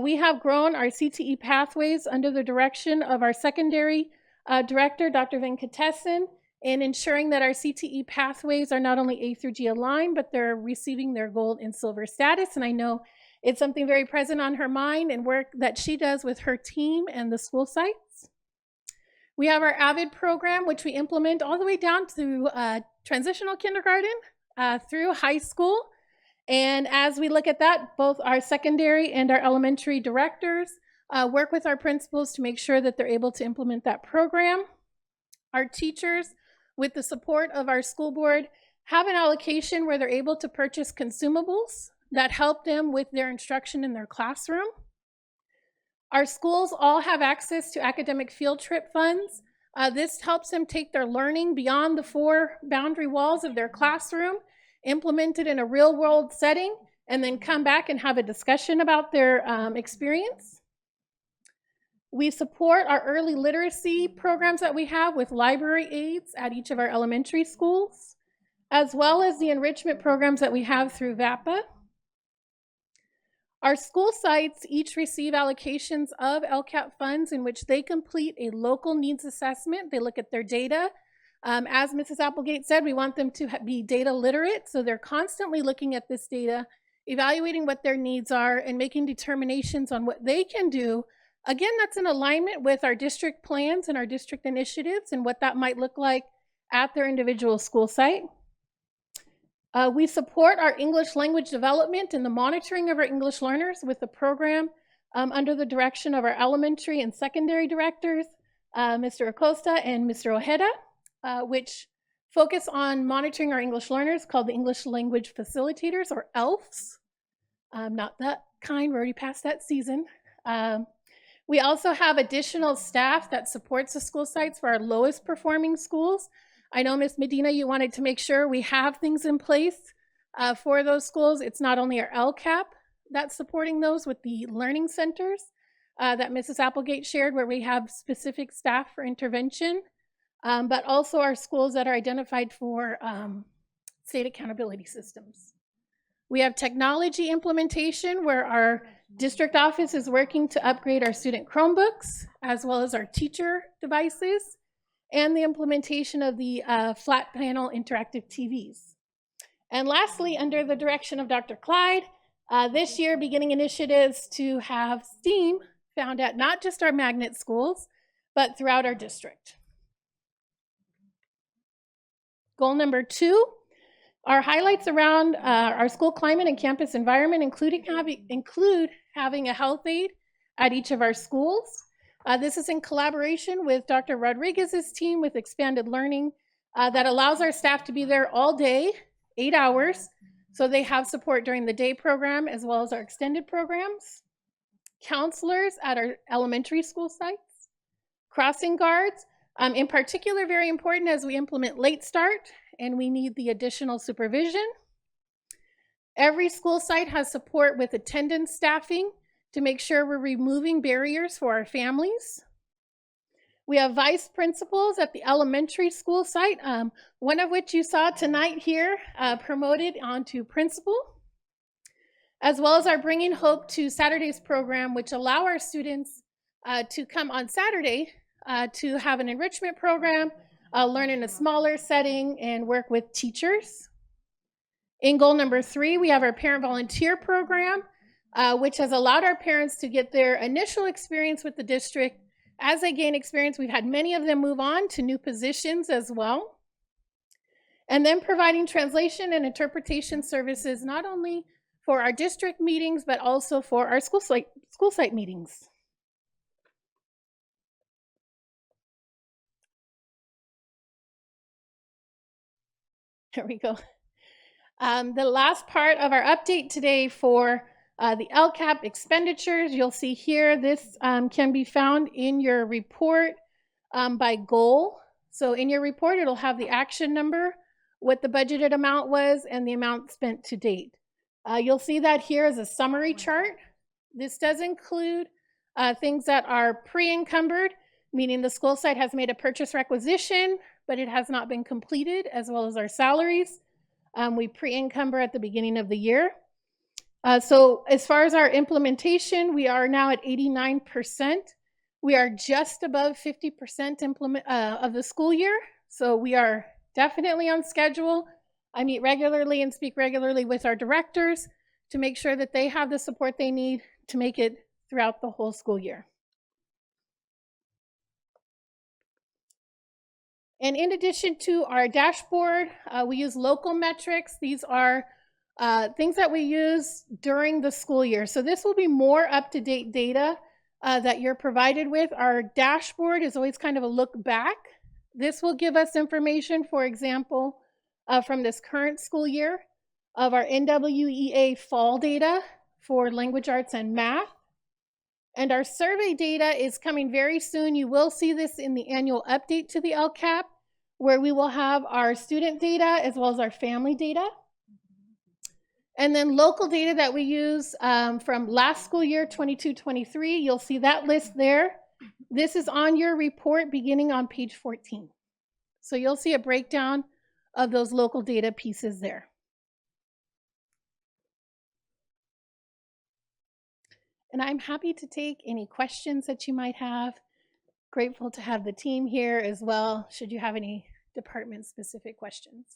Speaker 14: we have grown our CTE pathways under the direction of our secondary director, Dr. Venkatesan, in ensuring that our CTE pathways are not only A through G aligned, but they're receiving their gold and silver status. And I know it's something very present on her mind and work that she does with her team and the school sites. We have our AVID program, which we implement all the way down to transitional kindergarten through high school. And as we look at that, both our secondary and our elementary directors work with our principals to make sure that they're able to implement that program. Our teachers, with the support of our school board, have an allocation where they're able to purchase consumables that help them with their instruction in their classroom. Our schools all have access to academic field trip funds. This helps them take their learning beyond the 4 boundary walls of their classroom, implement it in a real world setting, and then come back and have a discussion about their experience. We support our early literacy programs that we have with library aides at each of our elementary schools, as well as the enrichment programs that we have through VAPA. Our school sites each receive allocations of LCAP funds in which they complete a local needs assessment. They look at their data. As Mrs. Applegate said, we want them to be data literate, so they're constantly looking at this data, evaluating what their needs are, and making determinations on what they can do. Again, that's in alignment with our district plans and our district initiatives and what that might look like at their individual school site. We support our English language development and the monitoring of our English learners with the program under the direction of our elementary and secondary directors, Mr. Acosta and Mr. Ojeda, which focus on monitoring our English learners called the English Language Facilitators, or ELFs. Not that kind, we're already past that season. We also have additional staff that supports the school sites for our lowest performing schools. I know, Ms. Medina, you wanted to make sure we have things in place for those schools. It's not only our LCAP that's supporting those with the learning centers that Mrs. Applegate shared, where we have specific staff for intervention, but also our schools that are identified for state accountability systems. We have technology implementation where our district office is working to upgrade our student Chromebooks, as well as our teacher devices, and the implementation of the flat panel interactive TVs. And lastly, under the direction of Dr. Clyde, this year beginning initiatives to have STEAM found at not just our magnet schools, but throughout our district. Goal number 2, our highlights around our school climate and campus environment include having a health aide at each of our schools. This is in collaboration with Dr. Rodriguez's team with Expanded Learning that allows our staff to be there all day, 8 hours, so they have support during the day program as well as our extended programs. Counselors at our elementary school sites. Crossing guards, in particular, very important as we implement late start and we need the additional supervision. Every school site has support with attendance staffing to make sure we're removing barriers for our families. We have vice principals at the elementary school site, one of which you saw tonight here, promoted onto principal, as well as our Bringing Hope to Saturdays program, which allow our students to come on Saturday to have an enrichment program, learn in a smaller setting, and work with teachers. In goal number 3, we have our parent volunteer program, which has allowed our parents to get their initial experience with the district. As they gain experience, we've had many of them move on to new positions as well. And then providing translation and interpretation services, not only for our district meetings, but also for our school site meetings. There we go. The last part of our update today for the LCAP expenditures, you'll see here, this can be found in your report by goal. So in your report, it'll have the action number, what the budgeted amount was, and the amount spent to date. You'll see that here as a summary chart. This does include things that are pre-encumbered, meaning the school site has made a purchase requisition, but it has not been completed, as well as our salaries. We pre-encumber at the beginning of the year. So as far as our implementation, we are now at 89%. We are just above 50% of the school year. So we are definitely on schedule. I meet regularly and speak regularly with our directors to make sure that they have the support they need to make it throughout the whole school year. And in addition to our dashboard, we use local metrics. These are things that we use during the school year. So this will be more up-to-date data that you're provided with. Our dashboard is always kind of a look back. This will give us information, for example, from this current school year of our NWEA fall data for language arts and math. And our survey data is coming very soon. You will see this in the annual update to the LCAP, where we will have our student data as well as our family data. And then local data that we use from last school year, 22-23, you'll see that list there. This is on your report beginning on page 14. So you'll see a breakdown of those local data pieces there. And I'm happy to take any questions that you might have. Grateful to have the team here as well, should you have any department-specific questions.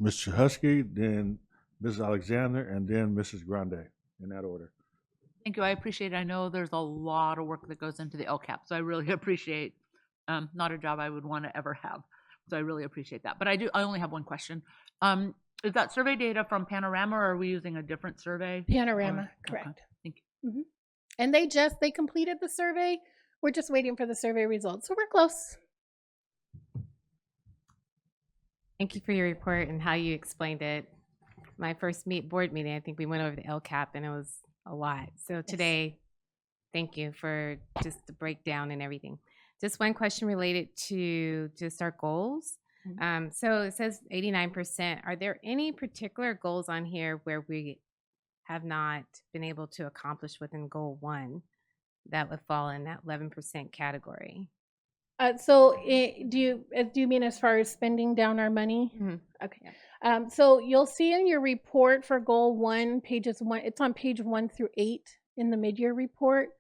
Speaker 1: Mr. Husky, then Mrs. Alexander, and then Mrs. Grande, in that order.
Speaker 6: Thank you. I appreciate it. I know there's a lot of work that goes into the LCAP, so I really appreciate, not a job I would want to ever have. So I really appreciate that. But I only have one question. Is that survey data from Panorama, or are we using a different survey?
Speaker 14: Panorama, correct.
Speaker 6: Okay. Thank you.
Speaker 14: Mm-hmm. And they completed the survey. We're just waiting for the survey results. So we're close.
Speaker 7: Thank you for your report and how you explained it. My first board meeting, I think we went over the LCAP and it was a lot. So today, thank you for just the breakdown and everything. Just one question related to just our goals. So it says 89%. Are there any particular goals on here where we have not been able to accomplish within goal 1 that would fall in that 11% category?
Speaker 14: So do you mean as far as spending down our money?
Speaker 7: Mm-hmm.
Speaker 14: Okay. Yeah. So you'll see in your report for goal 1, it's on page 1 through 8 in the mid-year report.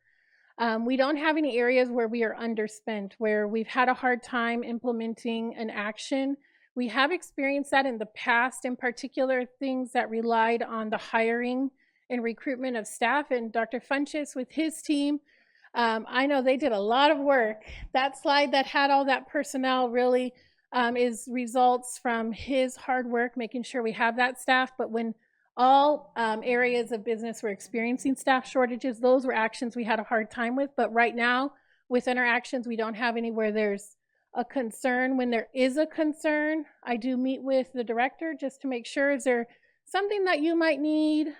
Speaker 14: We don't have any areas where we are underspent, where we've had a hard time implementing an action. We have experienced that in the past, in particular things that relied on the hiring and recruitment of staff. And Dr. Funches with his team, I know they did a lot of work. That slide that had all that personnel really is results from his hard work, making sure we have that staff. But when all areas of business were experiencing staff shortages, those were actions we had a hard time with. But right now, within our actions, we don't have anywhere there's a concern. When there is a concern, I do meet with the director just to make sure, is there something that you might need?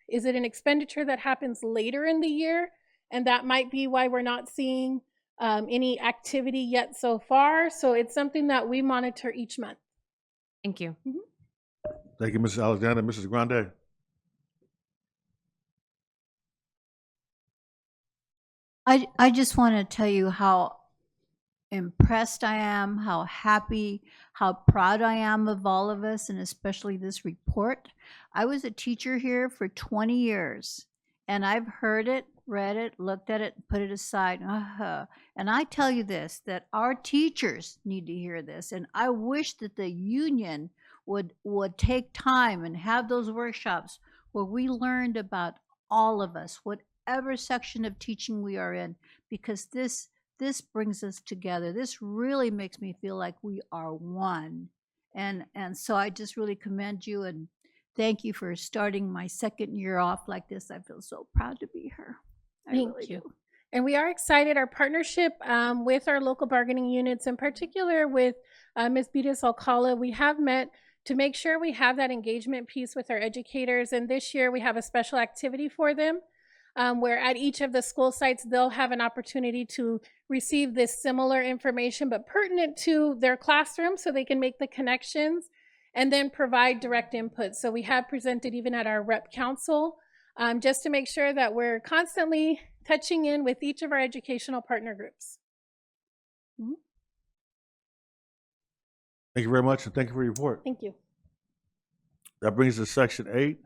Speaker 14: Is it an expenditure that happens later in the year? And that might be why we're not seeing any activity yet so far. So it's something that we monitor each month.
Speaker 7: Thank you.
Speaker 14: Mm-hmm.
Speaker 1: Thank you, Mrs. Alexander. Mrs. Grande.
Speaker 17: I just want to tell you how impressed I am, how happy, how proud I am of all of us, and especially this report. I was a teacher here for 20 years, and I've heard it, read it, looked at it, put it aside. And I tell you this, that our teachers need to hear this, and I wish that the union would take time and have those workshops where we learned about all of us, whatever section of teaching we are in, because this brings us together. This really makes me feel like we are one. And so I just really commend you and thank you for starting my second year off like this. I feel so proud to be here.
Speaker 14: Thank you. And we are excited. Our partnership with our local bargaining units, in particular with Ms. Beatriz Alcala, we have met to make sure we have that engagement piece with our educators. And this year we have a special activity for them where at each of the school sites, they'll have an opportunity to receive this similar information, but pertinent to their classroom so they can make the connections and then provide direct input. So we have presented even at our rep council just to make sure that we're constantly touching in with each of our educational partner groups.
Speaker 1: Thank you very much, and thank you for your report.
Speaker 14: Thank you.
Speaker 1: That brings us to section 8,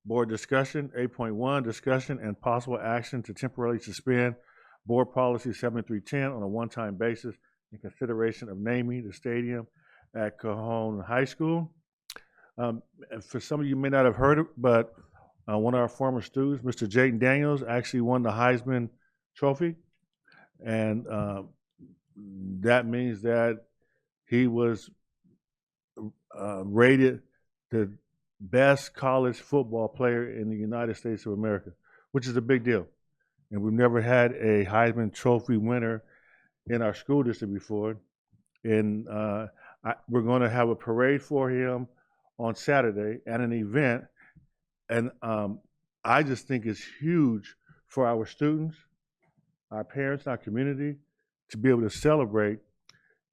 Speaker 1: board discussion. 8.1, discussion and possible action to temporarily suspend board policy 7310 on a one-time basis in consideration of naming the stadium at Cajon High School. For some of you may not have heard it, but one of our former students, Mr. Jaden Daniels, actually won the Heisman Trophy. And that means that he was rated the best college football player in the United States of America, which is a big deal. And we've never had a Heisman Trophy winner in our school district before. And we're going to have a parade for him on Saturday and an event. And I just think it's huge for our students, our parents, our community to be able to celebrate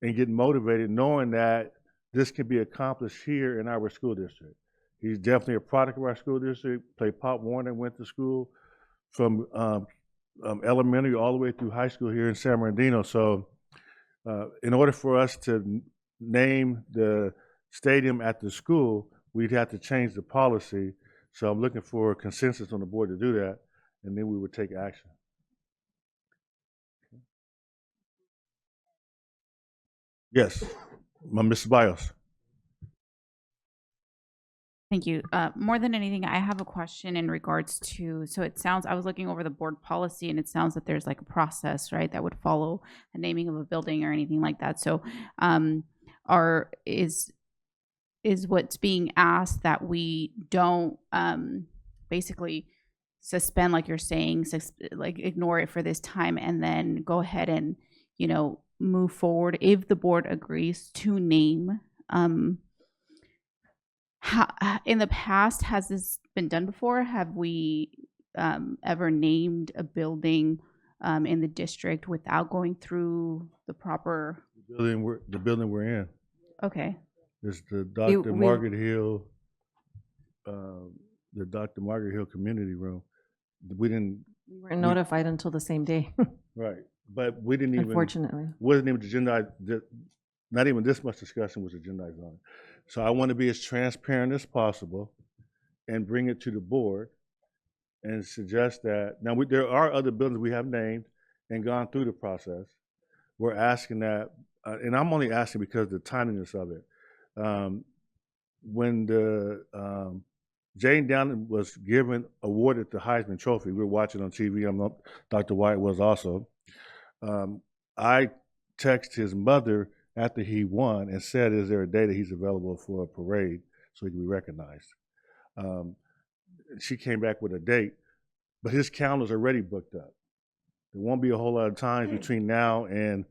Speaker 1: and get motivated knowing that this can be accomplished here in our school district. He's definitely a product of our school district. Played Pop Warner, went to school from elementary all the way through high school here in San Bernardino. So in order for us to name the stadium at the school, we'd have to change the policy. So I'm looking for consensus on the board to do that, and then we would take action. Yes, Mr. Bios.
Speaker 2: Thank you. More than anything, I have a question in regards to, so it sounds, I was looking over the board policy and it sounds that there's like a process, right, that would follow the naming of a building or anything like that. So is what's being asked that we don't basically suspend, like you're saying, like ignore it for this time and then go ahead and, move forward if the board agrees to name. In the past, has this been done before? Have we ever named a building in the district without going through the proper?
Speaker 1: The building we're in.
Speaker 2: Okay.
Speaker 1: It's the Dr. Margaret Hill, the Dr. Margaret Hill Community Room. We
Speaker 12: weren't notified until the same day.
Speaker 1: Right, but we didn't even.
Speaker 12: Unfortunately,
Speaker 1: wasn't even agendized. Not even this much discussion was agendized on it. So I want to be as transparent as possible and bring it to the board and suggest that, now there are other buildings we have named and gone through the process. We're asking that, and I'm only asking because of the timeliness of it. When the Jane Down was awarded the Heisman Trophy, we were watching on TV, Dr. White was also, I texted his mother after he won and said, is there a day that he's available for a parade so he can be recognized? She came back with a date, but his calendar's already booked up. There won't be a whole lot of times between now and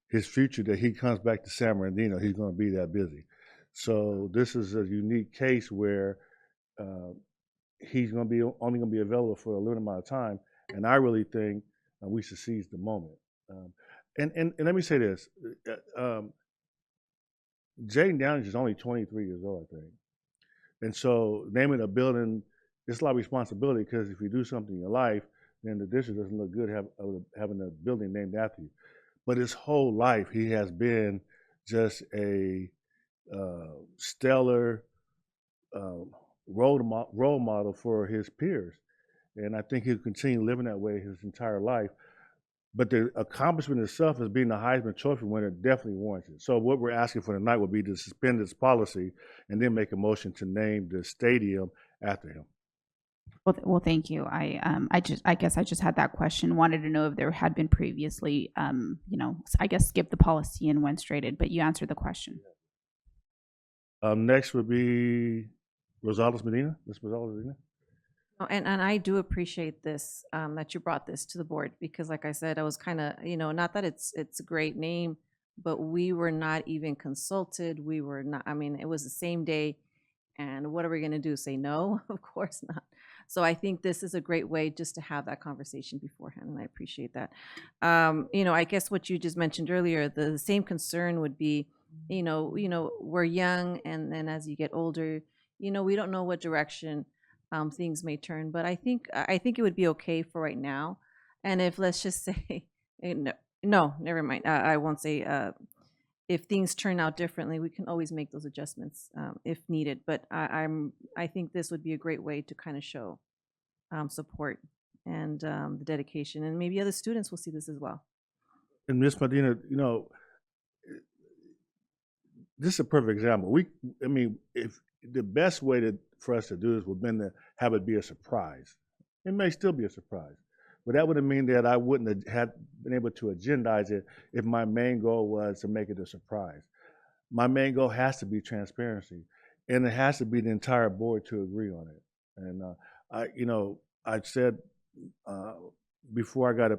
Speaker 1: his future that he comes back to San Bernardino. He's going to be that busy. So this is a unique case where he's going to be only going to be available for a limited amount of time, and I really think we should seize the moment. And let me say this, Jaden Downey is only 23 years old, I think. And so naming a building, it's a lot of responsibility because if you do something in your life, then the district doesn't look good having a building named after you. But his whole life, he has been just a stellar role model for his peers. And I think he'll continue living that way his entire life. But the accomplishment itself as being the Heisman Trophy winner definitely warrants it. So what we're asking for tonight would be to suspend this policy and then make a motion to name the stadium after him.
Speaker 2: Well, thank you. I guess I just had that question. Wanted to know if there had been previously, I guess skipped the policy and went straight in. But you answered the question.
Speaker 1: Next would be Rosales Medina. Ms. Rosales Medina.
Speaker 12: Oh, and I do appreciate this, that you brought this to the board, because like I said, I was kind of, not that it's a great name, but we were not even consulted. We were not, it was the same day. And what are we going to do? Say no? Of course not. So I think this is a great way just to have that conversation beforehand, and I appreciate that. I guess what you just mentioned earlier, the same concern would be, we're young, and then as you get older, we don't know what direction things may turn. But I think it would be okay for right now. And if, let's just say, no, never mind. I won't say. If things turn out differently, we can always make those adjustments if needed. But I think this would be a great way to kind of show support and the dedication, and maybe other students will see this as well.
Speaker 1: And Ms. Medina, this is a perfect example. If the best way for us to do this would have been to have it be a surprise. It may still be a surprise. But that would have meant that I wouldn't have been able to agendize it if my main goal was to make it a surprise. My main goal has to be transparency, and it has to be the entire board to agree on it. And I said before I got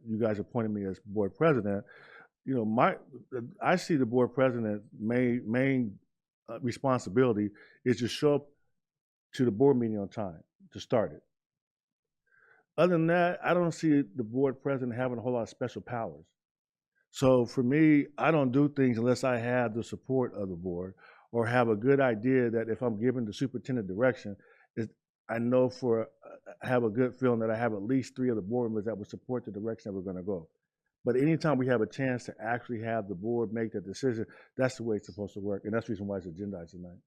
Speaker 1: you guys appointed me as board president, I see the board president's main responsibility is to show up to the board meeting on time to start it. Other than that, I don't see the board president having a whole lot of special powers. So for me, I don't do things unless I have the support of the board or have a good idea that if I'm giving the superintendent direction, I know have a good feeling that I have at least 3 of the board members that will support the direction that we're going to go. But anytime we have a chance to actually have the board make that decision, that's the way it's supposed to work. And that's the reason why it's agendized tonight.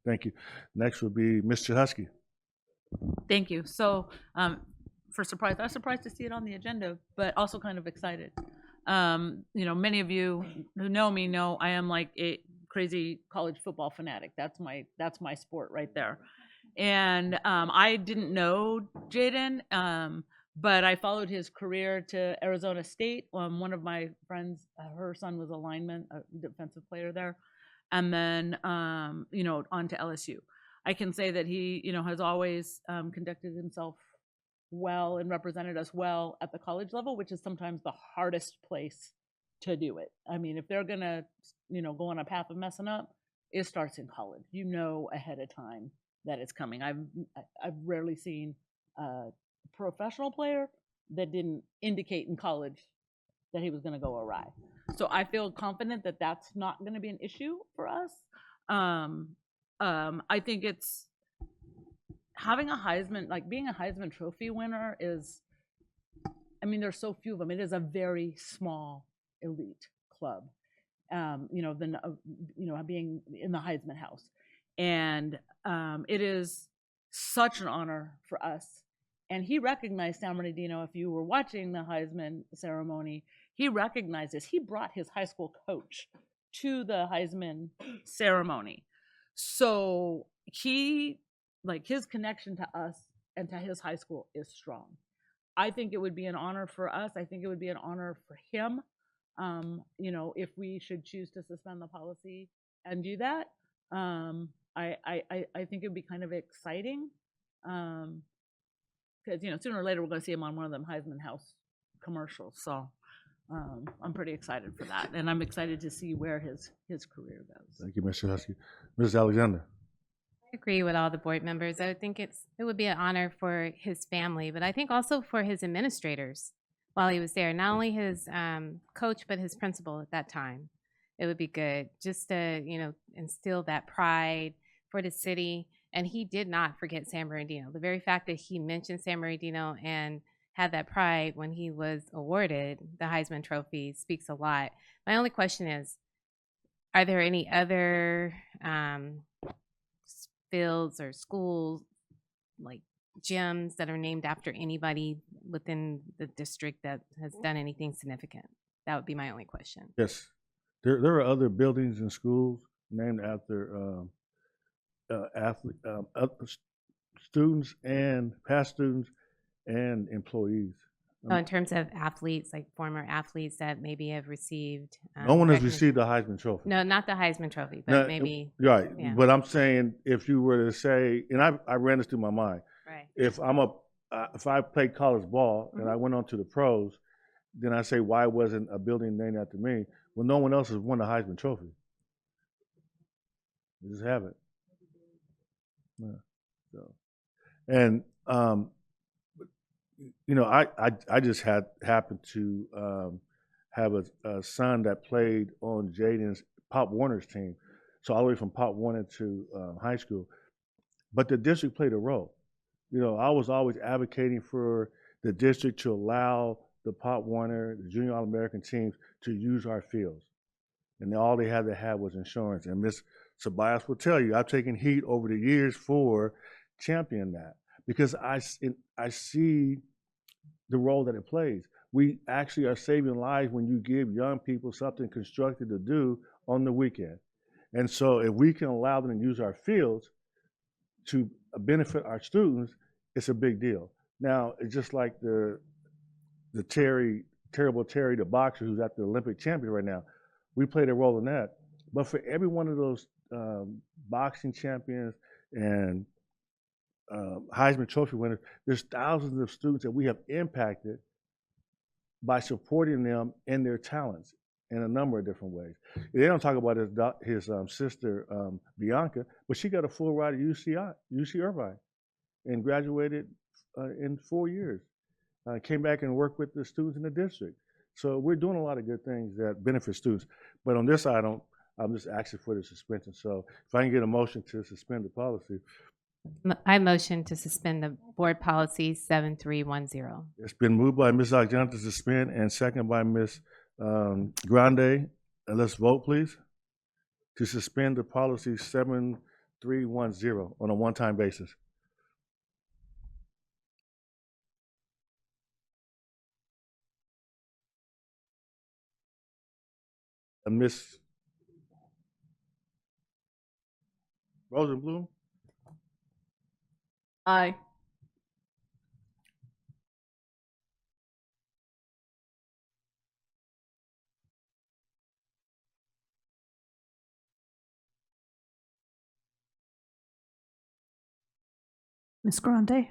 Speaker 1: Thank you. Next would be Ms. Chahusky.
Speaker 6: Thank you. So, for surprise, I was surprised to see it on the agenda, but also kind of excited. Many of you who know me know I am like a crazy college football fanatic. That's my sport right there. And I didn't know Jaden, but I followed his career to Arizona State. One of my friends, her son was a lineman, a defensive player there, and then on to LSU. I can say that he has always conducted himself well and represented us well at the college level, which is sometimes the hardest place to do it. If they're gonna, go on a path of messing up, it starts in college. Ahead of time that it's coming. I've rarely seen a professional player that didn't indicate in college that he was gonna go awry. So I feel confident that that's not gonna be an issue for us. I think it's having a Heisman, like being a Heisman Trophy winner is, there's so few of them. It is a very small elite club, being in the Heisman house. And it is such an honor for us. And he recognized San Bernardino. If you were watching the Heisman ceremony, he recognized this. He brought his high school coach to the Heisman ceremony. So his connection to us and to his high school is strong. I think it would be an honor for us. I think it would be an honor for him, if we should choose to suspend the policy and do that. I think it would be kind of exciting because, sooner or later we're going to see him on one of them Heisman House commercials. So I'm pretty excited for that. And I'm excited to see where his career goes.
Speaker 1: Thank you, Mr. Husky. Ms. Alexander.
Speaker 7: I agree with all the board members. I think it would be an honor for his family, but I think also for his administrators while he was there. Not only his coach, but his principal at that time. It would be good just to, instill that pride for the city. And he did not forget San Bernardino. The very fact that he mentioned San Bernardino and had that pride when he was awarded the Heisman Trophy speaks a lot. My only question is, are there any other fields or schools, like gyms, that are named after anybody within the district that has done anything significant? That would be my only question.
Speaker 1: Yes, there are other buildings and schools named after students and past students and employees.
Speaker 7: So in terms of athletes, like former athletes that maybe have received
Speaker 1: No one has
Speaker 7: recognition-
Speaker 1: received the Heisman Trophy.
Speaker 7: No, not the Heisman Trophy, but
Speaker 1: No,
Speaker 7: maybe
Speaker 1: right.
Speaker 7: yeah.
Speaker 1: But I'm saying if you were to say, and I ran this through my mind.
Speaker 7: Right.
Speaker 1: If I played college ball and I went on to the pros, then I say, why wasn't a building named after me? Well, no one else has won the Heisman Trophy. You just haven't. Yeah. So, and you know, I just happened to have a son that played on Jaden's Pop Warner's team, so all the way from Pop Warner to high school. But the district played a role. You know, I was always advocating for the district to allow the Pop Warner, the Junior All-American teams to use our fields, and all they had to have was insurance. And Ms. Ceballos will tell you, I've taken heat over the years for championing that because I see the role that it plays. We actually are saving lives when you give young people something constructive to do on the weekend. And so if we can allow them to use our fields to benefit our students, it's a big deal. Now, it's just like the terrible Terry, the boxer who's at the Olympic champion right now. We played a role in that. But for every one of those boxing champions and Heisman Trophy winners, there's thousands of students that we have impacted by supporting them in their talents in a number of different ways. They don't talk about his sister, Bianca, but she got a full ride at UC Irvine and graduated in 4 years. Came back and worked with the students in the district. So we're doing a lot of good things that benefit students. But on this item, I'm just asking for the suspension. So if I can get a motion to suspend the policy.
Speaker 7: I motion to suspend the board policy 7310.
Speaker 1: It's been moved by Ms. Alexander to suspend and second by Ms. Grande. And let's vote, please, to suspend the policy 7310 on a one-time basis. Ms. Rosenblum?
Speaker 3: Aye.
Speaker 19: Ms. Grande?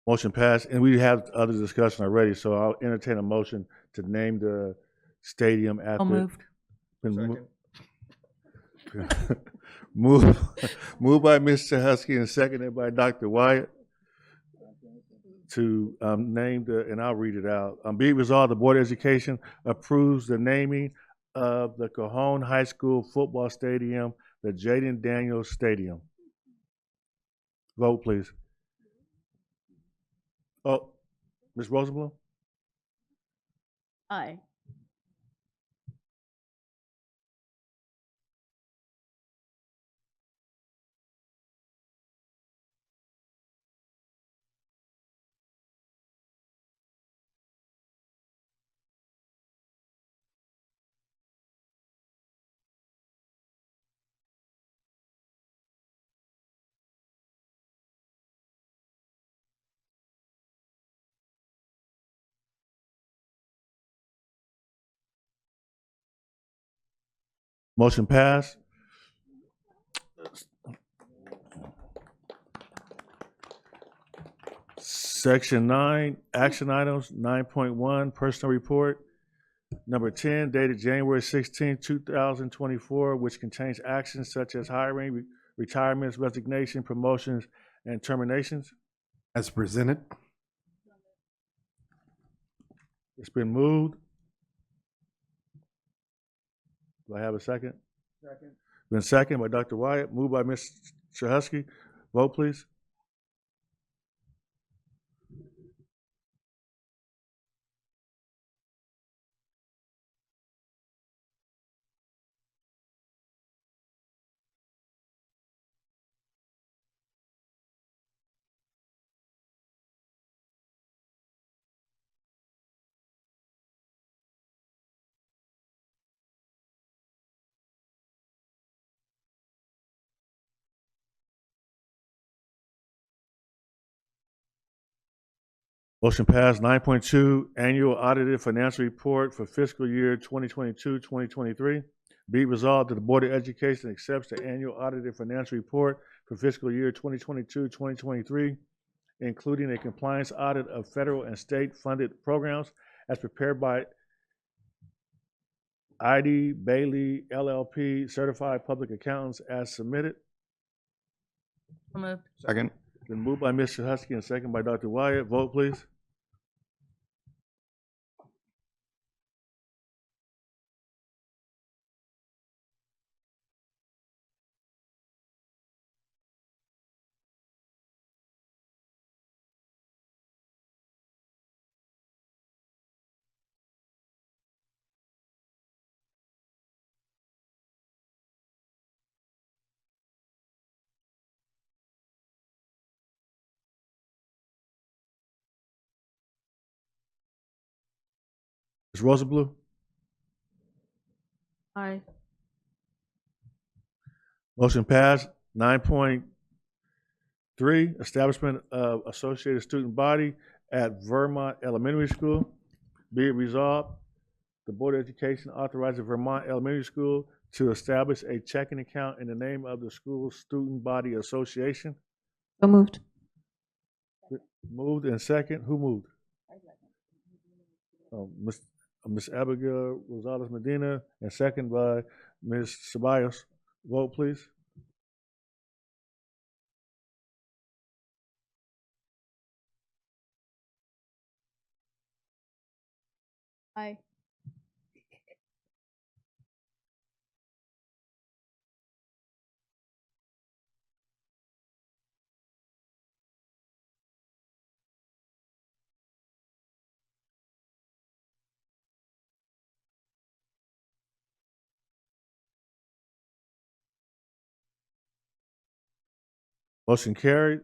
Speaker 1: Motion passed, and we have other discussion already, so I'll entertain a motion to name the stadium after.
Speaker 6: moved.
Speaker 1: Moved by Mr. Husky and seconded by Dr. Wyatt to name and I'll read it out. Be it resolved, the Board of Education approves the naming of the Cajon High School football stadium, the Jaden Daniels Stadium. Vote, please. Oh, Ms. Rosenblum?
Speaker 3: Aye.
Speaker 1: Motion passed. Section 9, action items, 9.1, personal report. Number 10, dated January 16, 2024, which contains actions such as hiring, retirements, resignation, promotions, and terminations.
Speaker 15: As presented.
Speaker 1: It's been moved. Do I have a second?
Speaker 4: Second.
Speaker 1: Been second by Dr. Wyatt, moved by Ms. Chahusky. Vote, please. Motion passed. 9.2, annual audited financial report for fiscal year 2022, 2023. Be it resolved that the Board of Education accepts the annual audited financial report for fiscal year 2022, 2023, including a compliance audit of federal and state-funded programs as prepared by ID Bailey LLP, Certified Public Accountants, as submitted.
Speaker 6: So moved.
Speaker 4: Second.
Speaker 1: Been moved by Ms. Chahusky and second by Dr. Wyatt. Vote, please. Ms. Rosenblum?
Speaker 12: Aye.
Speaker 1: Motion passed. 9.3, establishment of associated student body at Vermont Elementary School. Be it resolved, the Board of Education authorizes Vermont Elementary School to establish a checking account in the name of the school's student body association.
Speaker 3: So moved.
Speaker 1: Moved and second. Who moved? Ms. Abigail Rosales Medina, and second by Ms. Ceballos. Vote, please.
Speaker 13: Aye.
Speaker 1: Motion carried.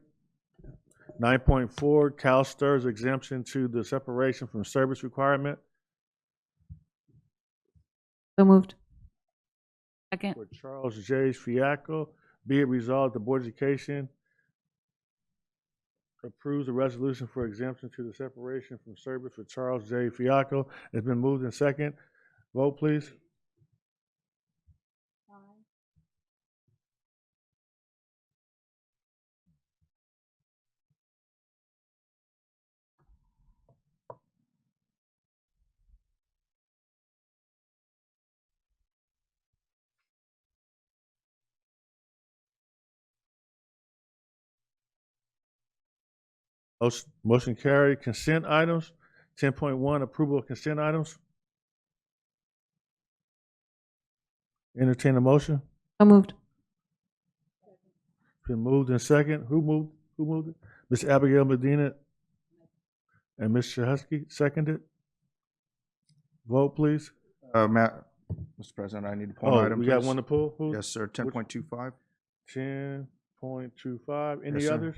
Speaker 1: 9.4, CalSTRS exemption to the separation from service requirement.
Speaker 3: So moved.
Speaker 6: Second.
Speaker 1: For Charles J. Fiacco, be it resolved, the Board of Education approves the resolution for exemption to the separation from service for Charles J. Fiacco. It's been moved in second. Vote, please. Motion carried. Consent items. 10.1, approval of consent items. Entertain a motion.
Speaker 3: So moved.
Speaker 1: Been moved in second. Who moved? Who moved it? Ms. Abigail Medina and Ms. Chahusky seconded. Vote, please.
Speaker 4: Matt, Mr. President, I need to pull an item.
Speaker 1: We got
Speaker 4: please.
Speaker 1: one to pull? Who?
Speaker 4: Yes, sir. 10.25.
Speaker 1: 10.25. Any
Speaker 4: Yes, sir.
Speaker 1: others?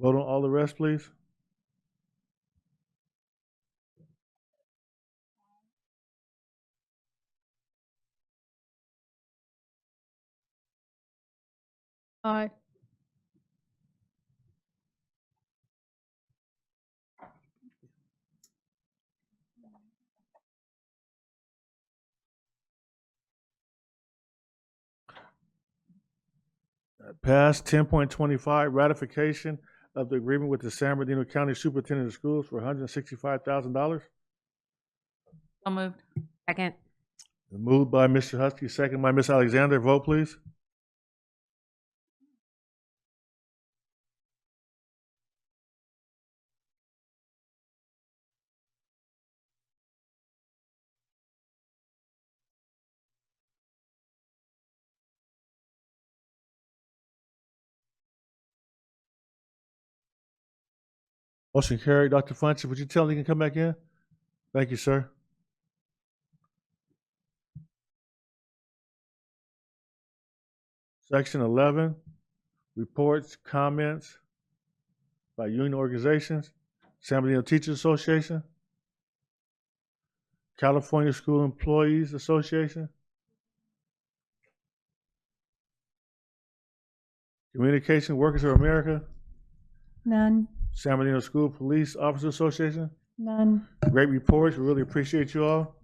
Speaker 1: Vote on all the rest, please.
Speaker 13: Aye.
Speaker 1: Passed. 10.25, ratification of the agreement with the San Bernardino County Superintendent of Schools for $165,000.
Speaker 6: So moved. Second.
Speaker 1: Moved by Mr. Husky, second by Ms. Alexander. Vote, please. Motion carried. Dr. Funches, would you tell him he can come back in? Thank you, sir. Section 11, reports, comments by union organizations, San Bernardino Teachers Association, California School Employees Association, Communication Workers of America,
Speaker 15: None.
Speaker 1: San Bernardino School Police Officers Association.
Speaker 15: None.
Speaker 1: Great reports. We really appreciate you all.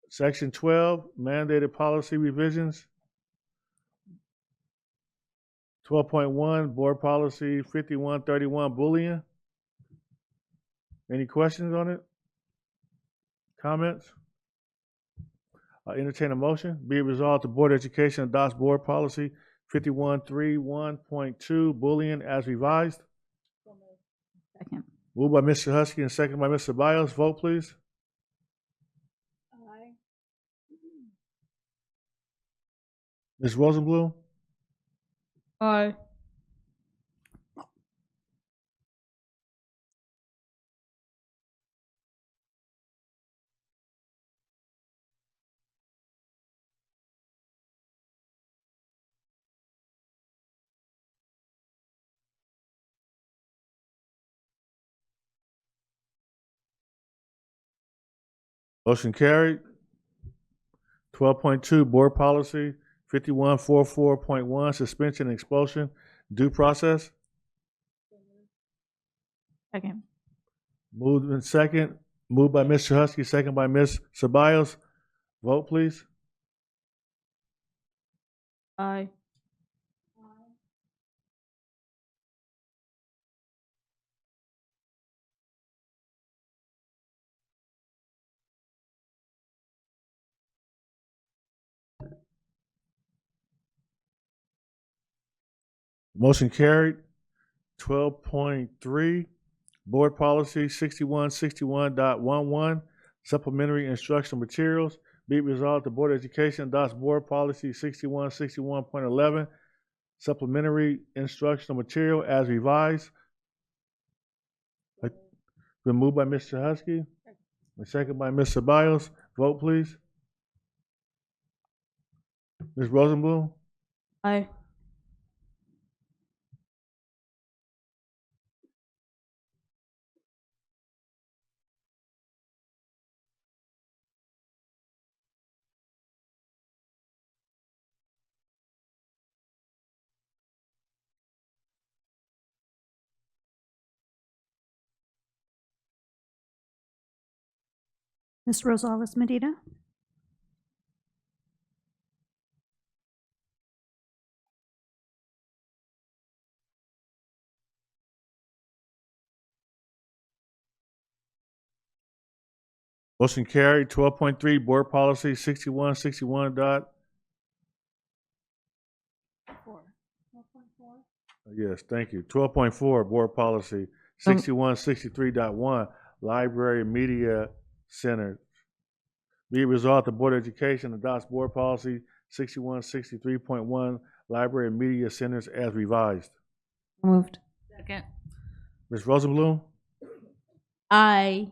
Speaker 1: Section 12, mandated policy revisions. 12.1, board policy 5131, bullying. Any questions on it? Comments? I entertain a motion. Be it resolved, the Board of Education adopts board policy 5131.2, bullying as revised.
Speaker 2: Second.
Speaker 1: Moved by Mr. Husky and second by Mr. Biles. Vote, please.
Speaker 13: Aye.
Speaker 1: Ms. Rosenblum?
Speaker 13: Aye.
Speaker 1: Motion carried. 12.2, board policy 5144.1, suspension and expulsion, due process.
Speaker 2: Second.
Speaker 1: Moved in second. Moved by Mr. Husky, second by Ms. Ceballos. Vote, please.
Speaker 13: Aye.
Speaker 1: Motion carried. 12.3, board policy 6161.11, supplementary instructional materials. Be it resolved, the Board of Education adopts board policy 6161.11, supplementary instructional material as revised. Been moved by Mr. Husky, and second by Ms. Ceballos. Vote, please. Ms. Rosenblum?
Speaker 13: Aye.
Speaker 19: Ms. Rosales Medina.
Speaker 1: Motion carried. 12.3, board policy 6161. Yes, thank you. 12.4, board policy 6163.1, library media center. Be it resolved, the Board of Education adopts board policy 6163.1, library and media centers as revised.
Speaker 3: Moved.
Speaker 6: Second.
Speaker 1: Ms. Rosenblum?
Speaker 13: Aye.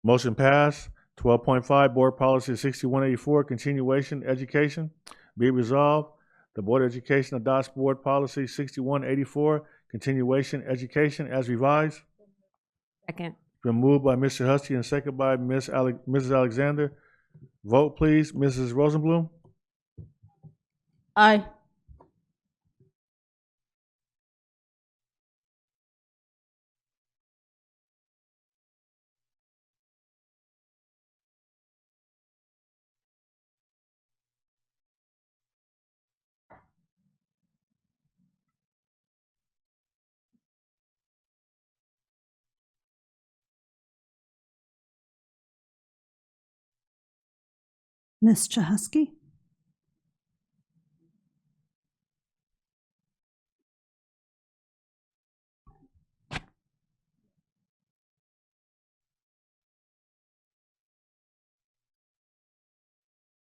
Speaker 1: Motion passed. 12.5, board policy 6184, continuation education. Be it resolved, the Board of Education adopts board policy 6184, continuation education as revised.
Speaker 7: Second.
Speaker 1: Been moved by Mr. Husky and second by Mrs. Alexander. Vote, please. Mrs. Rosenblum?
Speaker 3: Aye.
Speaker 19: Ms. Chahusky?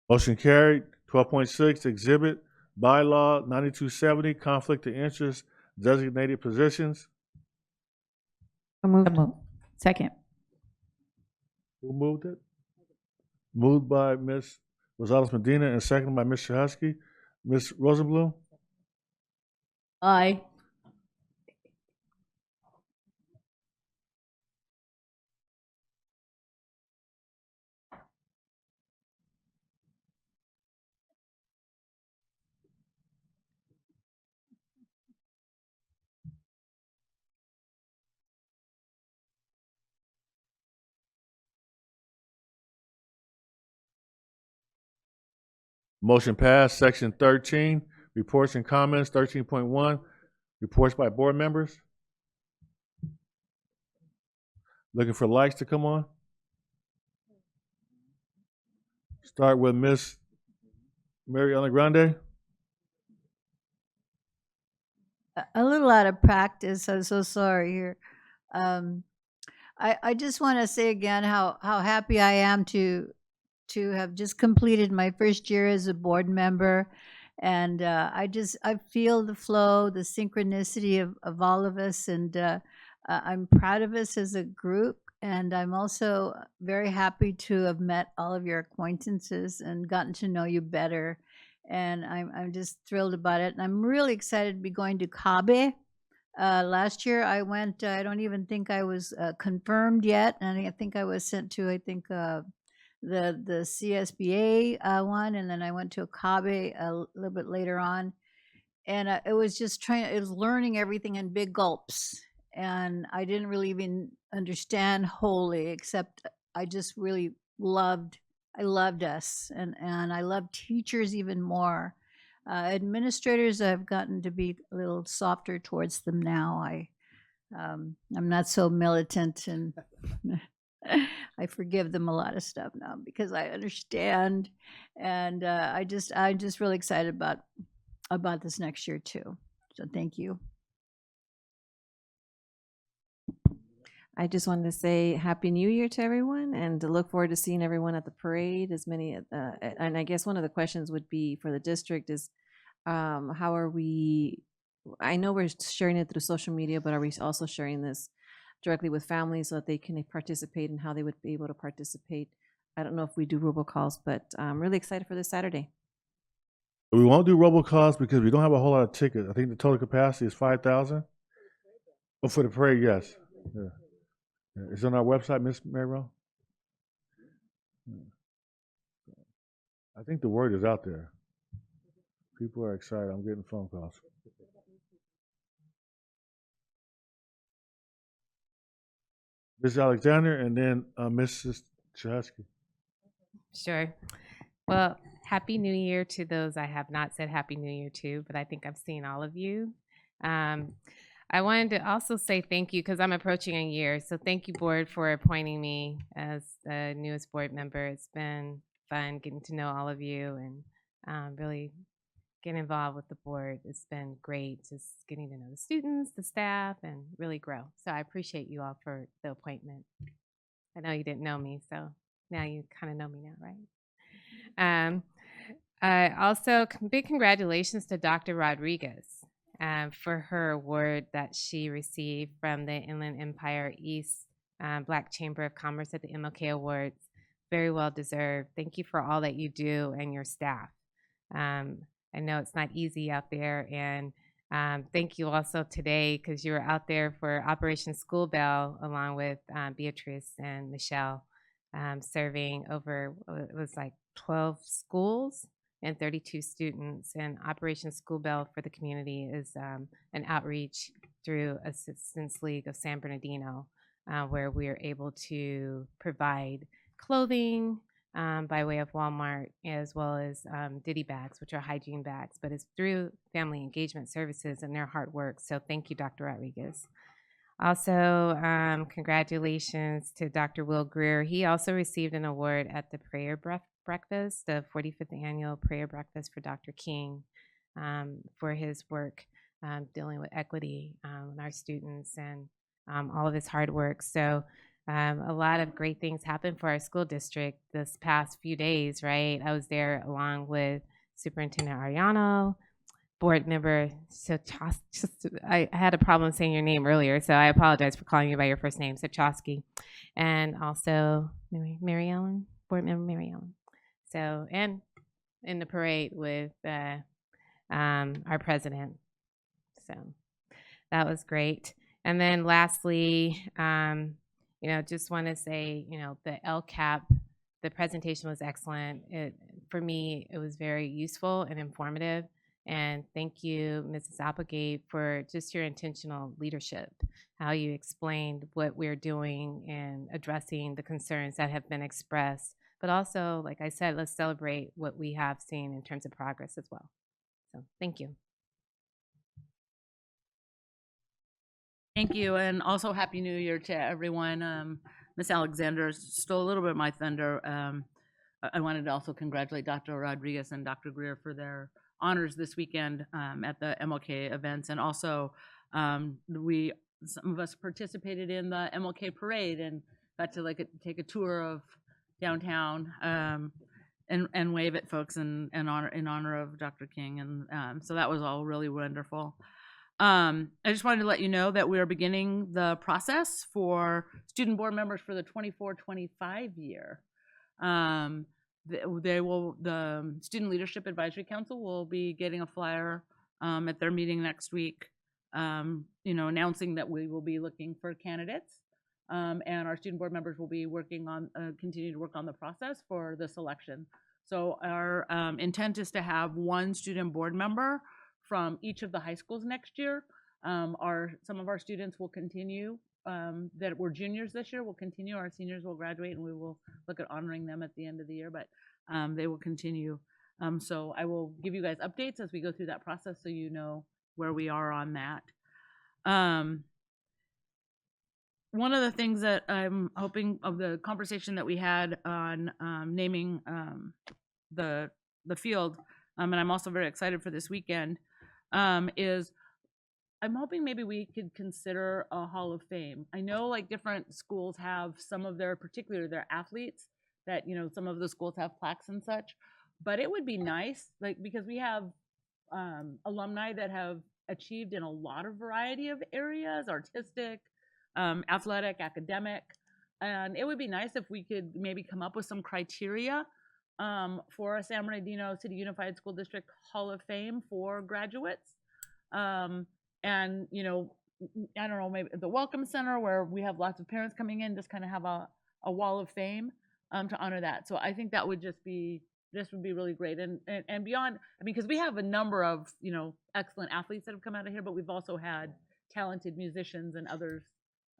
Speaker 1: Motion carried. 12.6, exhibit bylaw 9270, conflict of interest, designated positions.
Speaker 2: Second.
Speaker 1: Who moved it? Moved by Ms. Rosales Medina and seconded by Ms. Chahusky. Ms. Rosenblum?
Speaker 3: Aye.
Speaker 1: Motion passed. Section 13, reports and comments. 13.1, reports by board members. Looking for lights to come on. Start with Miss Mary Ellen Grande.
Speaker 17: A little out of practice. I'm so sorry here. I just want to say again how happy I am to have just completed my first year as a board member, and I feel the flow, the synchronicity of all of us, and I'm proud of us as a group. And I'm also very happy to have met all of your acquaintances and gotten to know you better. And I'm just thrilled about it. And I'm really excited to be going to CABE. Last year I went, I don't even think I was confirmed yet. And I think I was sent to, the CSBA one. And then I went to a CABE a little bit later on. And it was it was learning everything in big gulps. And I didn't really even understand wholly, except I just really I loved us, and I love teachers even more. Administrators, I've gotten to be a little softer towards them now. I'm not so militant, and I forgive them a lot of stuff now because I understand, and I'm just really excited about this next year too. So thank you.
Speaker 12: I just wanted to say Happy New Year to everyone and to look forward to seeing everyone at the parade. And I guess one of the questions would be for the district is how are we, I know we're sharing it through social media, but are we also sharing this directly with families so that they can participate and how they would be able to participate? I don't know if we do robocalls, but I'm really excited for this Saturday.
Speaker 1: We won't do robocalls because we don't have a whole lot of tickets. I think the total capacity is 5,000. Oh, for the parade, yes. Yeah. It's on our website, Miss Marrow. I think the word is out there. People are excited. I'm getting phone calls. Ms. Alexander, and then Mrs. Chahusky.
Speaker 7: Sure. Well, Happy New Year to those I have not said Happy New Year to, but I think I've seen all of you. I wanted to also say thank you because I'm approaching a year. So thank you, board, for appointing me as the newest board member. It's been fun getting to know all of you and really getting involved with the board. It's been great just getting to know the students, the staff, and really grow. So I appreciate you all for the appointment. I know you didn't know me, so now you kind of know me now, right? Also, big congratulations to Dr. Rodriguez. For her award that she received from the Inland Empire East Black Chamber of Commerce at the MLK Awards. Very well deserved. Thank you for all that you do and your staff. I know it's not easy out there, and thank you also today because you were out there for Operation School Bell along with Beatrice and Michelle, serving over, it was like 12 schools and 32 students. And Operation School Bell for the Community is an outreach through Assistance League of San Bernardino, where we are able to provide clothing by way of Walmart, as well as Diddy bags, which are hygiene bags, but it's through Family Engagement Services and their hard work. So thank you, Dr. Rodriguez. Also, congratulations to Dr. Will Greer. He also received an award at the Prayer Breakfast, the 45th Annual Prayer Breakfast for Dr. King, for his work dealing with equity in our students and all of his hard work. So a lot of great things happened for our school district this past few days, right? I was there along with Superintendent Ariano, board member, I had a problem saying your name earlier, so I apologize for calling you by your first name, Sochowski, and also Mary Ellen, board member Mary Ellen. So, and in the parade with our president. So that was great. And then lastly, just want to say, the LCAP, the presentation was excellent. For me, it was very useful and informative. And thank you, Mrs. Applegate, for just your intentional leadership, how you explained what we're doing and addressing the concerns that have been expressed. But also, like I said, let's celebrate what we have seen in terms of progress as well. So thank you.
Speaker 6: Thank you, and also Happy New Year to everyone. Ms. Alexander stole a little bit of my thunder. I wanted to also congratulate Dr. Rodriguez and Dr. Greer for their honors this weekend at the MLK events, and also some of us participated in the MLK parade and got to take a tour of downtown and wave at folks in honor of Dr. King, and so that was all really wonderful. I just wanted to let you know that we are beginning the process for student board members for the 24-25 year. The Student Leadership Advisory Council will be getting a flyer at their meeting next week, announcing that we will be looking for candidates, and our student board members will be continue to work on the process for the selection. So our intent is to have one student board member from each of the high schools next year. Some of our students will continue that were juniors this year will continue. Our seniors will graduate, and we will look at honoring them at the end of the year, but they will continue. So I will give you guys updates as we go through that process so you know where we are on that. One of the things that I'm hoping of the conversation that we had on naming the field, and I'm also very excited for this weekend, is I'm hoping maybe we could consider a Hall of Fame. I know different schools have some of particularly their athletes that, some of the schools have plaques and such, but it would be nice, because we have alumni that have achieved in a lot of variety of areas, artistic, athletic, academic, and it would be nice if we could maybe come up with some criteria for a San Bernardino City Unified School District Hall of Fame for graduates. And, I don't know, maybe the Welcome Center where we have lots of parents coming in, just kind of have a wall of fame to honor that. So I think that would would be really great. And beyond, because we have a number of, excellent athletes that have come out of here, but we've also had talented musicians and others.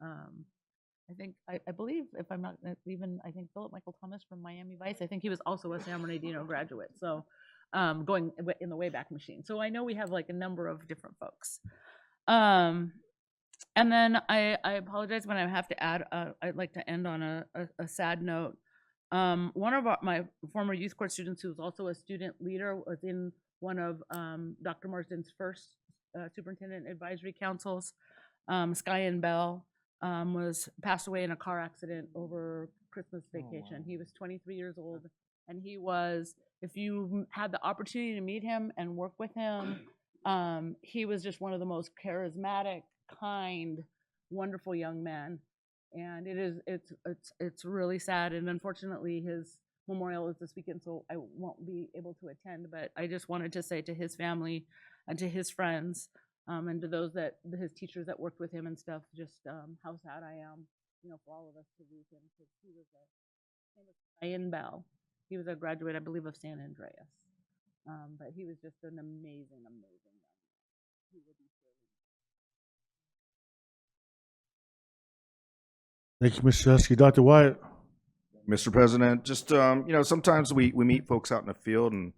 Speaker 6: I believe, if I'm not even, I think Philip Michael Thomas from Miami Vice, I think he was also a San Bernardino graduate. So going in the Wayback Machine. So I know we have a number of different folks. And then I apologize when I have to add, I'd like to end on a sad note. One of my former youth court students, who was also a student leader, was in one of Dr. Marsden's first superintendent advisory councils. Skyen Bell passed away in a car accident over Christmas vacation. Oh, wow. He was 23 years old, and he was, if you had the opportunity to meet him and work with him, he was just one of the most charismatic, kind, wonderful young men. And it's really sad. And unfortunately, his memorial is this weekend, so I won't be able to attend. But I just wanted to say to his family and to his friends, and to those his teachers that worked with him and stuff, just how sad I am, for all of us to lose him. Because he was Skyen Bell. He was a graduate, I believe, of San Andreas.
Speaker 15: But he was just an amazing, amazing young man. He will be
Speaker 1: Thank you, Mr. Husky. Dr. Wyatt.
Speaker 4: Mr. President, just, sometimes we meet folks out in the field and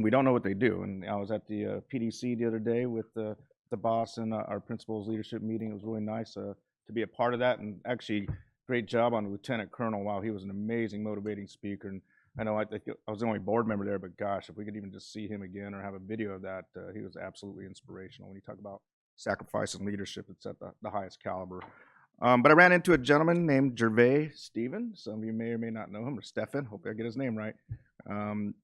Speaker 4: we don't know what they do. And I was at the PDC the other day with the boss and our principal's leadership meeting. It was really nice to be a part of that, and actually great job on Lieutenant Colonel. Wow, he was an amazing, motivating speaker. And I know I think I was the only board member there, but gosh, if we could even just see him again or have a video of that, he was absolutely inspirational. When you talk about sacrifice and leadership, it's at the highest caliber. But I ran into a gentleman named Gervais Stephen. Some of you may or may not know him, or Stefan. Hope I get his name right.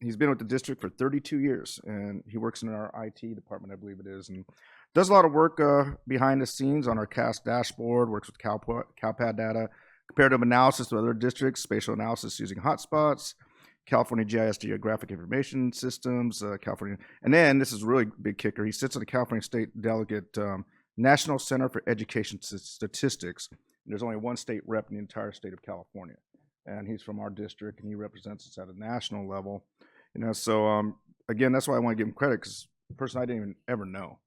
Speaker 4: He's been with the district for 32 years, and he works in our IT department, I believe it is, and does a lot of work behind the scenes on our CAS dashboard, works with CalPAD data, comparative analysis with other districts, spatial analysis using hotspots, California GIS Geographic Information Systems, California. And then, this is a really big kicker, he sits on the California State Delegate National Center for Education Statistics. And there's only one state rep in the entire state of California. And he's from our district, and he represents us at a national level. So again, that's why I want to give him credit, because the person I didn't even ever know.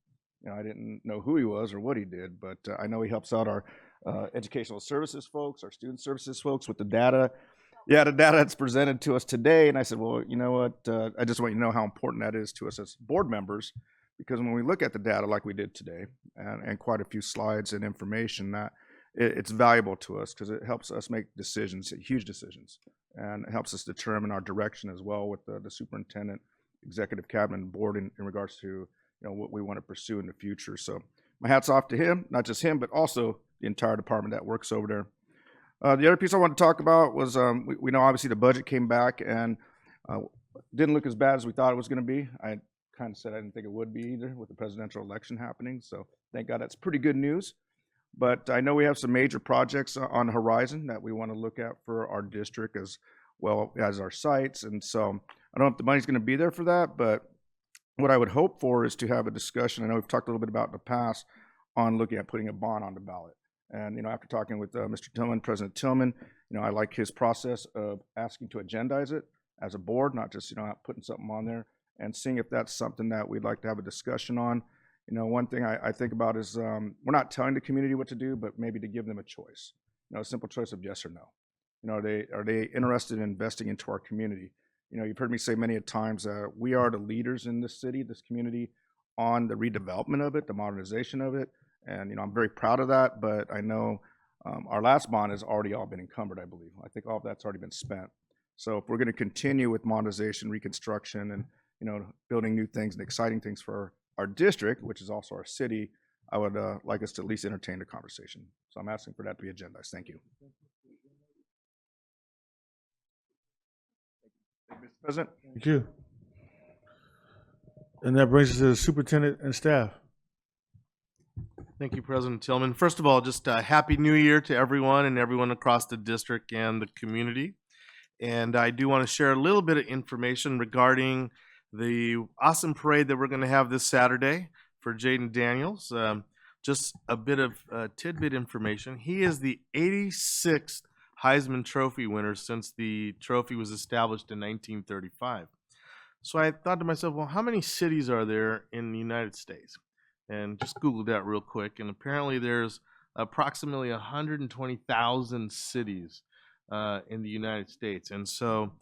Speaker 4: I didn't know who he was or what he did, but I know he helps out our educational services folks, our student services folks with the data. Yeah, the data that's presented to us today. And I said, well, you know what? I just want you to know how important that is to us as board members, because when we look at the data like we did today, and quite a few slides and information, that it's valuable to us because it helps us make decisions, huge decisions, and it helps us determine our direction as well with the superintendent, executive cabinet, and board in regards to what we want to pursue in the future. So my hat's off to him, not just him, but also the entire department that works over there. The other piece I wanted to talk about was we know obviously the budget came back and didn't look as bad as we thought it was going to be. I kind of said I didn't think it would be either with the presidential election happening. So thank God that's pretty good news. But I know we have some major projects on the horizon that we want to look at for our district as well as our sites. And so I don't know if the money's going to be there for that, but what I would hope for is to have a discussion. I know we've talked a little bit about in the past on looking at putting a bond on the ballot. And, after talking with Mr. Tillman, President Tillman, I like his process of asking to agendize it as a board, not just, putting something on there, and seeing if that's something that we'd like to have a discussion on. One thing I think about is we're not telling the community what to do, but maybe to give them a choice, a simple choice of yes or no. Are they interested in investing into our community? You've heard me say many a times, we are the leaders in this city, this community, on the redevelopment of it, the modernization of it. And, I'm very proud of that, but I know our last bond has already all been encumbered, I believe. I think all of that's already been spent. So if we're going to continue with modernization, reconstruction, and, building new things and exciting things for our district, which is also our city, I would like us to at least entertain the conversation. So I'm asking for that to be agendized. Thank you. Thank you, Mr. President.
Speaker 1: Thank you. And that brings us to the superintendent and staff.
Speaker 11: Thank you, President Tillman. First of all, just a happy new year to everyone and everyone across the district and the community. And I do want to share a little bit of information regarding the awesome parade that we're going to have this Saturday for Jaden Daniels. Just a bit of tidbit information. He is the 86th Heisman Trophy winner since the trophy was established in 1935. So I thought to myself, well, how many cities are there in the United States? And just Googled that real quick, and apparently there's approximately 120,000 cities in the United States. And so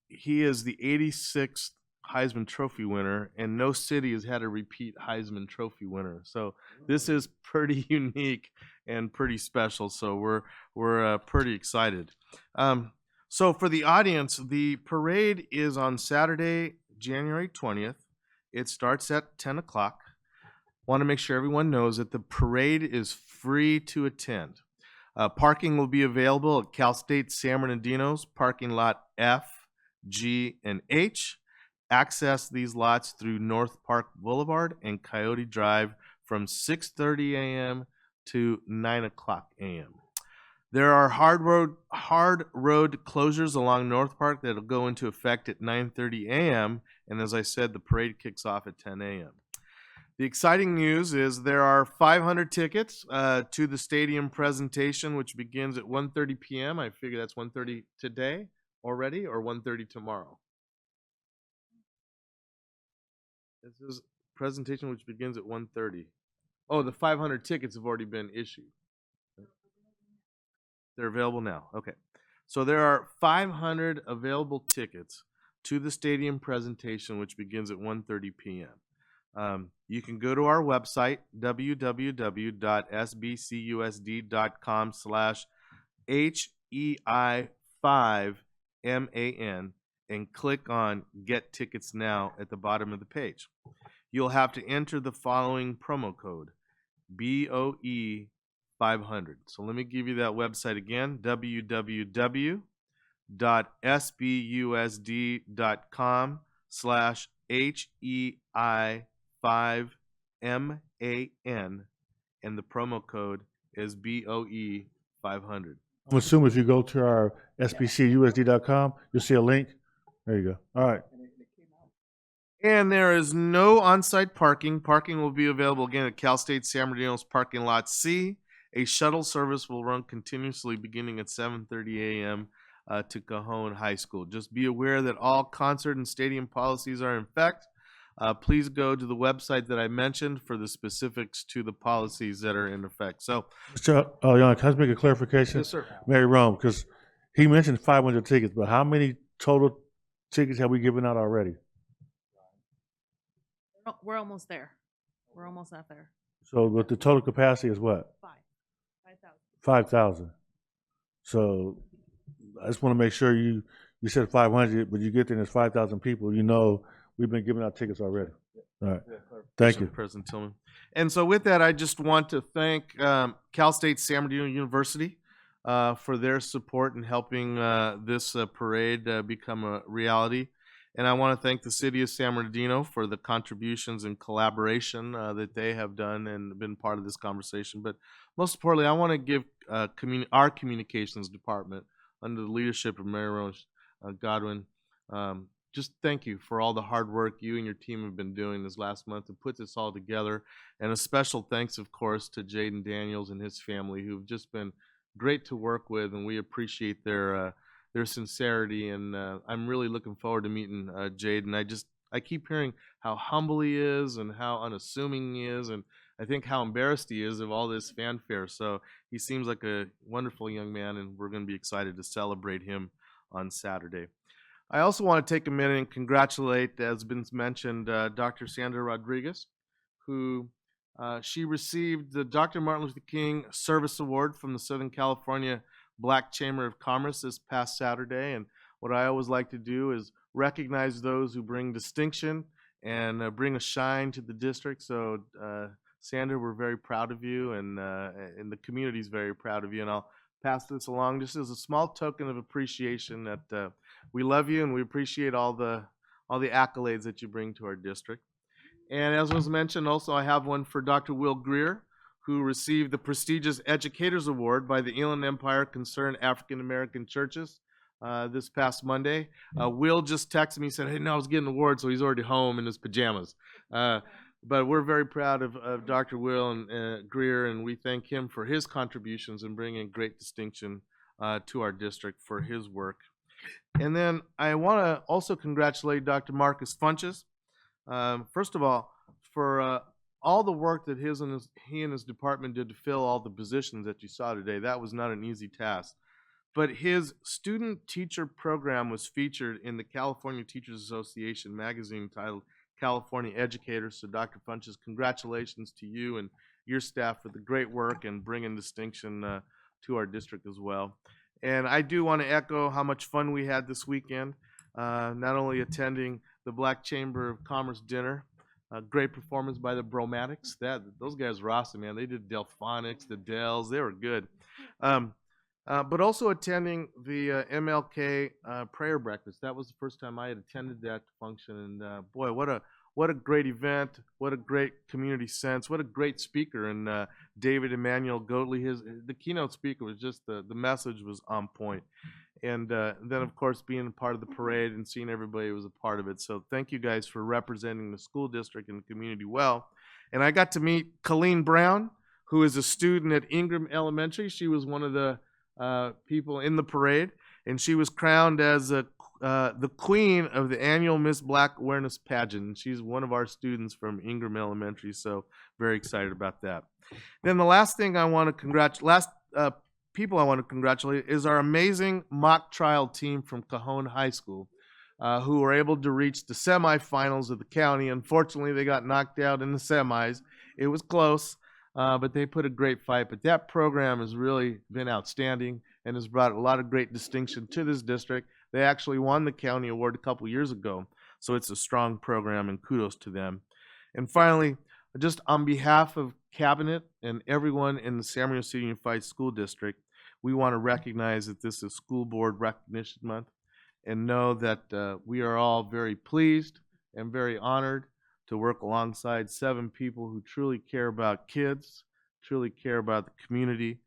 Speaker 11: he is the 86th Heisman Trophy winner, and no city has had a repeat Heisman Trophy winner. So this is pretty unique and pretty special. So we're pretty excited. So for the audience, the parade is on Saturday, January 20th. It starts at 10 o'clock. Want to make sure everyone knows that the parade is free to attend. Parking will be available at Cal State San Bernardino's parking lot F, G, and H. Access these lots through North Park Boulevard and Coyote Drive from 6:30 a.m. to 9 o'clock a.m. There are hard road closures along North Park that will go into effect at 9:30 a.m. And as I said, the parade kicks off at 10 a.m. The exciting news is there are 500 tickets to the stadium presentation, which begins at 1:30 p.m. I figure that's 1:30 today already, or 1:30 tomorrow. It says presentation which begins at 1:30. Oh, the 500 tickets have already been issued. They're available now. Okay. So there are 500 available tickets to the stadium presentation, which begins at 1:30 p.m. You can go to our website, www.sbcusd.com/HEI5MAN, and click on Get Tickets Now at the bottom of the page. You'll have to enter the following promo code, BOE500. So let me give you that website again, www.sbusd.com/HEI5MAN, and the promo code is BOE500.
Speaker 1: I'm assuming if you go to our sbcusd.com, you'll see a link. There you go. All right.
Speaker 11: And there is no on-site parking. Parking will be available again at Cal State San Bernardino's parking lot C. A shuttle service will run continuously beginning at 7:30 a.m. To Cajon High School. Just be aware that all concert and stadium policies are in effect. Please go to the website that I mentioned for the specifics to the policies that are in effect. So,
Speaker 1: Mr. Young, can I just make a clarification?
Speaker 11: Yes, sir.
Speaker 1: Mary Rome, because he mentioned 500 tickets, but how many total tickets have we given out already?
Speaker 6: We're almost there. We're almost not there.
Speaker 1: So, but the total capacity is what? 5,000. So, I just want to make sure you said 500, but you get there and there's 5,000 people. You know, we've been giving out tickets already. All right. Thank you.
Speaker 11: President Tillman. And so with that, I just want to thank Cal State San Bernardino University for their support in helping this parade become a reality. And I want to thank the city of San Bernardino for the contributions and collaboration that they have done and been part of this conversation. But most importantly, I want to give our communications department, under the leadership of Mary Rose Godwin, just thank you for all the hard work you and your team have been doing this last month to put this all together. And a special thanks, of course, to Jaden Daniels and his family, who've just been great to work with, and we appreciate their sincerity. And I'm really looking forward to meeting Jaden. I keep hearing how humble he is and how unassuming he is, and I think how embarrassed he is of all this fanfare. So he seems like a wonderful young man, and we're going to be excited to celebrate him on Saturday. I also want to take a minute and congratulate, as been mentioned, Dr. Sandra Rodriguez, who she received the Dr. Martin Luther King Service Award from the Southern California Black Chamber of Commerce this past Saturday. And what I always like to do is recognize those who bring distinction and bring a shine to the district. So, Sandra, we're very proud of you, and the community is very proud of you. And I'll pass this along just as a small token of appreciation that we love you and we appreciate all the accolades that you bring to our district. And as was mentioned, also I have one for Dr. Will Greer, who received the prestigious Educators Award by the Inland Empire Concerned African American Churches this past Monday. Will just texted me and said, hey, no, I was getting an award, so he's already home in his pajamas. But we're very proud of Dr. Will and Greer, and we thank him for his contributions and bringing great distinction to our district for his work. And then I want to also congratulate Dr. Marcus Funches, first of all, for all the work that he and his department did to fill all the positions that you saw today. That was not an easy task. But his student-teacher program was featured in the California Teachers Association magazine titled California Educators. So Dr. Funches, congratulations to you and your staff for the great work and bringing distinction to our district as well. And I do want to echo how much fun we had this weekend, not only attending the Black Chamber of Commerce dinner, great performance by the Bromatics. Those guys were awesome, man. They did Delphonics, the Dells, they were good. But also attending the MLK prayer breakfast. That was the first time I had attended that function, and boy, what a great event! What a great community sense! What a great speaker! And David Emmanuel Goatley, the keynote speaker was just the message was on point. And then of course being a part of the parade and seeing everybody was a part of it. So thank you guys for representing the school district and the community well. And I got to meet Colleen Brown, who is a student at Ingram Elementary. She was one of the people in the parade, and she was crowned as the queen of the annual Miss Black Awareness Pageant. And she's one of our students from Ingram Elementary, so very excited about that. Then the last thing I want to congratulate, people I want to congratulate is our amazing mock trial team from Cajon High School, who were able to reach the semifinals of the county. Unfortunately, they got knocked out in the semis. It was close, but they put a great fight. But that program has really been outstanding and has brought a lot of great distinction to this district. They actually won the county award a couple years ago, so it's a strong program, and kudos to them. And finally, just on behalf of Cabinet and everyone in the San Marino City Unified School District, we want to recognize that this is School Board Recognition Month, and know that we are all very pleased and very honored to work alongside 7 people who truly care about kids, truly care about the community,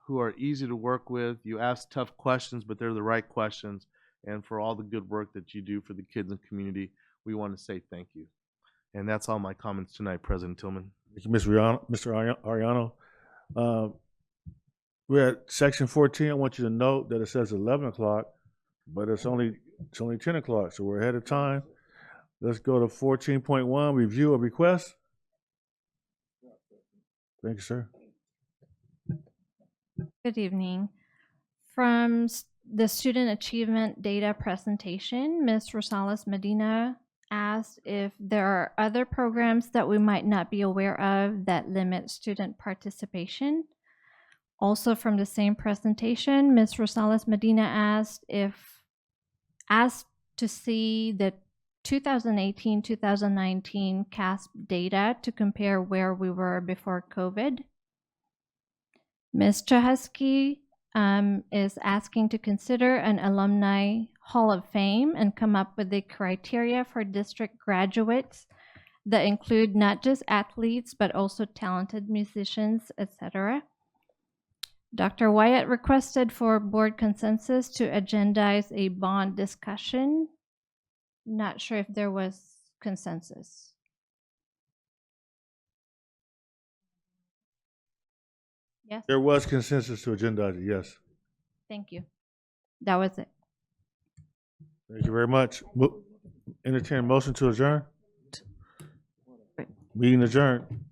Speaker 11: who are easy to work with. You ask tough questions, but they're the right questions. And for all the good work that you do for the kids and community, we want to say thank you. And that's all my comments tonight, President Tillman.
Speaker 1: Thank you, Mr. Ariano. We're at section 14. I want you to note that it says 11 o'clock, but it's only 10 o'clock, so we're ahead of time. Let's go to 14.1, review of requests. Thank you, sir.
Speaker 18: Good evening. From the student achievement data presentation, Ms. Rosales Medina asked if there are other programs that we might not be aware of that limit student participation. Also from the same presentation, Ms. Rosales Medina asked to see the 2018-2019 CASP data to compare where we were before COVID. Ms. Chahusky is asking to consider an alumni Hall of Fame and come up with the criteria for district graduates that include not just athletes, but also talented musicians, etc. Dr. Wyatt requested for board consensus to agendize a bond discussion. Not sure if there was consensus. Yes.
Speaker 1: There was consensus to agendize it, yes.
Speaker 18: Thank you. That was it.
Speaker 1: Thank you very much. Entertain a motion to adjourn. Meeting adjourned.